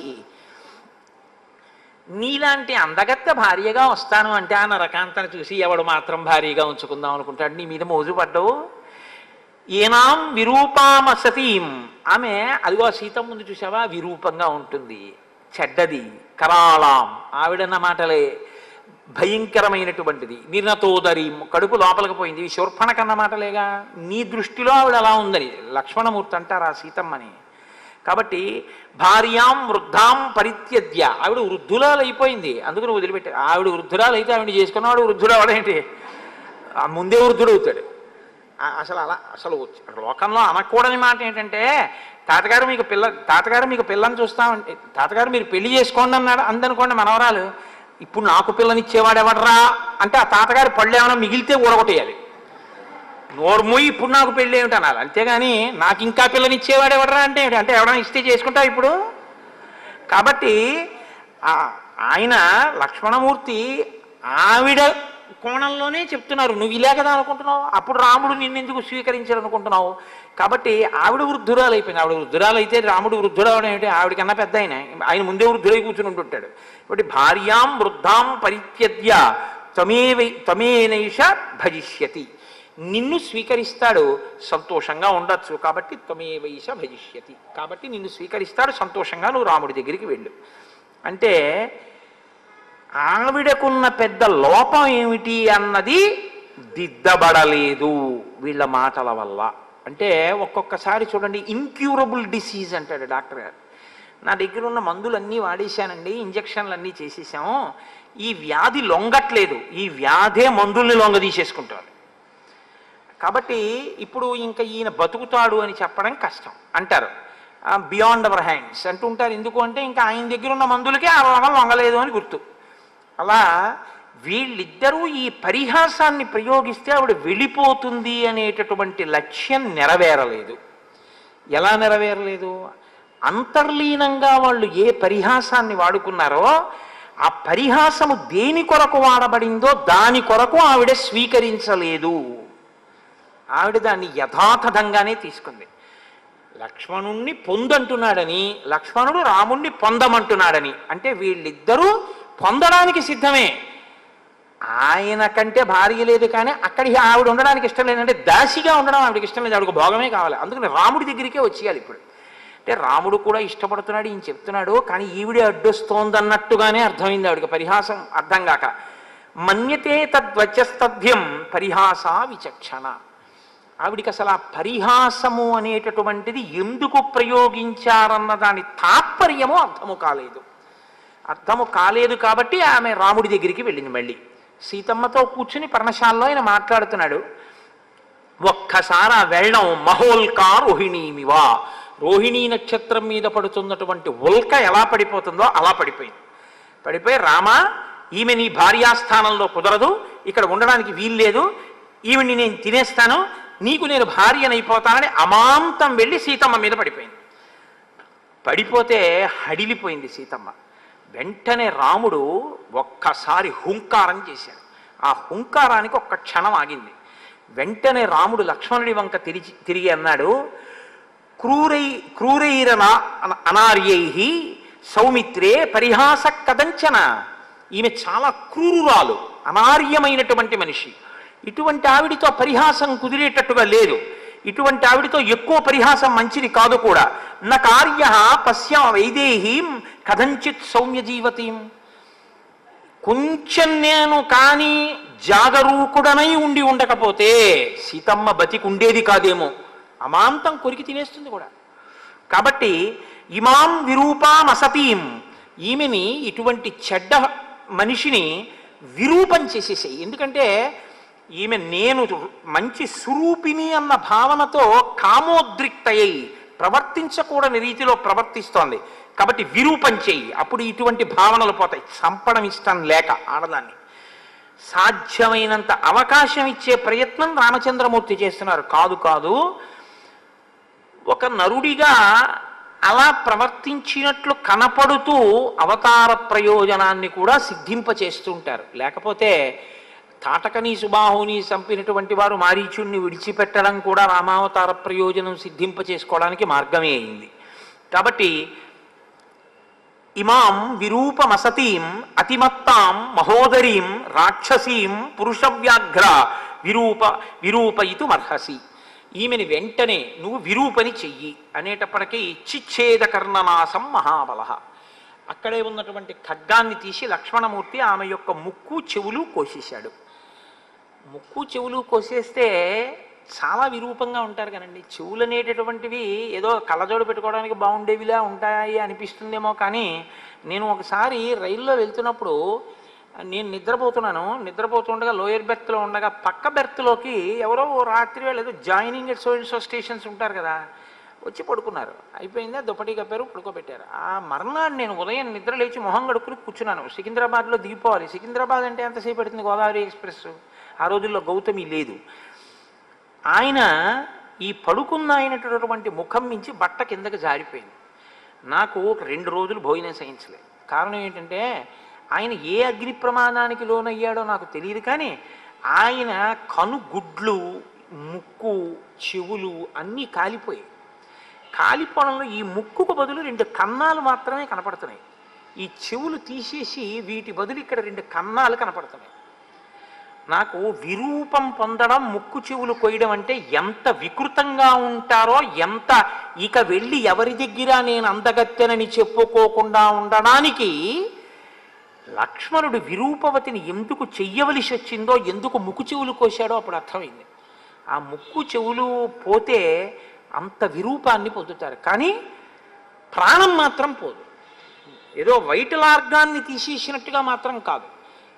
నీలాంటి అందగత్త భార్యగా వస్తాను అంటే ఆ నరకాంతను చూసి ఎవడు మాత్రం భార్యగా ఉంచుకుందాం అనుకుంటాడు? నీ మీద మోజు పడ్డావు. ఏనాం విరూపామసతీం, ఆమె అదిగో సీతమ్మ ముందు చూసావా విరూపంగా ఉంటుంది, చెడ్డది. కరాళాం, ఆవిడన్న మాటలే భయంకరమైనటువంటిది. నిర్ణతోదరి, కడుపు లోపలికి పోయింది. శూర్పణకన్న మాటలేగా. నీ దృష్టిలో ఆవిడ అలా ఉందని లక్ష్మణమూర్తి అంటారా సీతమ్మని. కాబట్టి భార్యాం వృద్ధాం పరిత్యజ్య, ఆవిడ వృద్ధురాలు అయిపోయింది, అందుకని వదిలిపెట్టారు. ఆవిడ వృద్ధురాలు అయితే ఆవిడ చేసుకున్నవాడు వృద్ధుడు అవడేంటి, ముందే వృద్ధుడు అవుతాడు. అసలు లోకంలో అనకూడని మాట ఏంటంటే, తాతగారు మీకు పిల్లని చూస్తామంటే, తాతగారు మీరు పెళ్లి చేసుకోండి అన్నాడు అందనుకోండి మనవరాలు, ఇప్పుడు నాకు పిల్లనిచ్చేవాడు ఎవడరా అంటే ఆ తాతగారి పళ్ళు ఏమైనా మిగిలితే ఊడగొట్టేయాలి. నోర్మూయి ఇప్పుడు నాకు పెళ్ళి ఏమిటి అనాలి, అంతేగాని నాకు ఇంకా పిల్లనిచ్చేవాడు ఎవడరా అంటే అంటే ఎవడన్నా ఇస్తే చేసుకుంటావు ఇప్పుడు. కాబట్టి ఆయన లక్ష్మణమూర్తి ఆవిడ కోణంలోనే చెప్తున్నారు, నువ్వు ఇలా కదా అనుకుంటున్నావు, అప్పుడు రాముడు నిన్నెందుకు స్వీకరించాలనుకుంటున్నావు. కాబట్టి ఆవిడ వృద్ధురాలు అయిపోయింది. ఆవిడ వృద్ధురాలు అయితే రాముడు వృద్ధుడు అవడం ఏమిటి, ఆవిడకన్నా పెద్ద ఆయన ముందే వృద్ధుడై కూర్చుని ఉంటుంటాడు. కాబట్టి భార్యాం వృద్ధాం పరిత్యజ్య త్వమేనైష భజిష్యతి, నిన్ను స్వీకరిస్తాడు, సంతోషంగా ఉండొచ్చు. కాబట్టి త్వమేవైష భజిష్యతి, కాబట్టి నిన్ను స్వీకరిస్తాడు, సంతోషంగా నువ్వు రాముడి దగ్గరికి వెళ్ళు అంటే ఆవిడకున్న పెద్ద లోపం ఏమిటి అన్నది దిద్దబడలేదు వీళ్ళ మాటల వల్ల. అంటే ఒక్కొక్కసారి చూడండి, ఇన్క్యూరబుల్ డిసీజ్ అంటాడు డాక్టర్ గారు. నా దగ్గర ఉన్న మందులన్నీ వాడేశానండి, ఇంజక్షన్లు అన్నీ చేసేసాము, ఈ వ్యాధి లొంగట్లేదు, ఈ వ్యాధే మందుల్ని లొంగ తీసేసుకుంటారు. కాబట్టి ఇప్పుడు ఇంకా ఈయన బతుకుతాడు అని చెప్పడం కష్టం అంటారు. బియాండ్ అవర్ హ్యాండ్స్ అంటుంటారు. ఎందుకు అంటే ఇంకా ఆయన దగ్గర ఉన్న మందులకే ఆ రోగం లొంగలేదు అని గుర్తు. అలా వీళ్ళిద్దరూ ఈ పరిహాసాన్ని ప్రయోగిస్తే ఆవిడ వెళ్ళిపోతుంది అనేటటువంటి లక్ష్యం నెరవేరలేదు. ఎలా నెరవేరలేదు? అంతర్లీనంగా వాళ్ళు ఏ పరిహాసాన్ని వాడుకున్నారో ఆ పరిహాసము దేని కొరకు వాడబడిందో దాని కొరకు ఆవిడ స్వీకరించలేదు. ఆవిడ దాన్ని యథాతథంగానే తీసుకుంది. లక్ష్మణుణ్ణి పొందంటున్నాడని, లక్ష్మణుడు రాముణ్ణి పొందమంటున్నాడని అంటే వీళ్ళిద్దరూ పొందడానికి సిద్ధమే. ఆయన కంటే భార్య లేదు, కానీ అక్కడికి ఆవిడ ఉండడానికి ఇష్టం లేదంటే దాసిగా ఉండడం ఆవిడకి ఇష్టం లేదు, ఆవిడకు భోగమే కావాలి. అందుకని రాముడి దగ్గరికే వచ్చేయాలి ఇప్పుడు. అంటే రాముడు కూడా ఇష్టపడుతున్నాడు, ఈయన చెప్తున్నాడు, కానీ ఈవిడే అడ్డొస్తోందన్నట్టుగానే అర్థమైంది ఆవిడకి. పరిహాసం అర్థం కాక మన్యతే తద్వచస్తభ్యం పరిహాస విచక్షణ. ఆవిడికి అసలు ఆ పరిహాసము అనేటటువంటిది ఎందుకు ప్రయోగించారన్న దాని తాత్పర్యము అర్థము కాలేదు. కాబట్టి ఆమె రాముడి దగ్గరికి వెళ్ళింది. మళ్ళీ సీతమ్మతో కూర్చుని పర్ణశాలలో ఆయన మాట్లాడుతున్నాడు. ఒక్కసారి ఆ వెళ్ళడం మహోల్కా రోహిణీమివా, రోహిణీ నక్షత్రం మీద పడుతున్నటువంటి ఉల్క ఎలా పడిపోతుందో అలా పడిపోయి రామా, ఈమె నీ భార్యాస్థానంలో కుదరదు, ఇక్కడ ఉండడానికి వీల్లేదు, ఈమెని నేను తినేస్తాను, నీకు నేను భార్యనైపోతానని అమాంతం వెళ్ళి సీతమ్మ మీద పడిపోతే హడిలిపోయింది సీతమ్మ. వెంటనే రాముడు ఒక్కసారి హుంకారం చేశాడు. ఆ హుంకారానికి ఒక్క క్షణం ఆగింది. వెంటనే రాముడు లక్ష్మణుడి వంక తిరిగి అన్నాడు, క్రూరైరన అనార్యై సౌమిత్రే పరిహాస కదంచన. ఈమె చాలా క్రూరురాలు, అనార్యమైనటువంటి మనిషి. ఇటువంటి ఆవిడితో పరిహాసం కుదిరేటట్టుగా లేదు. ఇటువంటి ఆవిడితో ఎక్కువ పరిహాసం మంచిది కాదు కూడా. నా కార్య పశ్య వైదేహీం కథంచిత్ సౌమ్య జీవతీం. కొంచెం నేను కానీ జాగరూకుడనై ఉండి ఉండకపోతే సీతమ్మ బతికి ఉండేది కాదేమో, అమాంతం కొరికి తినేస్తుంది కూడా. కాబట్టి ఇమాం విరూపాం అసతీం, ఈమెని ఇటువంటి చెడ్డ మనిషిని విరూపం చేసేసాయి. ఎందుకంటే ఈమె నేను మంచి స్వరూపిణి అన్న భావనతో కామోద్రిక్తయ్యి ప్రవర్తించకూడని రీతిలో ప్రవర్తిస్తోంది. కాబట్టి విరూపం చెయ్యి, అప్పుడు ఇటువంటి భావనలు పోతాయి. చంపడం ఇష్టం లేక ఆడదాన్ని సాధ్యమైనంత అవకాశం ఇచ్చే ప్రయత్నం రామచంద్రమూర్తి చేస్తున్నారు. కాదు కాదు, ఒక నరుడిగా అలా ప్రవర్తించినట్లు కనపడుతూ అవతార ప్రయోజనాన్ని కూడా సిద్ధింపచేస్తుంటారు. లేకపోతే తాటకని సుబాహుని చంపినటువంటి వారు మారీచుణ్ణి విడిచిపెట్టడం కూడా రామావతార ప్రయోజనం సిద్ధింపచేసుకోవడానికి మార్గమే అయింది. కాబట్టి ఇమాం విరూపమసతీం అతిమత్తాం మహోదరీం రాక్షసీం పురుషవ్యాఘ్ర విరూపయితుమర్హసి. ఈమెని వెంటనే నువ్వు విరూపని చెయ్యి అనేటప్పటికీ చిచ్ఛేద కర్ణనాశం మహాబల. అక్కడే ఉన్నటువంటి ఖడ్గాన్ని తీసి లక్ష్మణమూర్తి ఆమె యొక్క ముక్కు చెవులు కోసేశాడు. ముక్కు చెవులు కోసేస్తే చాలా విరూపంగా ఉంటారు కదండి. చెవులు అనేటటువంటివి ఏదో కళ్ళజోడు పెట్టుకోవడానికి బాగుండేవిలా ఉంటాయి అనిపిస్తుందేమో, కానీ నేను ఒకసారి రైల్లో వెళ్తున్నప్పుడు నేను నిద్రపోతుండగా లోయర్ బెర్త్లో ఉండగా పక్క బెర్త్లోకి ఎవరో రాత్రి వేళ ఏదో జాయినింగ్ ఎట్ సో స్టేషన్స్ ఉంటారు కదా, వచ్చి పడుకున్నారు. అయిపోయిందా, దుప్పటి కప్పారు, పడుకోబెట్టారు. ఆ మర్నాడు నేను ఉదయం నిద్ర లేచి మొహం కడుక్కుని కూర్చున్నాను. సికింద్రాబాద్లో దిగిపోవాలి. సికింద్రాబాద్ అంటే ఎంతసేపు పడుతుంది? గోదావరి ఎక్స్ప్రెస్. ఆ రోజుల్లో గౌతమి లేదు. ఆయన ఈ పడుకున్న అయినటువంటి ముఖం మించి బట్ట కిందకి జారిపోయింది. నాకు ఒక 2 రోజులు భోజనం సహించలేదు. కారణం ఏంటంటే ఆయన ఏ అగ్ని ప్రమాదానికి లోనయ్యాడో నాకు తెలియదు, కానీ ఆయన కనుగుడ్లు, ముక్కు, చెవులు అన్నీ కాలిపోయాయి. కాలిపోవడంలో ఈ ముక్కుకు బదులు 2 కన్నాలు మాత్రమే కనపడుతున్నాయి. ఈ చెవులు తీసేసి వీటి బదులు ఇక్కడ 2 కన్నాలు కనపడుతున్నాయి. నాకు విరూపం పొందడం, ముక్కు చెవులు కొయ్యడం అంటే ఎంత వికృతంగా ఉంటారో, ఎంత ఇక వెళ్ళి ఎవరి దగ్గర నేను అందగత్తెనని చెప్పుకోకుండా ఉండడానికి లక్ష్మణుడు విరూపవతిని ఎందుకు చెయ్యవలసి వచ్చిందో, ఎందుకు ముక్కు చెవులు కోశాడో అప్పుడు అర్థమైంది. ఆ ముక్కు చెవులు పోతే అంత విరూపాన్ని పొందుతారు, కానీ ప్రాణం మాత్రం పోదు. ఏదో వైటల్ ఆర్గాన్ని తీసేసినట్టుగా మాత్రం కాదు.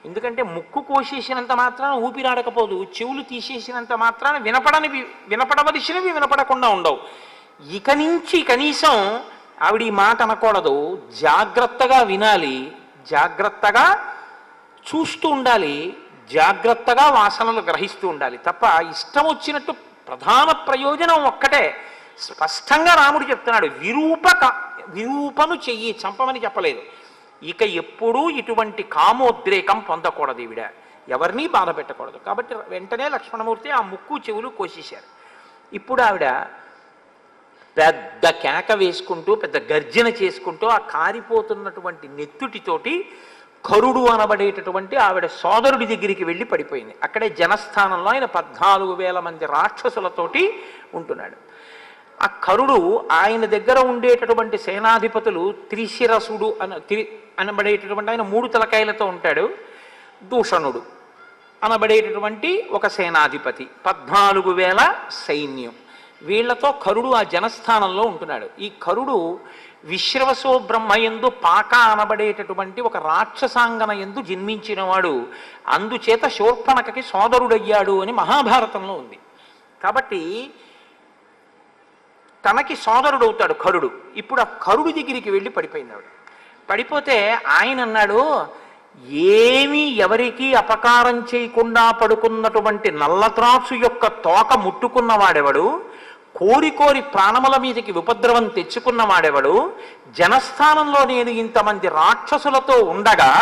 ఎందుకంటే ముక్కు కోసేసినంత మాత్రాన ఊపిరాడకపోదు, చెవులు తీసేసినంత మాత్రాన వినపడవలసినవి వినపడకుండా ఉండవు. ఇక నుంచి కనీసం ఆవిడ ఈ మాట అనకూడదు, జాగ్రత్తగా వినాలి, జాగ్రత్తగా చూస్తూ ఉండాలి, జాగ్రత్తగా వాసనలు గ్రహిస్తూ ఉండాలి. తప్ప ఇష్టం వచ్చినట్టు ప్రధాన ప్రయోజనం ఒక్కటే స్పష్టంగా రాముడు చెప్తున్నాడు, విరూపను చెయ్యి, చంపమని చెప్పలేదు. ఇక ఎప్పుడూ ఇటువంటి కామోద్రేకం పొందకూడదు, ఈవిడ ఎవరినీ బాధ పెట్టకూడదు. కాబట్టి వెంటనే లక్ష్మణమూర్తి ఆ ముక్కు చెవులు కోసేశారు. ఇప్పుడు ఆవిడ పెద్ద కేక వేసుకుంటూ, పెద్ద గర్జన చేసుకుంటూ ఆ కారిపోతున్నటువంటి నెత్తుటితోటి కరుడు అనబడేటటువంటి ఆవిడ సోదరుడి దగ్గరికి వెళ్ళి పడిపోయింది. అక్కడే జనస్థానంలో ఆయన 14,000 మంది రాక్షసులతోటి ఉంటున్నాడు. ఆ కరుడు ఆయన దగ్గర ఉండేటటువంటి సేనాధిపతులు త్రిశిరసుడు అనబడేటటువంటి ఆయన 3 తలకాయలతో ఉంటాడు. దూషణుడు అనబడేటటువంటి ఒక సేనాధిపతి, 14,000 సైన్యం. వీళ్లతో కరుడు ఆ జనస్థానంలో ఉంటున్నాడు. ఈ కరుడు విశ్రవసో బ్రహ్మయందు పాక అనబడేటటువంటి ఒక రాక్షసాంగన యందు జన్మించినవాడు. అందుచేత శూర్పణఖకి సోదరుడయ్యాడు అని మహాభారతంలో ఉంది. కాబట్టి తనకి సోదరుడవుతాడు కరుడు. ఇప్పుడు ఆ కరుడు దగ్గరికి వెళ్ళి పడిపోయింది ఆవిడ. పడిపోతే ఆయన అన్నాడు, ఏమీ ఎవరికి అపకారం చేయకుండా పడుకున్నటువంటి నల్లత్రాసు యొక్క తోక ముట్టుకున్నవాడెవడు, కోరి కోరి ప్రాణముల మీదకి ఉపద్రవం తెచ్చుకున్నవాడెవడు, జనస్థానంలో నేను ఇంతమంది రాక్షసులతో ఉండగా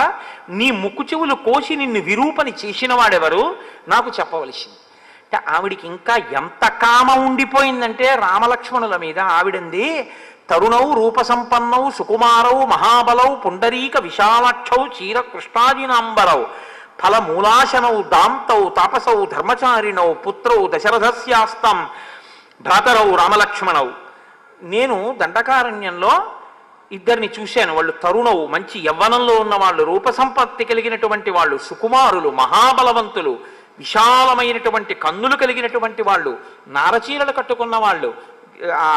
నీ ముక్కు చెవులు కోసి నిన్ను విరూపని చేసిన వాడెవరు, నాకు చెప్పవలసింది. అంటే ఆవిడికి ఇంకా ఎంత కామ ఉండిపోయిందంటే రామలక్ష్మణుల మీద. ఆవిడంది, తరుణౌ రూపసంపన్నౌ సుకుమారౌ మహాబలౌ పుండరీక విశాలాక్షౌ చీర కృష్ణాజినాంబరౌ ఫలమూలాశనౌ దాంతౌ తాపసౌ ధర్మచారిణౌ పుత్రౌ దశరథస్యాస్తం భ్రాతరౌ రామలక్ష్మణౌ. నేను దండకారణ్యంలో ఇద్దరిని చూశాను. వాళ్ళు తరుణవు, మంచి యవ్వనంలో ఉన్నవాళ్ళు, రూపసంపత్తి కలిగినటువంటి వాళ్ళు, సుకుమారులు, మహాబలవంతులు, విశాలమైనటువంటి కన్నులు కలిగినటువంటి వాళ్ళు, నారచీరలు కట్టుకున్న వాళ్ళు, ఆ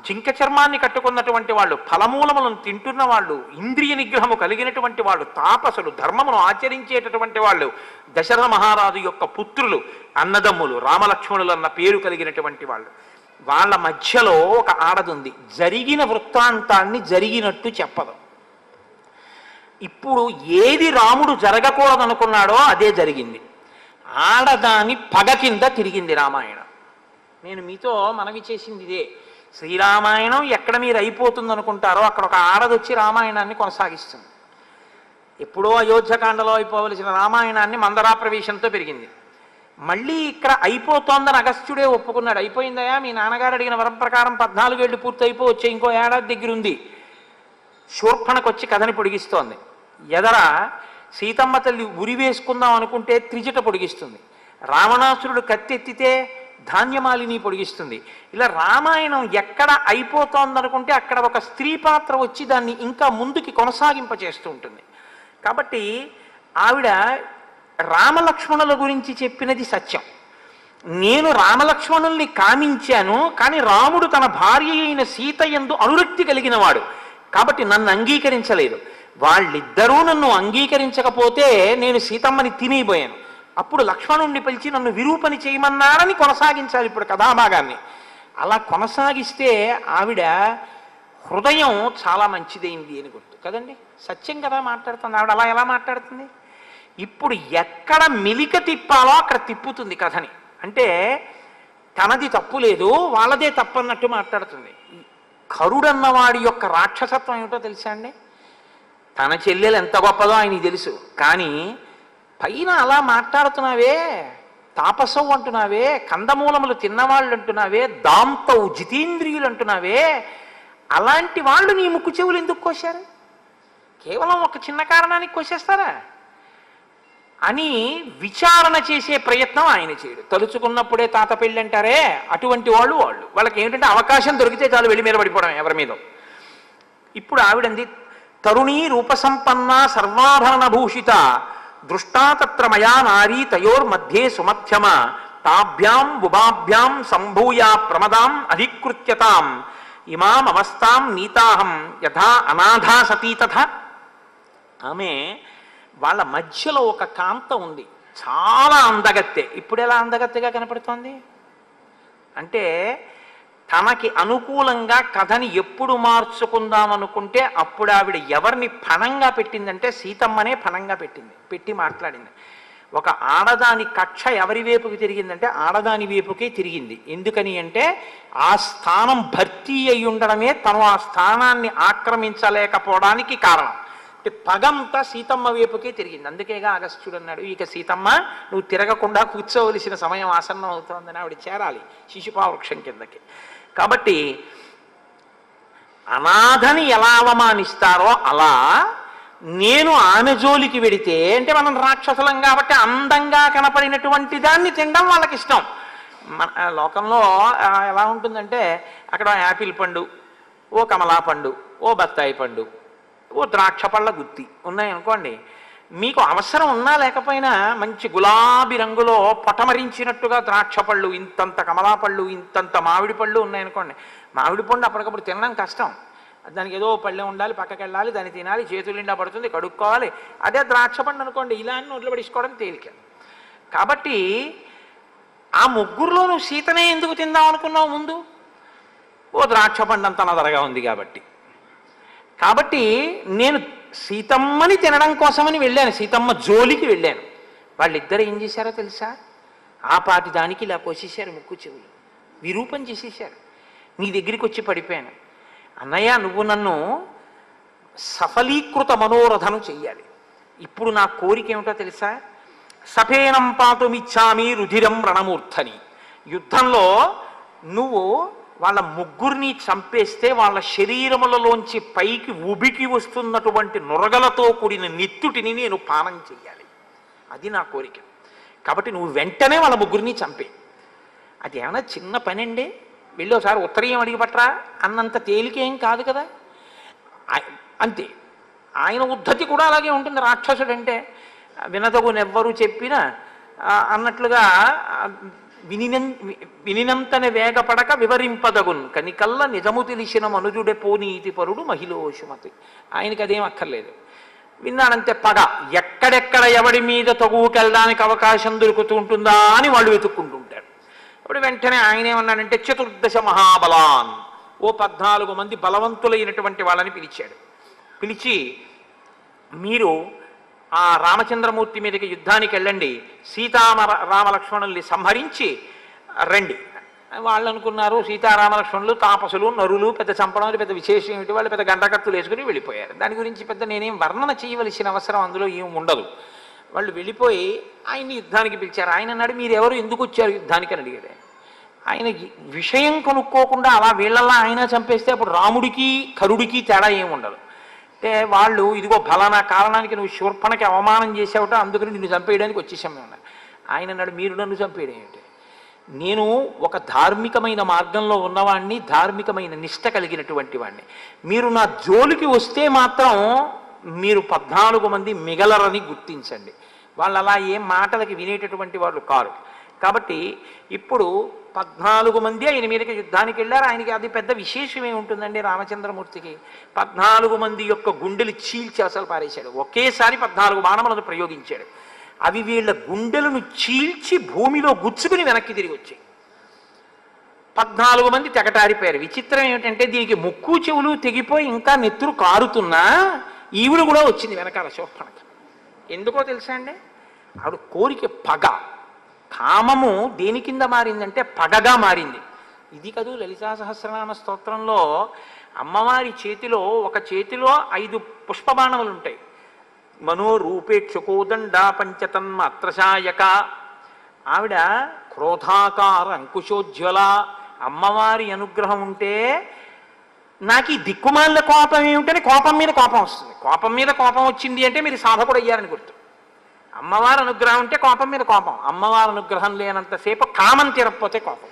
జింక చర్మాన్ని కట్టుకున్నటువంటి వాళ్ళు, ఫలమూలములను తింటున్న వాళ్ళు, ఇంద్రియ నిగ్రహము కలిగినటువంటి వాళ్ళు, తాపసులు, ధర్మమును ఆచరించేటటువంటి వాళ్ళు, దశరథ మహారాజు యొక్క పుత్రులు, అన్నదమ్ములు, రామలక్ష్మణులు అన్న పేరు కలిగినటువంటి వాళ్ళు. వాళ్ళ మధ్యలో ఒక ఆడదుంది. జరిగిన వృత్తాంతాన్ని జరిగినట్టు చెప్పదు. ఇప్పుడు ఏది రాముడు జరగకూడదనుకున్నాడో అదే జరిగింది. ఆడదాని పగ కింద తిరిగింది రామాయణం. నేను మీతో మనవి చేసింది ఇదే. శ్రీరామాయణం ఎక్కడ మీరు అయిపోతుంది అనుకుంటారో అక్కడ ఒక ఆడదొచ్చి రామాయణాన్ని కొనసాగిస్తుంది. ఎప్పుడో అయోధ్యకాండలో అయిపోవలసిన రామాయణాన్ని మందరా ప్రవేశంతో పెరిగింది. మళ్ళీ ఇక్కడ అయిపోతోందని అగస్త్యుడే ఒప్పుకున్నాడు. అయిపోయిందయా, మీ నాన్నగారు అడిగిన వరం ప్రకారం 14 ఏళ్ళు పూర్తి అయిపోవచ్చే, ఇంకో ఏడాది దగ్గర ఉంది. శూర్పణకొచ్చి కథని పొడిగిస్తోంది. ఎదర సీతమ్మ తల్లి ఉరి వేసుకుందాం అనుకుంటే త్రిజట పొడిగిస్తుంది. రావణాసురుడు కత్తెత్తితే ధాన్యమాలిని పొడిగిస్తుంది. ఇలా రామాయణం ఎక్కడ అయిపోతోందనుకుంటే అక్కడ ఒక స్త్రీ పాత్ర వచ్చి దాన్ని ఇంకా ముందుకి కొనసాగింపచేస్తూ ఉంటుంది. కాబట్టి ఆవిడ రామలక్ష్మణుల గురించి చెప్పినది సత్యం. నేను రామలక్ష్మణుల్ని కామించాను, కానీ రాముడు తన భార్య అయిన సీత యందు అనురక్తి కలిగిన వాడు కాబట్టి నన్ను అంగీకరించలేదు. వాళ్ళిద్దరూ నన్ను అంగీకరించకపోతే నేను సీతమ్మని తినేయబోయాను. అప్పుడు లక్ష్మణుణ్ణి పిలిచి నన్ను విరూపని చేయమన్నారని కొనసాగించాలి ఇప్పుడు కథాభాగాన్ని. అలా కొనసాగిస్తే ఆవిడ హృదయం చాలా మంచిదైంది అని గుర్తు కదండి. సత్యం కదా మాట్లాడుతుంది ఆవిడ. అలా ఎలా మాట్లాడుతుంది? ఇప్పుడు ఎక్కడ మెలిక తిప్పాలో అక్కడ తిప్పుతుంది కథని. అంటే తనది తప్పు లేదు, వాళ్ళదే తప్పన్నట్టు మాట్లాడుతుంది. కరుడన్నవాడి యొక్క రాక్షసత్వం ఏమిటో తెలుసా అండి? తన చెల్లెలు ఎంత గొప్పదో ఆయనకి తెలుసు, కానీ పైన అలా మాట్లాడుతున్నావే, తాపసవు అంటున్నావే, కందమూలములు తిన్నవాళ్ళు అంటున్నావే, దాంతవు జితేంద్రియులు అంటున్నావే, అలాంటి వాళ్ళు నీ ముక్కు చెవులు ఎందుకు కోశారు? కేవలం ఒక చిన్న కారణానికి కోసేస్తారా అని విచారణ చేసే ప్రయత్నం ఆయన చేయడు. తలుచుకున్నప్పుడే తాత పెళ్ళి అంటారే, అటువంటి వాళ్ళకి ఏమిటంటే అవకాశం దొరికితే చాలు వెళ్ళి మీద పడిపోవడం ఎవరి మీద. ఇప్పుడు ఆవిడంది, తరుణీ రూపసంపన్న సర్వాభరణ భూషిత దృష్టా తత్ర మయా నారీ తయోర్మధ్యే సుమధ్యమ తాభ్యాం ఉభాభ్యాం సంభూయ ప్రమదాం అధికృత్యతాం ఇమాం అవస్థాం నీతాహం యథా అనాథా సతీ తథా. ఆమె వాళ్ళ మధ్యలో ఒక కాంత ఉంది, చాలా అందగత్తె. ఇప్పుడు ఎలా అందగత్తెగా కనపడుతోంది అంటే, తనకి అనుకూలంగా కథని ఎప్పుడు మార్చుకుందాం అనుకుంటే అప్పుడు ఆవిడ ఎవరిని పణంగా పెట్టిందంటే సీతమ్మనే పణంగా పెట్టి మాట్లాడింది. ఒక ఆడదాని కక్ష ఎవరి వైపుకి తిరిగిందంటే ఆడదాని వైపుకే తిరిగింది. ఎందుకని అంటే ఆ స్థానం భర్తీ అయి ఉండడమే తను ఆ స్థానాన్ని ఆక్రమించలేకపోవడానికి కారణం. పగంతా సీతమ్మ వైపుకే తిరిగింది. అందుకేగా అగస్త్యుడు అన్నాడు, ఇక సీతమ్మ నువ్వు తిరగకుండా కూర్చోవలసిన సమయం ఆసన్నం అవుతోందని, ఆవిడ చేరాలి శిశుపావృక్షం కిందకి. కాబట్టి అనాథని ఎలా అవమానిస్తారో అలా నేను ఆమె జోలికి వెడితే, అంటే మనం రాక్షసులం కాబట్టి అందంగా కనపడినటువంటి దాన్ని తినడం వాళ్ళకి ఇష్టం. మన లోకంలో ఎలా ఉంటుందంటే అక్కడ యాపిల్ పండు, ఓ కమలా పండు, ఓ బత్తాయి పండు, ఓ ద్రాక్ష పళ్ళ గుత్తి ఉన్నాయనుకోండి, మీకు అవసరం ఉన్నా లేకపోయినా మంచి గులాబీ రంగులో పొటమరించినట్టుగా ద్రాక్ష పళ్ళు, ఇంతంత కమలా పళ్ళు, ఇంతంత మామిడి పళ్ళు ఉన్నాయనుకోండి. మామిడి పండు అప్పటికప్పుడు తినడం కష్టం, దానికి ఏదో పళ్ళె ఉండాలి, పక్కకి వెళ్ళాలి, దాన్ని తినాలి, చేతులు నిండా పడుతుంది, కడుక్కోవాలి. అదే ద్రాక్ష పండు అనుకోండి, ఇలా నోట్లో పడిచుకోవడం తేలిక. కాబట్టి ఆ ముగ్గురులో నువ్వు సీతనే ఎందుకు తిందాం అనుకున్నావు ముందు? ఓ ద్రాక్ష పండు అంత నదరగా ఉంది కాబట్టి నేను సీతమ్మని తినడం కోసమని వెళ్ళాను, సీతమ్మ జోలికి వెళ్ళాను. వాళ్ళిద్దరు ఏం చేశారో తెలుసా? ఆ పాటి దానికి ఇలా కోసేశారు ముక్కు చెవులు, విరూపం చేసేశారు. నీ దగ్గరికి వచ్చి పడిపోయాను, అన్నయ్య నువ్వు నన్ను సఫలీకృత మనోరథను చెయ్యాలి. ఇప్పుడు నా కోరిక ఏమిటో తెలుసా? సఫేనం పాతుమిచ్చామి రుధిరం రణమూర్ధని. యుద్ధంలో నువ్వు వాళ్ళ ముగ్గురిని చంపేస్తే వాళ్ళ శరీరములలోంచి పైకి ఉబికి వస్తున్నటువంటి నురగలతో కూడిన నెత్తుటిని నేను పానం చెయ్యాలి. అది నా కోరిక. కాబట్టి నువ్వు వెంటనే వాళ్ళ ముగ్గురిని చంపే. అది ఏమైనా చిన్న పని అండి, వెళ్ళి ఒకసారి ఉత్తరీయం అడిగి పట్టరా అన్నంత తేలికేం కాదు కదా. అంతే. ఆయన ఉద్ధతి కూడా అలాగే ఉంటుంది. రాక్షసుడంటే వినదగునెవ్వరూ చెప్పినా అన్నట్లుగా వినినంతనే వేగపడక వివరింపదగున్ కనికల్ల నిజము తెలిసిన మనుజుడే పోనీతి పరుడు మహిళోషుమతి. ఆయనకి అదేం అక్కర్లేదు. విన్నాడంతే పగ. ఎక్కడెక్కడ ఎవడి మీద తగువుకెళ్ళడానికి అవకాశం దొరుకుతూ ఉంటుందా అని వాళ్ళు వెతుక్కుంటుంటారు. అప్పుడు వెంటనే ఆయన ఏమన్నాడంటే 14 మహాబలాన్, ఓ 14 మంది బలవంతులైనటువంటి వాళ్ళని పిలిచాడు. పిలిచి మీరు ఆ రామచంద్రమూర్తి మీదకి యుద్ధానికి వెళ్ళండి, రామలక్ష్మణుల్ని సంహరించి రండి. వాళ్ళు అనుకున్నారు సీతారామలక్ష్మణులు తాపసులు నరులు, పెద్ద చంపడం పెద్ద విశేషం ఏమిటి, వాళ్ళు పెద్ద గంటకత్తులు వేసుకుని వెళ్ళిపోయారు. దాని గురించి పెద్ద నేనేం వర్ణన చేయవలసిన అవసరం అందులో ఏం ఉండదు. వాళ్ళు వెళ్ళిపోయి ఆయన్ని యుద్ధానికి పిలిచారు. ఆయన అన్నాడు మీరు ఎవరు, ఎందుకు వచ్చారు యుద్ధానికి అని అడిగాడు. ఆయన విషయం కనుక్కోకుండా అలా వీళ్ళల్లా ఆయన చంపేస్తే అప్పుడు రాముడికి కరుడికి తేడా ఏమి ఉండదు. అంటే వాళ్ళు ఇదిగో ఫలానా కారణానికి నువ్వు శూర్పణకి అవమానం చేసావుట, అందుకని నిన్ను చంపేయడానికి వచ్చేసాం మేము. ఆయన అన్నాడు మీరు నన్ను చంపేయడం ఏమిటి, నేను ఒక ధార్మికమైన మార్గంలో ఉన్నవాడిని, ధార్మికమైన నిష్ట కలిగినటువంటి వాడిని. మీరు నా జోలికి వస్తే మాత్రం మీరు 14 మంది మిగలరని గుర్తించండి. వాళ్ళు అలా ఏం మాటలకి వినేటటువంటి వాళ్ళు కారు. కాబట్టి ఇప్పుడు 14 మంది ఆయన మీదకి యుద్ధానికి వెళ్ళారు. ఆయనకి అది పెద్ద విశేషమే ఉంటుందండి. రామచంద్రమూర్తికి 14 మంది యొక్క గుండెలు చీల్చి అసలు పారేశాడు. ఒకేసారి 14 బాణములను ప్రయోగించాడు. అవి వీళ్ళ గుండెలను చీల్చి భూమిలో గుచ్చుకుని వెనక్కి తిరిగి వచ్చాయి. 14 మంది తెగటారిపోయారు. విచిత్రం ఏమిటంటే దీనికి ముక్కు చెవులు తెగిపోయి ఇంకా నెత్తురు కారుతున్నా ఈవిడ కూడా వచ్చింది వెనకాల శోభనకి. ఎందుకో తెలుసా అండి, ఆవిడ కోరిక పగ, కామము దేని కింద మారిందంటే పగగా మారింది. ఇది కదూ లలితా సహస్రనామ స్తోత్రంలో అమ్మవారి చేతిలో ఒక చేతిలో 5 పుష్పబాణములు ఉంటాయి. మనోరూపేక్షకోదండ పంచతన్మాత్రశాయక. ఆవిడ క్రోధాకార అంకుశోజ్వల. అమ్మవారి అనుగ్రహం ఉంటే నాకు ఈ దిక్కుమాల కోపం ఏమిటని కోపం మీద కోపం వస్తుంది. కోపం మీద కోపం వచ్చింది అంటే మీరు సాధకుడు అయ్యారని గుర్తు. అమ్మవారి అనుగ్రహం ఉంటే కోపం మీద కోపం, అమ్మవారి అనుగ్రహం లేనంతసేపు కామం తీరకపోతే కోపం,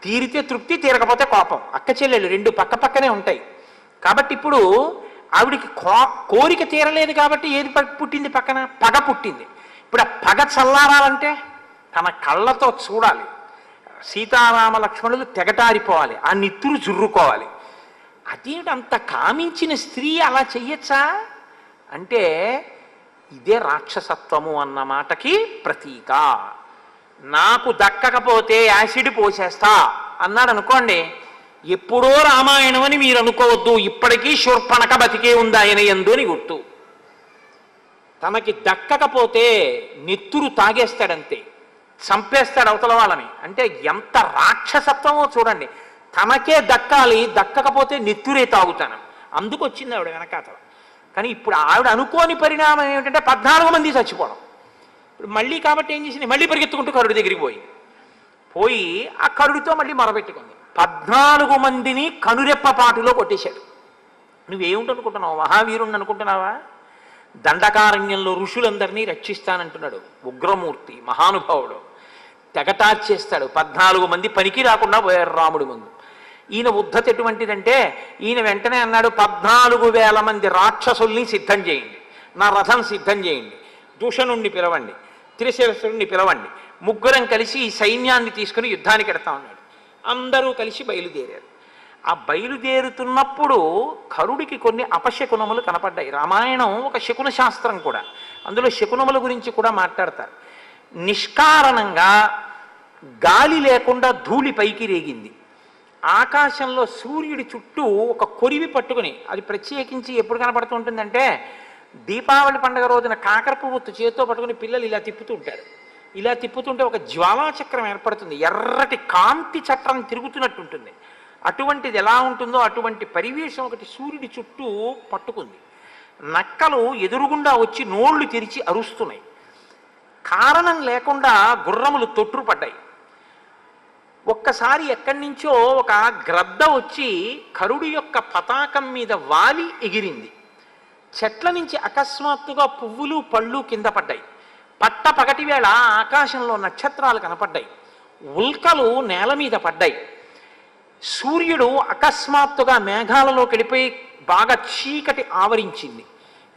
తీరితే తృప్తి, తీరకపోతే కోపం. అక్క చెల్లెలు 2 పక్క పక్కనే ఉంటాయి. కాబట్టి ఇప్పుడు ఆవిడికి కోరిక తీరలేదు కాబట్టి ఏది పుట్టింది, పక్కన పగ పుట్టింది. ఇప్పుడు ఆ పగ చల్లారాలంటే తన కళ్ళతో చూడాలి, సీతారామ లక్ష్మణులు తెగటారిపోవాలి, ఆ నిత్తురు జుర్రుకోవాలి. అదేంటి అంత కామించిన స్త్రీ అలా చెయ్యొచ్చా అంటే ఇదే రాక్షసత్వము అన్న మాటకి ప్రతీక. నాకు దక్కకపోతే యాసిడ్ పోసేస్తా అన్నాడు అనుకోండి, ఎప్పుడో రామాయణం అని మీరు అనుకోవద్దు, ఇప్పటికీ శూర్పణఖ బతికే ఉంది ఆయన యందు అని గుర్తు. తనకి దక్కకపోతే నెత్తురు తాగేస్తాడంతే, చంపేస్తాడు అవతల వాళ్ళని. అంటే ఎంత రాక్షసత్వమో చూడండి. తనకే దక్కాలి, దక్కకపోతే నెత్తురే తాగుతాను. అందుకు వచ్చింది ఆవిడ వెనకాతల. కానీ ఇప్పుడు ఆవిడ అనుకోని పరిణామం ఏమిటంటే 14 మంది చచ్చిపోవడం. ఇప్పుడు మళ్ళీ కాబట్టి ఏం చేసింది, మళ్ళీ పరిగెత్తుకుంటూ కరుడి దగ్గరికి పోయి ఆ కరుడితో మళ్ళీ మొరబెట్టుకుంది. 14 మందిని కనురెప్పపాటులో కొట్టేశాడు. నువ్వేమిటనుకుంటున్నావు, మహావీరుణ్ణి అనుకుంటున్నావా? దండకారణ్యంలో ఋషులందరినీ రక్షిస్తానంటున్నాడు. ఉగ్రమూర్తి, మహానుభావుడు, తెగటార్చేస్తాడు. 14 మంది పనికి రాకుండా పోయారు రాముడి ముందు. ఈయన ఉద్ధతి ఎటువంటిదంటే ఈయన వెంటనే అన్నాడు 14,000 మంది రాక్షసుల్ని సిద్ధం చేయండి, నా రథం సిద్ధం చేయండి, దూషణుణ్ణి పిలవండి, త్రిశిరసుడిని పిలవండి, ముగ్గురం కలిసి ఈ సైన్యాన్ని తీసుకుని యుద్ధానికి ఎడతా ఉన్నాడు. అందరూ కలిసి బయలుదేరారు. ఆ బయలుదేరుతున్నప్పుడు కరుడికి కొన్ని అపశకునములు కనపడ్డాయి. రామాయణం ఒక శకున శాస్త్రం కూడా, అందులో శకునముల గురించి కూడా మాట్లాడతారు. నిష్కారణంగా గాలి లేకుండా ధూళి పైకి రేగింది. ఆకాశంలో సూర్యుడి చుట్టూ ఒక కొరివి పట్టుకుని, అది ప్రత్యేకించి ఎప్పుడు కనపడుతూ ఉంటుందంటే దీపావళి పండుగ రోజున కాకరపు ఒత్తు చేతితో పట్టుకుని పిల్లలు ఇలా తిప్పుతూ ఉంటారు. ఇలా తిప్పుతుంటే ఒక జ్వాలాచక్రం ఏర్పడుతుంది, ఎర్రటి కాంతి చక్రం తిరుగుతున్నట్టు ఉంటుంది. అటువంటిది ఎలా ఉంటుందో అటువంటి పరివేశం ఒకటి సూర్యుడి చుట్టూ పట్టుకుంది. నక్కలు ఎదురుగుండా వచ్చి నోళ్లు తెరిచి అరుస్తున్నాయి. కారణం లేకుండా గుర్రములు తొట్టుపడ్డాయి. ఒక్కసారి ఎక్కడి నుంచో ఒక గ్రద్ద వచ్చి కరుడి యొక్క పతాకం మీద వాలి ఎగిరింది. చెట్ల నుంచి అకస్మాత్తుగా పువ్వులు పళ్ళు కింద పడ్డాయి. పట్ట పగటి వేళ ఆకాశంలో నక్షత్రాలు కనపడ్డాయి. ఉల్కలు నేల మీద పడ్డాయి. సూర్యుడు అకస్మాత్తుగా మేఘాలలో గడిపోయి బాగా చీకటి ఆవరించింది.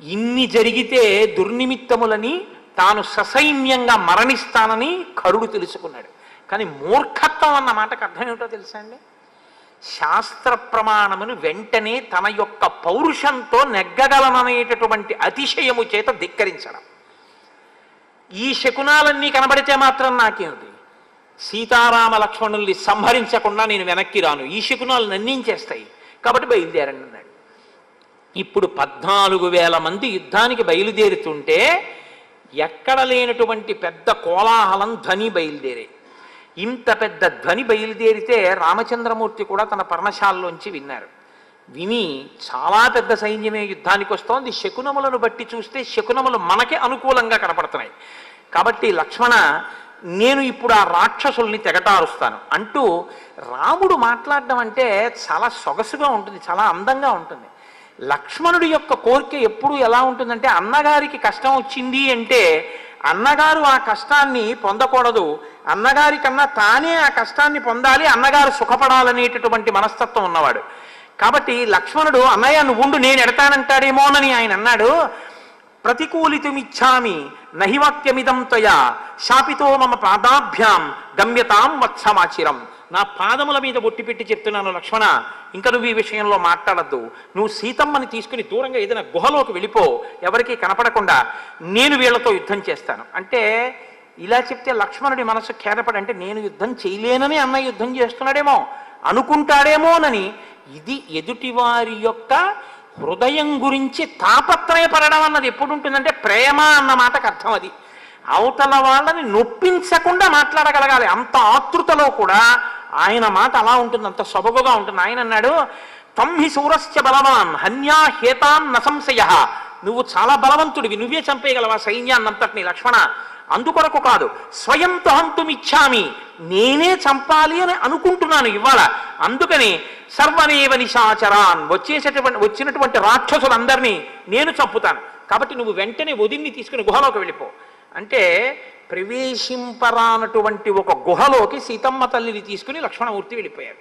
ఇన్ని జరిగితే దుర్నిమిత్తములని తాను ససైన్యంగా మరణిస్తానని కరుడు తెలుసుకున్నాడు. కానీ మూర్ఖత్వం అన్న మాటకు అర్థం ఏమిటో తెలుసా అండి? శాస్త్ర ప్రమాణమును వెంటనే తన యొక్క పౌరుషంతో నెగ్గగలననేటటువంటి అతిశయము చేత ధిక్కరించడం. ఈ శకునాలన్నీ కనబడితే మాత్రం నాకేమిటి, సీతారామ లక్ష్మణుల్ని సంహరించకుండా నేను వెనక్కి రాను, ఈ శకునాలు నన్నించేస్తాయి, కాబట్టి బయలుదేరండి అన్నాడు. ఇప్పుడు 14,000 మంది యుద్ధానికి బయలుదేరుతుంటే ఎక్కడ లేనటువంటి పెద్ద కోలాహలం ధ్వని బయలుదేరే. ఇంత పెద్ద ధ్వని బయలుదేరితే రామచంద్రమూర్తి కూడా తన పర్ణశాలలోంచి విన్నారు. విని చాలా పెద్ద సైన్యమే యుద్ధానికి వస్తోంది, శకునములను బట్టి చూస్తే శకునములు మనకే అనుకూలంగా కనపడుతున్నాయి, కాబట్టి లక్ష్మణ నేను ఇప్పుడు ఆ రాక్షసుల్ని తెగటారుస్తాను అంటూ రాముడు మాట్లాడడం అంటే చాలా సొగసుగా ఉంటుంది, చాలా అందంగా ఉంటుంది. లక్ష్మణుడి యొక్క కోరిక ఎప్పుడు ఎలా ఉంటుందంటే, అన్నగారికి కష్టం వచ్చింది అంటే అన్నగారు ఆ కష్టాన్ని పొందకూడదు, అన్నగారి కన్నా తానే ఆ కష్టాన్ని పొందాలి, అన్నగారు సుఖపడాలనేటటువంటి మనస్తత్వం ఉన్నవాడు. కాబట్టి లక్ష్మణుడు అన్నయ్య నువ్వు ఉండు నేను ఎడతానంటాడేమోనని ఆయన అన్నాడు. ప్రతికూలితుమిచ్చామి నహివాక్యమిదం త్వయా శాపితో మమ పాదాభ్యాం గమ్యతాం వత్సమాచిరం. నా పాదముల మీద బొట్టి పెట్టి చెప్తున్నాను లక్ష్మణ, ఇంకా నువ్వు ఈ విషయంలో మాట్లాడద్దు, నువ్వు సీతమ్మని తీసుకుని దూరంగా ఏదైనా గుహలోకి వెళ్ళిపో, ఎవరికీ కనపడకుండా, నేను వీళ్లతో యుద్ధం చేస్తాను అంటే. ఇలా చెప్తే లక్ష్మణుడి మనసు ఖేదపడి, అంటే నేను యుద్ధం చేయలేనని అన్న యుద్ధం చేస్తున్నాడేమో అనుకుంటాడేమోనని. ఇది ఎదుటివారి యొక్క హృదయం గురించి తాపత్రయపడడం అన్నది ఎప్పుడు ఉంటుందంటే ప్రేమ అన్న మాటకు అర్థం అది. అవతల వాళ్ళని నొప్పించకుండా మాట్లాడగలగాలి. అంత ఆతృతలో కూడా ఆయన మాట అలా ఉంటుంది, అంత సొబగుగా ఉంటుంది. ఆయన అన్నాడు, తంహి శూరశ్చ బలవాన్ హన్యా హేతాన్ న సంశయ. నువ్వు చాలా బలవంతుడివి, నువ్వే చంపేయగలవా సైన్యాన్నంతటిని లక్ష్మణ, అందుకొరకు కాదు, స్వయంతో హంతుమిచ్చామి, నేనే చంపాలి అని అనుకుంటున్నాను ఇవాళ, అందుకని సర్వనేవ నిశాచరాన్, వచ్చినటువంటి రాక్షసులందరినీ నేను చంపుతాను, కాబట్టి నువ్వు వెంటనే వదిన్ని తీసుకుని గుహలోకి వెళ్ళిపో అంటే. ప్రవేశింపరానటువంటి ఒక గుహలోకి సీతమ్మ తల్లిని తీసుకుని లక్ష్మణమూర్తి వెళ్ళిపోయాడు.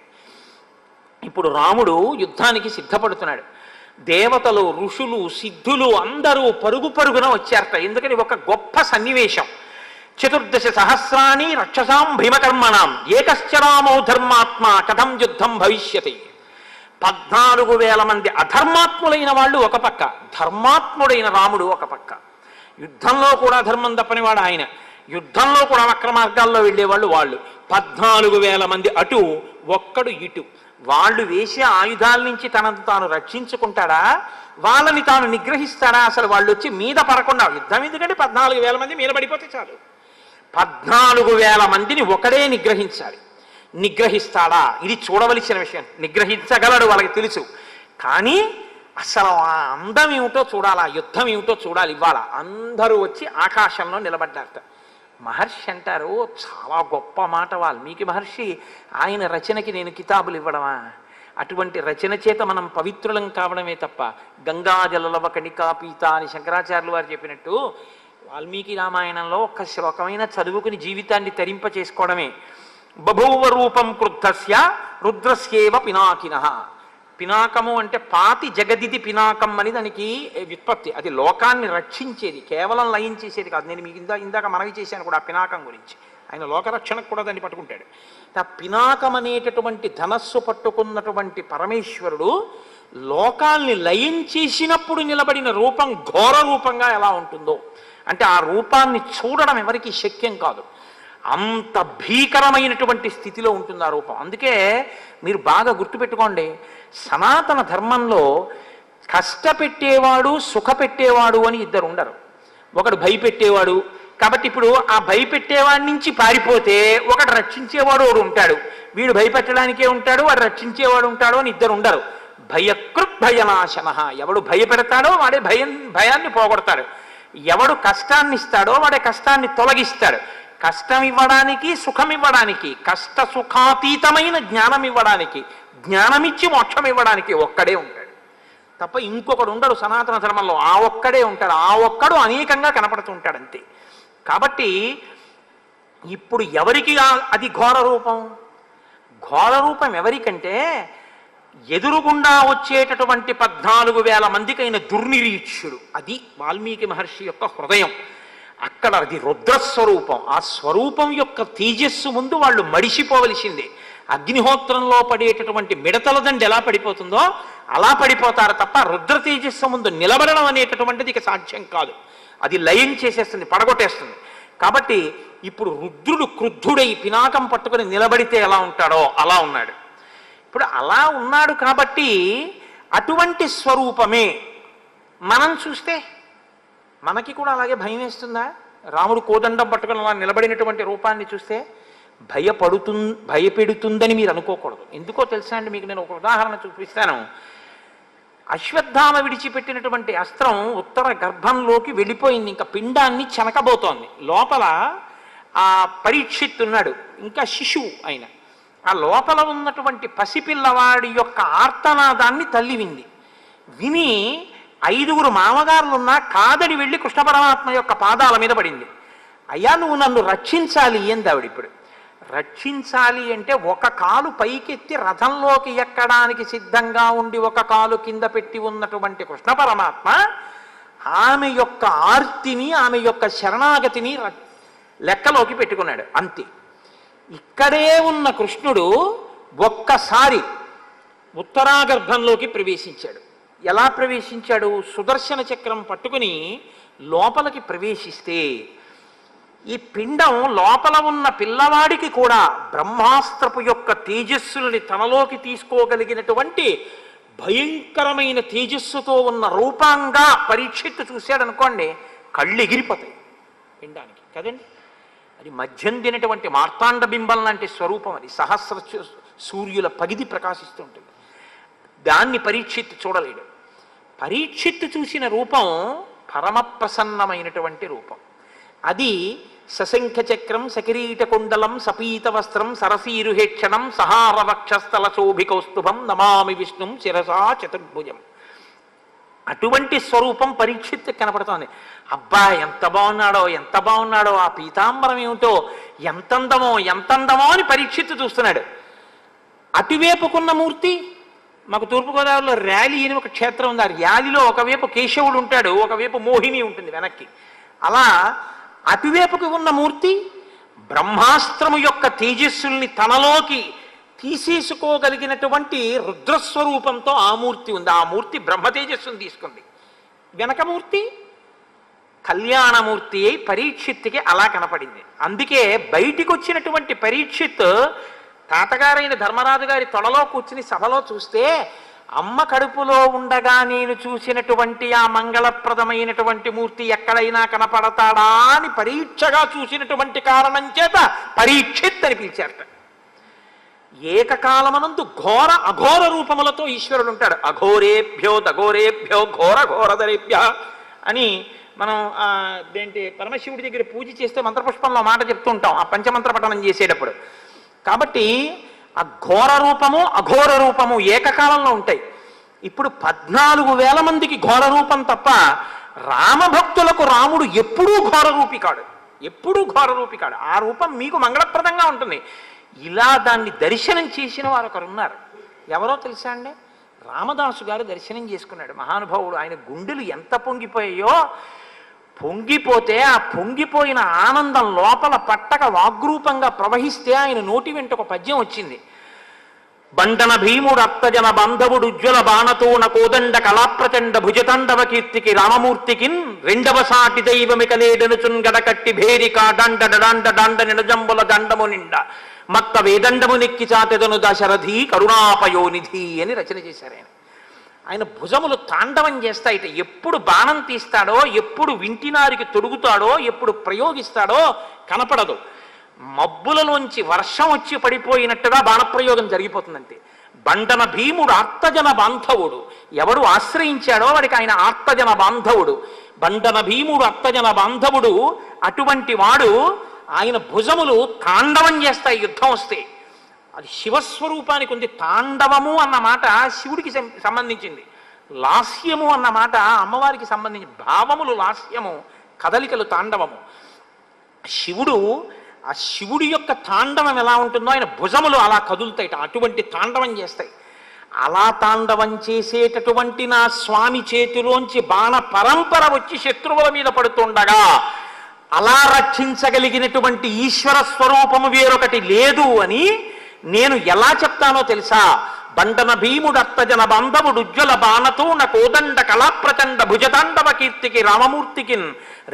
ఇప్పుడు రాముడు యుద్ధానికి సిద్ధపడుతున్నాడు. దేవతలు, ఋషులు, సిద్ధులు అందరూ పరుగు పరుగున వచ్చారట. ఎందుకని ఒక గొప్ప సన్నివేశం. 14 సహస్రాణి రక్షసాం భీమకర్మణాం ఏకశ్చరామో ధర్మాత్మ కథం యుద్ధం భవిష్యతి. 14,000 మంది అధర్మాత్ములైన వాళ్ళు ఒక పక్క, ధర్మాత్ముడైన రాముడు ఒక పక్క. యుద్ధంలో కూడా ధర్మం తప్పనివాడు ఆయన, యుద్ధంలో కూడా వక్ర మార్గాల్లో వెళ్ళేవాళ్ళు వాళ్ళు. 14,000 మంది అటు, ఒక్కడు ఇటు. వాళ్ళు వేసే ఆయుధాల నుంచి తనను తాను రక్షించుకుంటాడా, వాళ్ళని తాను నిగ్రహిస్తాడా? అసలు వాళ్ళు వచ్చి మీద పడకుండా, యుద్ధం ఎందుకంటే 14,000 మంది మీద పడిపోతే చాలు. 14,000 మందిని ఒకడే నిగ్రహించాలి. నిగ్రహిస్తాడా? ఇది చూడవలసిన విషయం. నిగ్రహించగలడు, వాళ్ళకి తెలుసు. కానీ అసలు ఆ అందం ఏమిటో చూడాలి, ఆ యుద్ధం ఏమిటో చూడాలి. ఇవాళ అందరూ వచ్చి ఆకాశంలో నిలబడ్డారట. మహర్షి అంటారు, చాలా గొప్ప మాట వాల్మీకి మహర్షి, ఆయన రచనకి నేను కితాబులు ఇవ్వడమా? అటువంటి రచన చేత మనం పవిత్రులం కావడమే తప్ప గంగాజలలవ కణికా పీత అని శంకరాచార్యులు వారు చెప్పినట్టు వాల్మీకి రామాయణంలో ఒక్క శ్లోకమైన చదువుకుని జీవితాన్ని తరింప చేసుకోవడమే. బభూవ రూపం క్రుద్ధస్య రుద్రస్యేవ పినాకినః. పినాకము అంటే పాతి జగదిది పినాకం అని దానికి వ్యుత్పత్తి. అది లోకాన్ని రక్షించేది, కేవలం లయం చేసేది కాదు. నేను మీకు ఇందాక మనవి చేశాను కూడా ఆ పినాకం గురించి. ఆయన లోకరక్షణకు కూడా దాన్ని పట్టుకుంటాడు. ఆ పినాకం అనేటటువంటి ధనస్సు పట్టుకున్నటువంటి పరమేశ్వరుడు లోకాల్ని లయం చేసినప్పుడు నిలబడిన రూపం ఘోర రూపంగా ఎలా ఉంటుందో అంటే ఆ రూపాన్ని చూడడం ఎవరికి శక్యం కాదు. అంత భీకరమైనటువంటి స్థితిలో ఉంటుంది ఆ రూపం. అందుకే మీరు బాగా గుర్తుపెట్టుకోండి, సనాతన ధర్మంలో కష్టపెట్టేవాడు సుఖపెట్టేవాడు అని ఇద్దరు ఉండరు. ఒకడు భయపెట్టేవాడు, కాబట్టి ఇప్పుడు ఆ భయపెట్టేవాడి నుంచి పారిపోతే ఒకడు రక్షించేవాడు ఒకడు ఉంటాడు. వీడు భయపెట్టడానికే ఉంటాడు, వాడు రక్షించేవాడు ఉంటాడు అని ఇద్దరు ఉండరు. భయకృత్ భయనాశన. ఎవడు భయపెడతాడో వాడే భయాన్ని పోగొడతాడు, ఎవడు కష్టాన్ని ఇస్తాడో వాడే కష్టాన్ని తొలగిస్తాడు. కష్టం ఇవ్వడానికి, సుఖం ఇవ్వడానికి, కష్ట సుఖాతీతమైన జ్ఞానం ఇవ్వడానికి, జ్ఞానమిచ్చి మోక్షం ఇవ్వడానికి ఒక్కడే ఉంటాడు తప్ప ఇంకొకడు ఉండడు సనాతన ధర్మంలో. ఆ ఒక్కడే ఉంటాడు. ఆ ఒక్కడు అనేకంగా కనపడుతూ ఉంటాడు అంతే. కాబట్టి ఇప్పుడు ఎవరికి అది ఘోర రూపం? ఘోర రూపం ఎవరికంటే ఎదురుగుండా వచ్చేటటువంటి 14,000 మందికైన దుర్నిరీక్షుడు. అది వాల్మీకి మహర్షి యొక్క హృదయం. అక్కడ అది రుద్రస్వరూపం. ఆ స్వరూపం యొక్క తేజస్సు ముందు వాళ్ళు మడిసిపోవలసిందే. అగ్నిహోత్రంలో పడేటటువంటి మిడతల దండి ఎలా పడిపోతుందో అలా పడిపోతారు తప్ప రుద్ర తేజస్సు ముందు నిలబడడం అనేటటువంటిది ఇక సాధ్యం కాదు. అది లయం చేసేస్తుంది, పడగొట్టేస్తుంది. కాబట్టి ఇప్పుడు రుద్రుడు క్రుద్ధుడై పినాకం పట్టుకుని నిలబడితే ఎలా ఉంటాడో అలా ఉన్నాడు. ఇప్పుడు అలా ఉన్నాడు కాబట్టి అటువంటి స్వరూపమే మనం చూస్తే మనకి కూడా అలాగే భయం వేస్తుందా? రాముడు కోదండం పట్టుకుని అలా నిలబడినటువంటి రూపాన్ని చూస్తే భయపెడుతుందని మీరు అనుకోకూడదు. ఎందుకో తెలుసా అండి, మీకు నేను ఒక ఉదాహరణ చూపిస్తాను. అశ్వత్థామ విడిచిపెట్టినటువంటి అస్త్రం ఉత్తర గర్భంలోకి వెళ్ళిపోయింది, ఇంకా పిండాన్ని చెనకబోతోంది. లోపల ఆ పరీక్షిత్ ఉన్నాడు, ఇంకా శిశువు ఆయన. ఆ లోపల ఉన్నటువంటి పసిపిల్లవాడి యొక్క ఆర్తనాదాన్ని తల్లి వింది. విని 5గురు మామగారులున్నా కాదడి వెళ్ళి కృష్ణ పరమాత్మ యొక్క పాదాల మీద పడింది. అయ్యా నువ్వు నన్ను రక్షించాలి ఏంది ఆవిడ. ఇప్పుడు రక్షించాలి అంటే ఒక కాలు పైకెత్తి రథంలోకి ఎక్కడానికి సిద్ధంగా ఉండి ఒక కాలు కింద పెట్టి ఉన్నటువంటి కృష్ణ పరమాత్మ ఆమె యొక్క ఆర్తిని, ఆమె యొక్క శరణాగతిని లెక్కలోకి పెట్టుకున్నాడు అంతే. ఇక్కడే ఉన్న కృష్ణుడు ఒక్కసారి ఉత్తరాగర్భంలోకి ప్రవేశించాడు. ఎలా ప్రవేశించాడు? సుదర్శన చక్రం పట్టుకుని లోపలికి ప్రవేశిస్తే ఈ పిండం లోపల ఉన్న పిల్లవాడికి కూడా బ్రహ్మాస్త్రపు యొక్క తేజస్సులని తనలోకి తీసుకోగలిగినటువంటి భయంకరమైన తేజస్సుతో ఉన్న రూపంగా పరీక్షిత్తు చూశాడనుకోండి, కళ్ళు ఎగిరిపోతాయి పిండానికి కదండి. అది మధ్యం తినటువంటి మార్తాండ బింబం లాంటి స్వరూపం. అది సహస్ర సూర్యుల పగిది ప్రకాశిస్తూ ఉంటుంది. దాన్ని పరీక్షిత్తు చూడలేడు. పరీక్షిత్తు చూసిన రూపం పరమ ప్రసన్నమైనటువంటి రూపం. అది సశంఖ చక్రం సకిరీట కుండలం సపీత వస్త్రం సరసీరుహేక్షణం సహార వక్షస్థల శోభికౌస్తుభం నమామి విష్ణుం శిరసా చతుర్భుజం. అటువంటి స్వరూపం పరీక్షిత్తు కనపడుతోంది. అబ్బా ఎంత బాగున్నాడో, ఎంత బాగున్నాడో, ఆ పీతాంబరం ఏమిటో, ఎంతందమో అని పరీక్షిత్తు చూస్తున్నాడు. అటువైపుకున్న మూర్తి, మాకు తూర్పుగోదావరిలో ర్యాలీ అని ఒక క్షేత్రం ఉంది. ఆ ర్యాలీలో ఒకవైపు కేశవుడు ఉంటాడు, ఒకవైపు మోహిని ఉంటుంది వెనక్కి. అలా అటువైపుకి ఉన్న మూర్తి బ్రహ్మాస్త్రము యొక్క తేజస్సుల్ని తనలోకి తీసేసుకోగలిగినటువంటి రుద్రస్వరూపంతో ఆ మూర్తి ఉంది. ఆ మూర్తి బ్రహ్మ తేజస్సుని తీసుకుంది. వెనకమూర్తి కళ్యాణమూర్తి అయి పరీక్షిత్తుకి అలా కనపడింది. అందుకే బయటికి వచ్చినటువంటి పరీక్షిత్ తాతగారైన ధర్మరాజు గారి తొడలో కూర్చుని సభలో చూస్తే అమ్మ కడుపులో ఉండగా నేను చూసినటువంటి ఆ మంగళప్రదమైనటువంటి మూర్తి ఎక్కడైనా కనపడతాడా అని పరీక్షగా చూసినటువంటి కారణం చేత పరీక్షిత్ అని పిలిచారట. ఏకకాలమనందు ఘోర అఘోర రూపములతో ఈశ్వరుడు ఉంటాడు. అఘోరేభ్యో దఘోరేభ్యో ఘోర ఘోరధరేభ్య అని మనం దేంటి పరమశివుడి దగ్గర పూజ చేస్తే మంత్రపుష్పంలో మాట చెప్తూ ఉంటాం ఆ పంచమంత్ర పఠనం చేసేటప్పుడు. కాబట్టి ఆ ఘోర రూపము అఘోర రూపము ఏకకాలంలో ఉంటాయి. ఇప్పుడు 14,000 మందికి ఘోర రూపం తప్ప రామభక్తులకు రాముడు ఎప్పుడూ ఘోర రూపి కాడు, ఎప్పుడూ ఘోర రూపి కాడు. ఆ రూపం మీకు మంగళప్రదంగా ఉంటుంది. ఇలా దాన్ని దర్శనం చేసిన వారు ఒకరున్నారు. ఎవరో తెలుసా అండి? రామదాసు గారు దర్శనం చేసుకున్నాడు. మహానుభావుడు. ఆయన గుండెలు ఎంత పొంగిపోయాయో, పొంగిపోతే ఆ పొంగిపోయిన ఆనందం లోపల పట్టక వాగ్రూపంగా ప్రవహిస్తే ఆయన నోటి వెంట ఒక పద్యం వచ్చింది. బండన భీముడు అత్తజన బాంధవుడు ఉజ్వల బాణతోన కోదండ కళాప్రచండ భుజతండవ కీర్తికి రామమూర్తికిన్ రెండవ సాటి దైవమికలేడనుచున్ గడకట్టి భేరిక దండ డండ దండ నిడజంబుల దండము నిండ మత్త వేదండము నెక్కి చాతెదను దశరథి కరుణాపయోనిధి అని రచన చేశారు ఆయన. ఆయన భుజములు తాండవం చేస్తాయిట. ఎప్పుడు బాణం తీస్తాడో, ఎప్పుడు వింటినారికి తొడుగుతాడో, ఎప్పుడు ప్రయోగిస్తాడో కనపడదు. మబ్బులలోంచి వర్షం వచ్చి పడిపోయినట్టుగా బాణప్రయోగం జరిగిపోతుందంతే. బండన భీముడు ఆర్తజన బాంధవుడు. ఎవడు ఆశ్రయించాడో వాడికి ఆయన ఆర్తజన బాంధవుడు. బండన భీముడు అర్తజన బాంధవుడు. అటువంటి వాడు ఆయన భుజములు తాండవం చేస్తాయి యుద్ధం వస్తే. అది శివస్వరూపానికి ఉంది. తాండవము అన్న మాట శివుడికి సంబంధించింది, లాస్యము అన్న మాట అమ్మవారికి సంబంధించి. భావములు లాస్యము, కదలికలు తాండవము. శివుడు, ఆ శివుడి యొక్క తాండవం ఎలా ఉంటుందో ఆయన భుజములు అలా కదులుతాయి, అటువంటి తాండవం చేస్తాయి. అలా తాండవం చేసేటటువంటి నా స్వామి చేతిలోంచి బాణ పరంపర వచ్చి శత్రువుల మీద పడుతుండగా అలా రక్షించగలిగినటువంటి ఈశ్వర స్వరూపము వేరొకటి లేదు అని నేను ఎలా చెప్తానో తెలుసా? బండన భీముడత్తజన బంధవుడు ఉజ్వల బాణతోన కోదండ కళాప్రచండ భుజతాండవ కీర్తికి రామమూర్తికిన్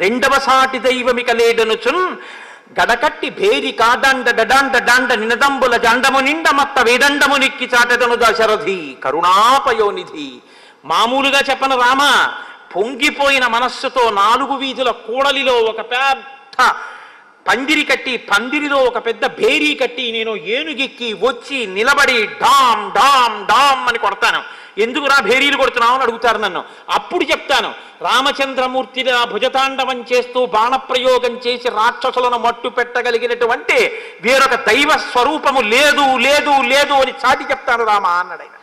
రెండవ సాటి దైవమిక లేడనుచున్ గడకట్టి భేరి కాదండ డడాండ డాండ నినదంబుల జండము నిండ మత్త వేదండము నిక్కి చాటదను దశరథి కరుణాపయోనిధి. మామూలుగా చెప్పను రామ, పొంగిపోయిన మనస్సుతో 4 వీధుల కూడలిలో ఒక పెద్ద పందిరి కట్టి, పందిరిలో ఒక పెద్ద భేరీ కట్టి నేను ఏనుగెక్కి వచ్చి నిలబడి డామ్ డామ్ డామ్ అని కొడతాను. ఎందుకురా భేరీలు కొడుతున్నావు అని అడుగుతారు నన్ను. అప్పుడు చెప్తాను, రామచంద్రమూర్తిని భుజతాండవం చేస్తూ బాణప్రయోగం చేసి రాక్షసులను మట్టు పెట్టగలిగినటువంటి వేరొక దైవ స్వరూపము లేదు లేదు లేదు అని చాటి చెప్తాను రామ అన్నాడు ఆయన.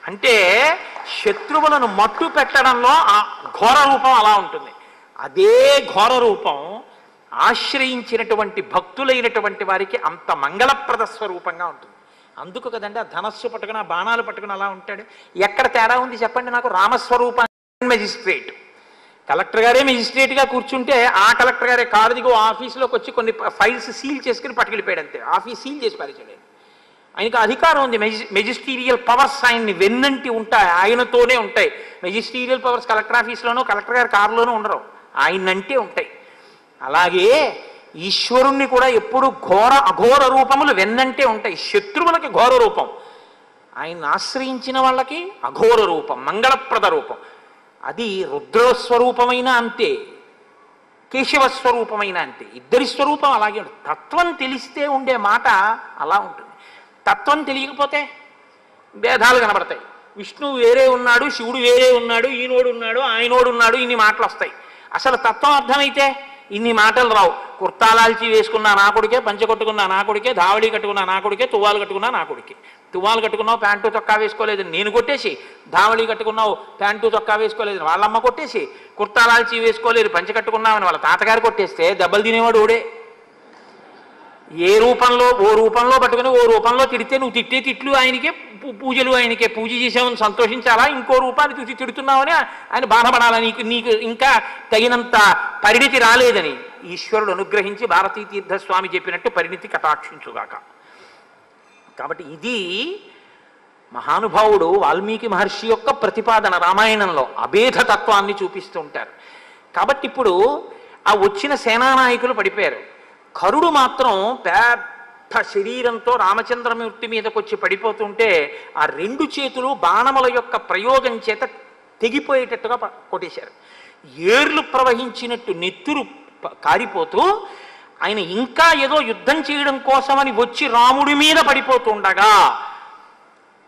అంటే శత్రువులను మట్టు పెట్టడంలో ఆ ఘోర రూపం అలా ఉంటుంది. అదే ఘోర రూపం ఆశ్రయించినటువంటి భక్తులైనటువంటి వారికి అంత మంగళప్రద స్వరూపంగా ఉంటుంది. అందుకు కదండి ఆ ధనస్సు పట్టుకుని, ఆ బాణాలు పట్టుకుని అలా ఉంటాడు. ఎక్కడ తేడా ఉంది చెప్పండి నాకు? రామస్వరూపాన్ని మెజిస్ట్రేట్, కలెక్టర్ గారే మెజిస్ట్రేట్గా కూర్చుంటే ఆ కలెక్టర్ గారే కారు దిగు ఆఫీసులోకి వచ్చి కొన్ని ఫైల్స్ సీల్ చేసుకుని పట్టుకెళ్ళిపోయాడు అంతే. ఆఫీస్ సీల్ చేసి పారేసాడు. ఆయనకు అధికారం ఉంది, మెజిస్టీరియల్ పవర్స్ ఆయన్ని వెన్నంటి ఉంటాయి, ఆయనతోనే ఉంటాయి. మెజిస్టీరియల్ పవర్స్ కలెక్టర్ ఆఫీస్లోనూ కలెక్టర్ గారి కారులోనూ ఉండరు, ఆయనంటే ఉంటాయి. అలాగే ఈశ్వరుణ్ణి కూడా ఎప్పుడు అఘోర రూపములు వెన్నంటే ఉంటాయి. శత్రువులకి ఘోర రూపం, ఆయన్ని ఆశ్రయించిన వాళ్ళకి అఘోర రూపం, మంగళప్రద రూపం. అది రుద్రస్వరూపమైన అంతే, కేశవస్వరూపమైన అంతే. ఇద్దరి స్వరూపం అలాగే ఉంటుంది. తత్వం తెలిస్తే ఉండే మాట అలా ఉంటుంది. తత్వం తెలియకపోతే భేదాలు కనబడతాయి. విష్ణువు వేరే ఉన్నాడు, శివుడు వేరే ఉన్నాడు, ఈనోడు ఉన్నాడు, ఆయనోడు ఉన్నాడు, ఇన్ని మాటలు వస్తాయి. అసలు తత్వం అర్థమైతే ఇన్ని మాటలు రావు. కుర్తాలాల్చి వేసుకున్నా నా కొడుకే, పంచె కొట్టుకున్నా నా కొడుకే, ధావళి కట్టుకున్నా నా కొడుకే, తువ్వాలు కట్టుకున్నా నా కొడుకే. తువ్వాలు కట్టుకున్నావు ప్యాంటు చొక్కా వేసుకోలేదు నేను కొట్టేసి, ధావళి కట్టుకున్నావు ప్యాంటు చొక్కా వేసుకోలేదు వాళ్ళమ్మ కొట్టేసి, కుర్తాలాల్చి వేసుకోలేదు పంచె కట్టుకున్నావని వాళ్ళ తాతగారు కొట్టేస్తే దెబ్బలు తినేవాడు ఓడే. ఓ రూపంలో పట్టుకుని ఓ రూపంలో తిడితే నువ్వు తిట్టే తిట్లు ఆయనకే, పూజలు ఆయనకే. పూజ చేసామని సంతోషించాలా, ఇంకో రూపాన్ని చూసి తిడుతున్నావని ఆయన బాధపడాలా? నీకు ఇంకా తగినంత పరిణితి రాలేదని ఈశ్వరుడు అనుగ్రహించి భారతీ తీర్థస్వామి చెప్పినట్టు పరిణితి కటాక్షించుగాక. కాబట్టి ఇది మహానుభావుడు వాల్మీకి మహర్షి యొక్క ప్రతిపాదన. రామాయణంలో అభేదతత్వాన్ని చూపిస్తూ ఉంటారు. కాబట్టి ఇప్పుడు ఆ వచ్చిన సేనానాయకులు పడిపోయారు. కరుడు మాత్రం పెద్ద శరీరంతో రామచంద్రమూర్తి మీదకి వచ్చి పడిపోతుంటే ఆ 2 చేతులు బాణముల యొక్క ప్రయోగం చేత తెగిపోయేటట్టుగా కొట్టేశారు. ఏర్లు ప్రవహించినట్టు నెత్తురు కారిపోతూ ఆయన ఇంకా ఏదో యుద్ధం చేయడం కోసమని వచ్చి రాముడి మీద పడిపోతుండగా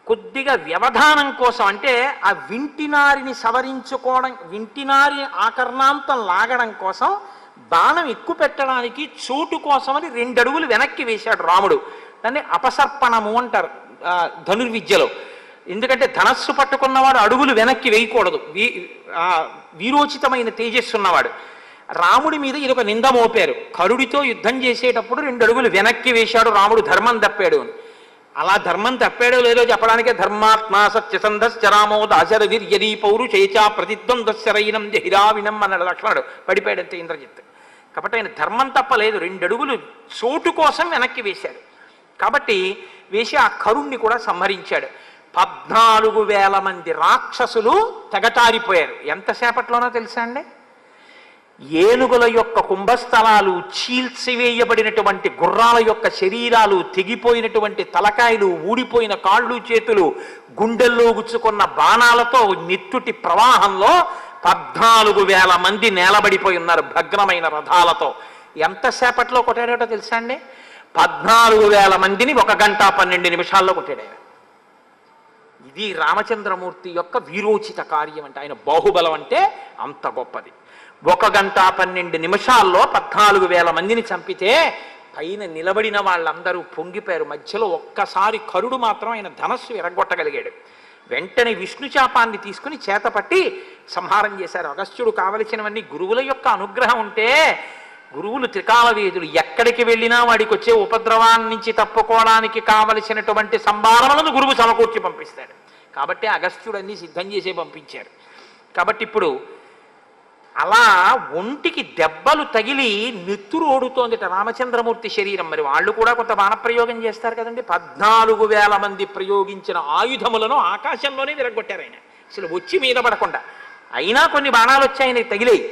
కొద్దిగా వ్యవధానం కోసం, అంటే ఆ వింటినారిని సవరించుకోవడం, వింటినారి ఆకర్ణాంతం లాగడం కోసం బాణం ఎక్కువ పెట్టడానికి చోటు కోసమని 2 అడుగులు వెనక్కి వేశాడు రాముడు. దాన్ని అపసర్పణము అంటారు ధనుర్విద్యలో. ఎందుకంటే ధనస్సు పట్టుకున్నవాడు అడుగులు వెనక్కి వేయకూడదు, వీరోచితమైన తేజస్సు ఉన్నవాడు. రాముడి మీద ఇది ఒక నింద మోపారు. కరుడితో యుద్ధం చేసేటప్పుడు 2 అడుగులు వెనక్కి వేశాడు రాముడు, ధర్మం తప్పాడు అని. అలా ధర్మం తప్పాడో లేదో చెప్పడానికే ధర్మాత్మా సత్యసంధశ్చరామో దాశరథిర్యదీ పౌరుషేచా ప్రతిద్వంద్వశరైనం జహిరావినం అన్నాడు లక్ష్మణుడు. పడిపోయాడంతే ఇంద్రజిత్. కాబట్టి ఆయన ధర్మం తప్పలేదు, 2 అడుగులు చోటు కోసం వెనక్కి వేశాడు. కాబట్టి వేసి ఆ కరుణ్ణి కూడా సంహరించాడు. 14,000 మంది రాక్షసులు తెగటారిపోయారు. ఎంతసేపట్లోనో తెలుసా అండి? ఏనుగుల యొక్క కుంభస్థలాలు, చీల్చివేయబడినటువంటి గుర్రాల యొక్క శరీరాలు, తెగిపోయినటువంటి తలకాయలు, ఊడిపోయిన కాళ్ళు చేతులు, గుండెల్లో గుచ్చుకున్న బాణాలతో నెత్తుటి ప్రవాహంలో 14,000 మంది నేలబడిపోయి ఉన్నారు భగ్నమైన రథాలతో. ఎంతసేపట్లో కొట్టాడో తెలుసా అండి? 14,000 మందిని 1 గంట 12 నిమిషాల్లో కొట్టాడు ఆయన. ఇది రామచంద్రమూర్తి యొక్క వీరోచిత కార్యం. అంటే ఆయన బాహుబలం అంటే అంత గొప్పది. 1 గంట 12 నిమిషాల్లో 14,000 మందిని చంపితే పైన నిలబడిన వాళ్ళందరూ పొంగిపోయారు. మధ్యలో ఒక్కసారి కరుడు మాత్రం ఆయన ధనస్సు ఎరగొట్టగలిగాడు. వెంటనే విష్ణు శాపాన్ని తీసుకుని చేతపట్టి సంహారం చేశారు. అగస్త్యుడు కావలసినవన్నీ గురువుల యొక్క అనుగ్రహం ఉంటే, గురువులు త్రికాలవేదులు, ఎక్కడికి వెళ్ళినా వాడికి వచ్చే ఉపద్రవాన్ని నుంచి తప్పుకోవడానికి కావలసినటువంటి సంభారములను గురువు సమకూర్చి పంపిస్తాడు. కాబట్టి అగస్త్యుడు అన్ని సిద్ధం చేసే పంపించారు. కాబట్టి ఇప్పుడు అలా ఒంటికి దెబ్బలు తగిలి నెత్తురు ఓడుతోందిట రామచంద్రమూర్తి శరీరం. మరి వాళ్ళు కూడా కొంత బాణప్రయోగం చేస్తారు కదండి. 14,000 మంది ప్రయోగించిన ఆయుధములను ఆకాశంలోనే విరగొట్టారు ఆయన, అసలు వచ్చి మీద పడకుండా. అయినా కొన్ని బాణాలు వచ్చి ఆయనకి తగిలేయి.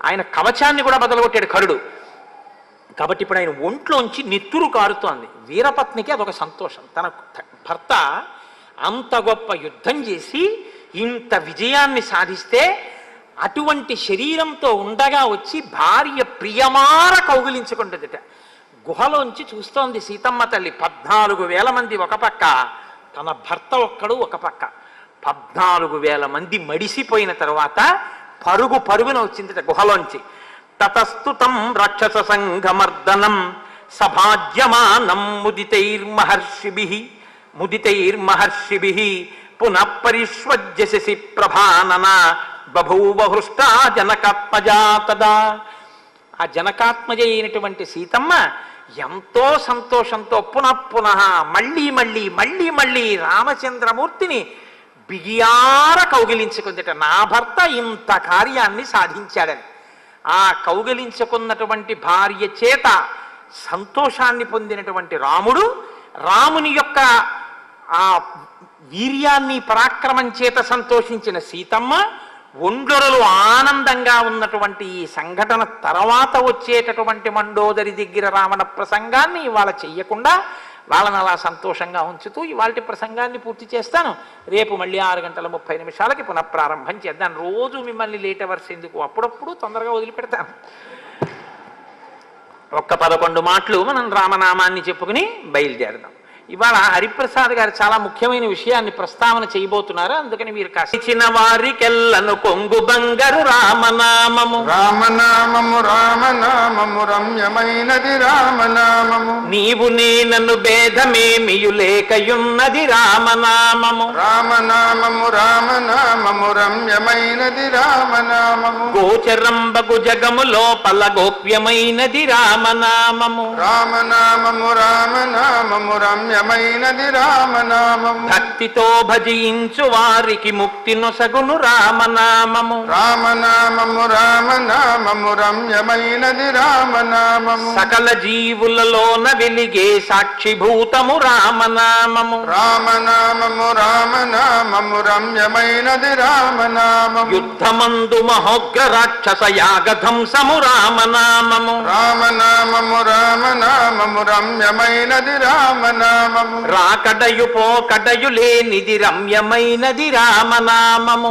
ఆయన కవచాన్ని కూడా బదలగొట్టాడు కరుడు. కాబట్టి ఇప్పుడు ఆయన ఒంట్లోంచి నెత్తురు కారుతోంది. వీరపత్నికి అదొక సంతోషం. తన భర్త అంత గొప్ప యుద్ధం చేసి ఇంత విజయాన్ని సాధిస్తే అటువంటి శరీరంతో ఉండగా వచ్చి భార్య ప్రియమార కౌగిలించుకుంటుందిట. గుహలోంచి చూస్తోంది సీతమ్మ తల్లి. 14,000 మంది ఒక పక్క, తన భర్త ఒక్కడు ఒక పక్క. 14,000 మంది మడిసిపోయిన తరువాత పరుగున వచ్చిందిట గుహలోంచి. తతస్తుతం రాక్షస సంఘమర్దనం సభాజ్యమానం ముదితైర్మహర్షిభిః పునః పరిష్వజ్య శశి ప్రభానన బభూవ హృష్టా జనకాత్మజా తదా. ఆ జనకాత్మజ అయినటువంటి సీతమ్మ ఎంతో సంతోషంతో పునః మళ్ళీ రామచంద్రమూర్తిని బిగియార కౌగిలించుకుందిట. నా భర్త ఇంత కార్యాన్ని సాధించాడని. ఆ కౌగిలించుకున్నటువంటి భార్య చేత సంతోషాన్ని పొందినటువంటి రాముని యొక్క ఆ వీర్యాన్ని పరాక్రమం చేత సంతోషించిన సీతమ్మ ఒండ్లొరలు ఆనందంగా ఉన్నటువంటి ఈ సంఘటన తర్వాత వచ్చేటటువంటి మండోదరి దగ్గర రావణ ప్రసంగాన్ని ఇవాళ చెయ్యకుండా వాళ్ళని అలా సంతోషంగా ఉంచుతూ ఇవాళ ప్రసంగాన్ని పూర్తి చేస్తాను. రేపు మళ్ళీ 6:30 పునఃప్రారంభం చేద్దాం. రోజు మిమ్మల్ని లేట్ అవర్స్ ఎందుకు, అప్పుడప్పుడు తొందరగా వదిలిపెడతాను. ఒక్క 11 మాటలు మనం రామనామాన్ని చెప్పుకుని బయలుదేరదాం. ఇవాళ హరిప్రసాద్ గారు చాలా ముఖ్యమైన విషయాన్ని ప్రస్తావన చేయబోతున్నారు. అందుకని మీరు కాసిన వారికెల్లను కొంగు బంగారు రామనామము రమ్యమైనది రామనామము. నీవు నేనను భేదమేమియు లేకయున్నది రామనామము రమ్యమైనది రామనామము. గోచరంబగు జగము లోపల గోప్యమైనది రామనామము రమ్యమైనది రామనామము. భక్తితో భజించు వారికి ముక్తి నొసగును రామనామము రమ్యమైనది రామనామము. సకల జీవులలోన వెలిగే సాక్షిభూతము రామనామము రమ్యమైనది రామనామము. యుద్ధమందు మహోగ్ర రాక్షస యాగధంసము రామనామము రమ్యమైనది రామనామము. రాకడయు పోకడయు లేనిది రమ్యమైనది రామనామము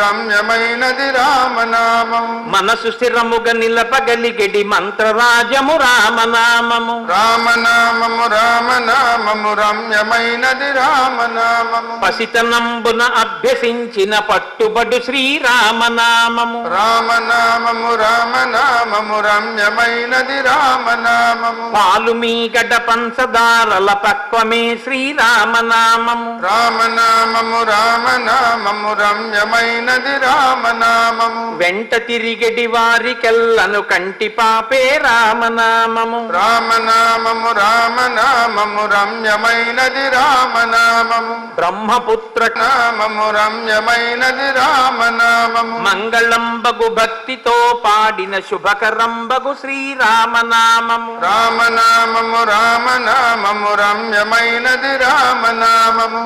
రమ్యమైనది రామనామము. మనసు స్థిరముగా నిలపగలిగెడి మంత్రరాజము రామనామము రమ్యమైనది రామనామము. పసితనంబున అభ్యసించిన పట్టుబడు శ్రీరామనామము రమ్యమైనది రామనామము. పాలు మీగడ పంచదారల పక్వమే శ్రీరామనామము రమ్యమైనది రామనామము. వెంట తిరిగడి వారికెల్లను కంటి పాపే రామనామము రమ్యమైనది రామనామము. బ్రహ్మపుత్ర నామము రమ్యమైనది రామనామము. మంగళంబగు భక్తితో పాడిన శుభకరంబగు శ్రీరామనామము రమ్యమైనది రామనామము.